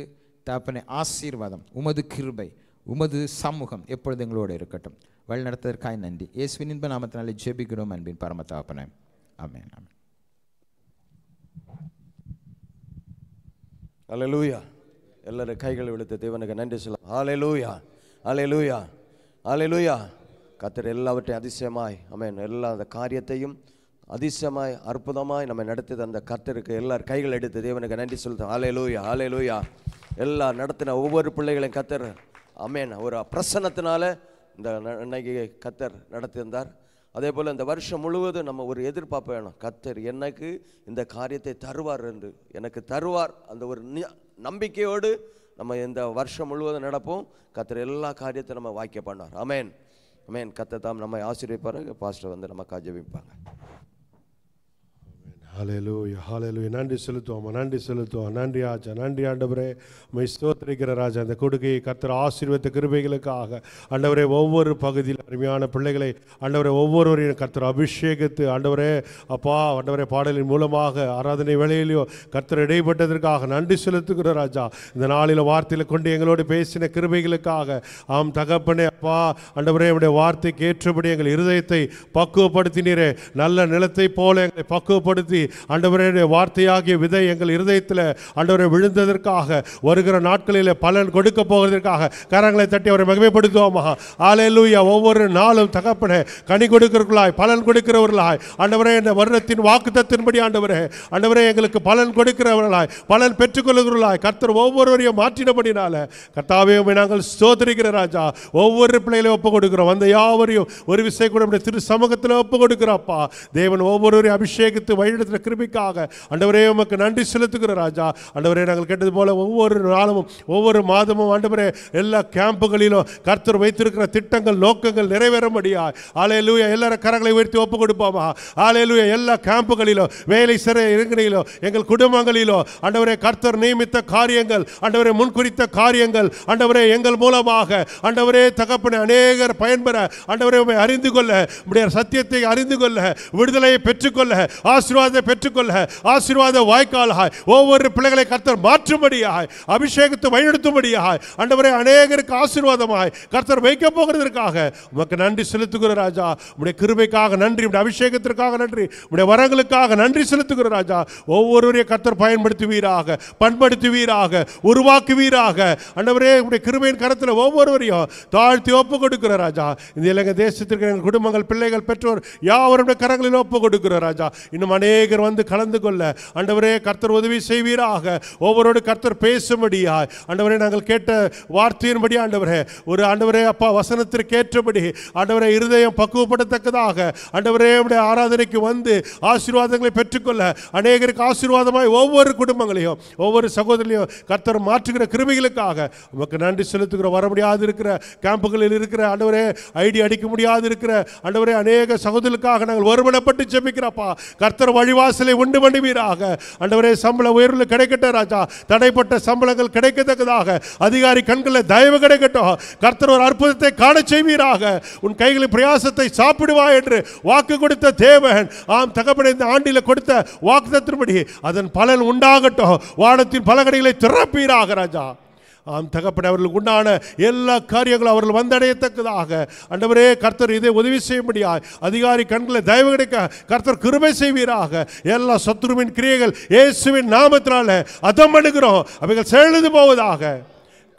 தாப்பனே ஆசீர்வாதம், உமது கிருபை, உமது சமூகம் எப்பொழுது எங்களோடு இருக்கட்டும். வழி நடத்துவதற்காக நன்றி. இயேசுவின் இன்ப நாமத்தினாலே ஜெபிக்கிறோம் அன்பின் பரம தாப்பனே. ஆமென் ஆமென். அல்லேலூயா. எல்லாரும் கைகளை விழுத்து தேவனுக்கு நன்றி சொல்லலாம். ஹல்லேலூயா ஹல்லேலூயா ஹல்லேலூயா. கர்த்தர் எல்லாவற்றையும் அதிசயமாய் ஆமென் எல்லா அந்த காரியத்தையும் அதிசயமாய் அற்புதமாய் நம்ம நடத்தி தந்த கர்த்தருக்கு எல்லார் கைகள் எடுத்து தேவனுக்கு நன்றி சொல்லுவோம். ஹல்லேலூயா ஹல்லேலூயா. எல்லா நடத்தின ஒவ்வொரு பிள்ளைகளையும் கர்த்தர் ஆமென் ஒரு பிரசன்னத்தினால இந்த இன்னைக்கு கர்த்தர் நடத்தியிருந்தார். அதே போல் இந்த வருஷம் முழுவதும் நம்ம ஒரு எதிர்பார்ப்பு வேணும். கர்த்தர் எனக்கு இந்த காரியத்தை தருவார் என்று எனக்கு தருவார். அந்த ஒரு நம்பிக்கையோடு நம்ம இந்த வருஷம் முழுவதும் நடப்போம். கர்த்தர் எல்லா காரியத்தையும் நம்ம வாக்கிய பண்ணார். ஆமென் ஆமென். கர்த்தர் தாம் நம்மை ஆசீர்வதிப்பார். பாஸ்டர் வந்து நமக்கு ஜெபிப்பாங்க. ஹல்லேலூயா ஹல்லேலூயா. நன்றி செலுத்துவோம் நன்றி செலுத்துவோம். நன்றி ஆச்சா நன்றி ஆண்டவரே. மை ஸ்தோத்திரிக்கிற ராஜா இந்த கொடுக்கையை கர்த்தர் ஆசீர்வதித்த கிருபைகளுக்காக ஆண்டவரே ஒவ்வொரு பகுதியில் அருமையான பிள்ளைகளை ஆண்டவரே ஒவ்வொருவரையும் கர்த்தர் அபிஷேகித்து ஆண்டவரே அப்பா ஆண்டவரே பாடலின் மூலமாக ஆராதனை வேளையிலையோ கர்த்தர் இடைப்பட்டதற்காக நன்றி செலுத்துகிற ராஜா. இந்த நாளில் வார்த்தையில் கொண்டு எங்களோடு பேசின கிருபைகளுக்காக ஆம் தகப்பனே அப்பா ஆண்டவரே உடைய வார்த்தைக்கு ஏற்றபடி எங்கள் இருதயத்தை பக்குவப்படுத்தினீரே. நல்ல நிலத்தை போல எங்களை பக்குவப்படுத்தி ஆண்டவரே வார்த்தையாகிய விதை எங்கள் இருதயத்தில் ஆண்டவரே விழுந்ததற்காக வருகிற நாட்களில் பலன் கொடுக்க போவதற்காக கரங்களை தட்டி அவரை மகிமைப்படுத்துவோமா. ஹல்லேலூயா. ஒவ்வொரு நாளும் தகப்பனே கனி கொடுக்கிறவர்களாய் பலன் கொடுக்கிறவர்களாய் ஆண்டவரே இந்த வருடத்தின் வாக்குத்தத்தின்படி ஆண்டவரே எங்களுக்கு பலன் கொடுக்கிறவர்களாய் பலன் பெற்றுக்கொள்கிறவர்களாய் கர்த்தர் ஒவ்வொருவரையும் மாற்றினபடினால கர்த்தாவே நாங்கள் ஸ்தோத்திரிக்கிற ராஜா. ஒவ்வொரு ஒவ்வொரு பிள்ளைகளையும் ஒப்பு கொடுக்கிறோம். அந்த யாவரையும் ஒரு விசை கூட நம்முடைய திரு சமூகத்தில் ஒப்பு கொடுக்கிறோம்ப்பா. தேவன் ஒவ்வொருவரையும் அபிஷேகித்து வழிநடத்துகிற கிருபைக்காக ஆண்டவரே உமக்கு நன்றி செலுத்துகிற ராஜா. ஆண்டவரே நாங்கள் கேட்டது போல ஒவ்வொரு நாளும் ஒவ்வொரு மாதமும் ஆண்டவரே எல்லா கேம்புகளிலும் கர்த்தர் வைத்திருக்கிற திட்டங்கள் நோக்கங்கள் நிறைவேறும்படியாய் ஹல்லேலூயா எல்லாரும் கரங்களை உயர்த்தி ஒப்பு கொடுப்போமா. ஹல்லேலூயா எல்லா கேம்புகளிலும் வேலை சிறை இருக்கையிலும் எங்கள் குடும்பங்களிலும் ஆண்டவரே கர்த்தர் நியமித்த காரியங்கள் ஆண்டவரே முன்குறித்த காரியங்கள் ஆண்டவரே எங்கள் மூலமாக ஆண்டவரே தகப்பனே அநேகர் பயன்பெற ஆண்டவரே உம்மை அறிந்து கொள்ள உம்முடைய சத்தியத்தை அறிந்து கொள்ள விடுதலையை பெற்றுக்கொள்ள ஆசீர்வாதத்தை பெற்றுக்கொள்ள ஆசீர்வாத வாய்க்காலாய் ஒவ்வொரு பிள்ளைகளை கர்த்தர் மாற்றும்படியாய் அபிஷேகத்தை வழிநடத்தும்படியாய் ஆண்டவரே அநேகருக்கு ஆசீர்வாதமாய் கர்த்தர் வைக்க போகிறதற்காக உமக்கு நன்றி செலுத்துகிற ராஜா. உம்முடைய கிருபைக்காக நன்றி, உம்முடைய அபிஷேகத்திற்காக நன்றி, உம்முடைய வரங்களுக்காக நன்றி செலுத்துகிற ராஜா. ஒவ்வொருவரையும் கர்த்தர் பயன்படுத்துவீராக, பண்படுத்துவீராக, உருவாக்குவீராக. ஆண்டவரே உம்முடைய கிருபையின் கரத்தில் ஒவ்வொருவரையும் தாழ்த்தி ஒப்பு கொடுக்கிற ராஜா. இந்த இலங்கை தேசத்திற்கு எங்கள் குடும்பங்கள் பிள்ளைகள் பெற்றோர் யாவருடைய கரங்களில் ஒப்பு கொடுக்கிற ராஜா. இன்னும் அநேகர் வந்து கலந்து கொள்ள ஆண்டவரே கர்த்தர் உதவி செய்வீராக. ஒவ்வொருவரோடு கர்த்தர் பேசும்படியாய் ஆண்டவரே நாங்கள் கேட்ட வார்த்தையின்படி ஆண்டவரே ஒரு ஆண்டவரே அப்பா வசனத்திற்கு ஏற்றபடி ஆண்டவரே இருதயம் பக்குவப்படத்தக்கதாக ஆண்டவரே உம்முடைய ஆராதனைக்கு வந்து ஆசீர்வாதங்களை பெற்றுக்கொள்ள அநேகருக்கு ஆசீர்வாதமாய் ஒவ்வொரு குடும்பங்களையும் ஒவ்வொரு சகோதரிலையும் கர்த்தர் மாற்றுகிற கிருபைகளுக்காக உமக்கு நன்றி செலுத்துகிற. வர முடியாது இருக்கிற கேம்புகளில் இருக்கிற ஆண்டவரே ஐடி அடிக்க முடியாது இருக்கிற ஆண்டவரே அநேக சகோதரர்களுக்காக நாங்கள் ஒருமனப்பட்டு ஜெபிக்கிறப்பா. கர்த்தர் வழிவாசலை உண்டு பண்ணுவீராக. ஆண்டவரே சம்பள உயர்வு கிடைக்கட்ட ராஜா, தடைப்பட்ட சம்பளங்கள் கிடைக்கத்தக்கதாக அதிகாரி கண்களில் தயவு கிடைக்கட்டும். கர்த்தர் ஒரு அற்புதத்தை காண செய்வீராக. உன் கைகளின் பிரயாசத்தை சாப்பிடுவா என்று வாக்கு கொடுத்த தேவன் ஆம் தகப்பனே இந்த ஆண்டில் கொடுத்த வாக்குத்தத்தின்படி அதன் பலன் உண்டாகட்டும். வானத்தின் பலகடைகளை திறப்பீராக ராஜா. ஆம் தகப்பனே அவர்களுக்கு உண்டான எல்லா காரியங்களும் அவர்கள் வந்தடையத்தக்கதாக ஆண்டவரே கர்த்தர் இதை உதவி செய்யும்படியாய் அதிகாரி கண்களை தயவு கிடைக்க கர்த்தர் கிருபை செய்வீராக. எல்லா சத்துருவின் கிரியைகள் இயேசுவின் நாமத்தினால அதம் பண்ணுகிறோம், அவைகள் செழுந்து போவதாக.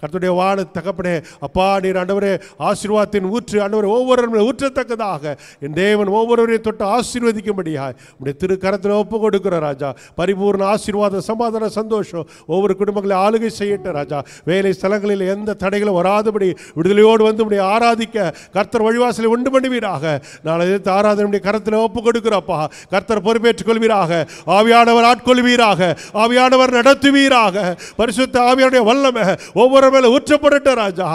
கர்த்தருடைய வாழ தகப்பனே அப்பா நீர் ஆண்டவரே ஆசீர்வாதத்தின் ஊற்று ஆண்டவரே ஒவ்வொரு ஊற்றத்தக்கதாக என் தேவன் ஒவ்வொருவரையும் தொட்டு ஆசீர்வதிக்கும்படியாய் உடைய திருக்கரத்தில் ஒப்பு கொடுக்கிற ராஜா. பரிபூர்ண ஆசீர்வாத சமாதான சந்தோஷம் ஒவ்வொரு குடும்பங்களை ஆளுகை செய்யட்ட ராஜா. வேலை ஸ்தலங்களில் எந்த தடைகளும் வராதபடி விடுதலையோடு வந்து உடைய ஆராதிக்க கர்த்தர் வழிவாசலை உண்டு பண்ணுவீராக. நான் எதிர்த்து ஆராதனுடைய கரத்தில் ஒப்பு கொடுக்கிறப்பா. கர்த்தர் பொறுப்பேற்றுக் கொள்வீராக. ஆவியானவர் ஆட்கொள்வீராக. ஆவியானவர் நடத்துவீராக. பரிசுத்த ஆவியானுடைய வல்லமை ஒவ்வொரு மேல ஊற்றப்படட்ட ராஜா.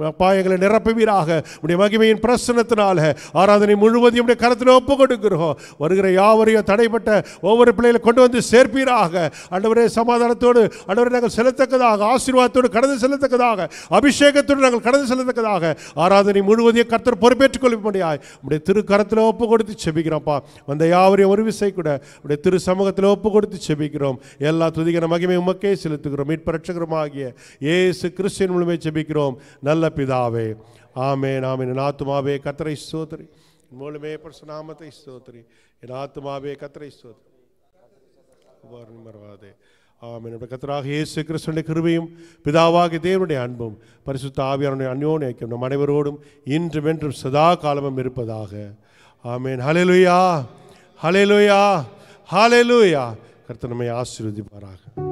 அப்பா எங்களை நிரப்புவீராக. உடைய மகிமையின் பிரசன்னத்தினால ஆராதனை முழுவதையும் உடைய கரத்தில் ஒப்பு கொடுக்கிறோம். வருகிற யாவரையும் தடைப்பட்ட ஒவ்வொரு பிள்ளைகளை கொண்டு வந்து சேர்ப்பீராக. ஆண்டவரே சமாதானத்தோடு ஆண்டவரே நாங்கள் செல்லத்தக்கதாக, ஆசீர்வாதத்தோடு கடந்து செல்லத்தக்கதாக, அபிஷேகத்தோடு நாங்கள் கடந்து செல்லத்தக்கதாக ஆராதனை முழுவதையும் கர்த்தர் பொறுப்பேற்றுக் கொள்ளும்படியாய் உடைய திரு கரத்தில் ஒப்பு கொடுத்து செபிக்கிறோம்ப்பா. வந்த யாவரையும் ஒரு விசை கூட உடைய திரு சமூகத்தில் ஒப்பு கொடுத்து செபிக்கிறோம். எல்லா துதிக்கிற மகிமை உமக்கே செலுத்துகிறோம். மீட்பரட்சகருமாகிய இயேசு கிறிஸ்துவின் மூலமே ஜெபிக்கிறோம் நல்ல பிதாவே. ஆமென் ஆமென். என் ஆத்துமாவே கர்த்தரை ஸ்தோத்திரி, மூலமே பரிசுத்த நாமத்தை ஸ்தோத்திரி. என் ஆத்துமாவே கர்த்தரை ஸ்தோத்திரி, மறவாதே. ஆமென். கர்த்தராக இயேசு கிறிஸ்துவின் கிருபையும் பிதாவாகிய தேவனுடைய அன்பும் பரிசுத்த ஆவியானுடைய அந்யோன்ய ஐக்கியம் நம் அனைவரோடும் இன்றும் என்றும் சதா காலமும் இருப்பதாக. ஆமென். ஹல்லேலூயா, ஹல்லேலூயா, ஹல்லேலூயா. கர்த்தர் நம்மை ஆசீர்வதிப்பாராக.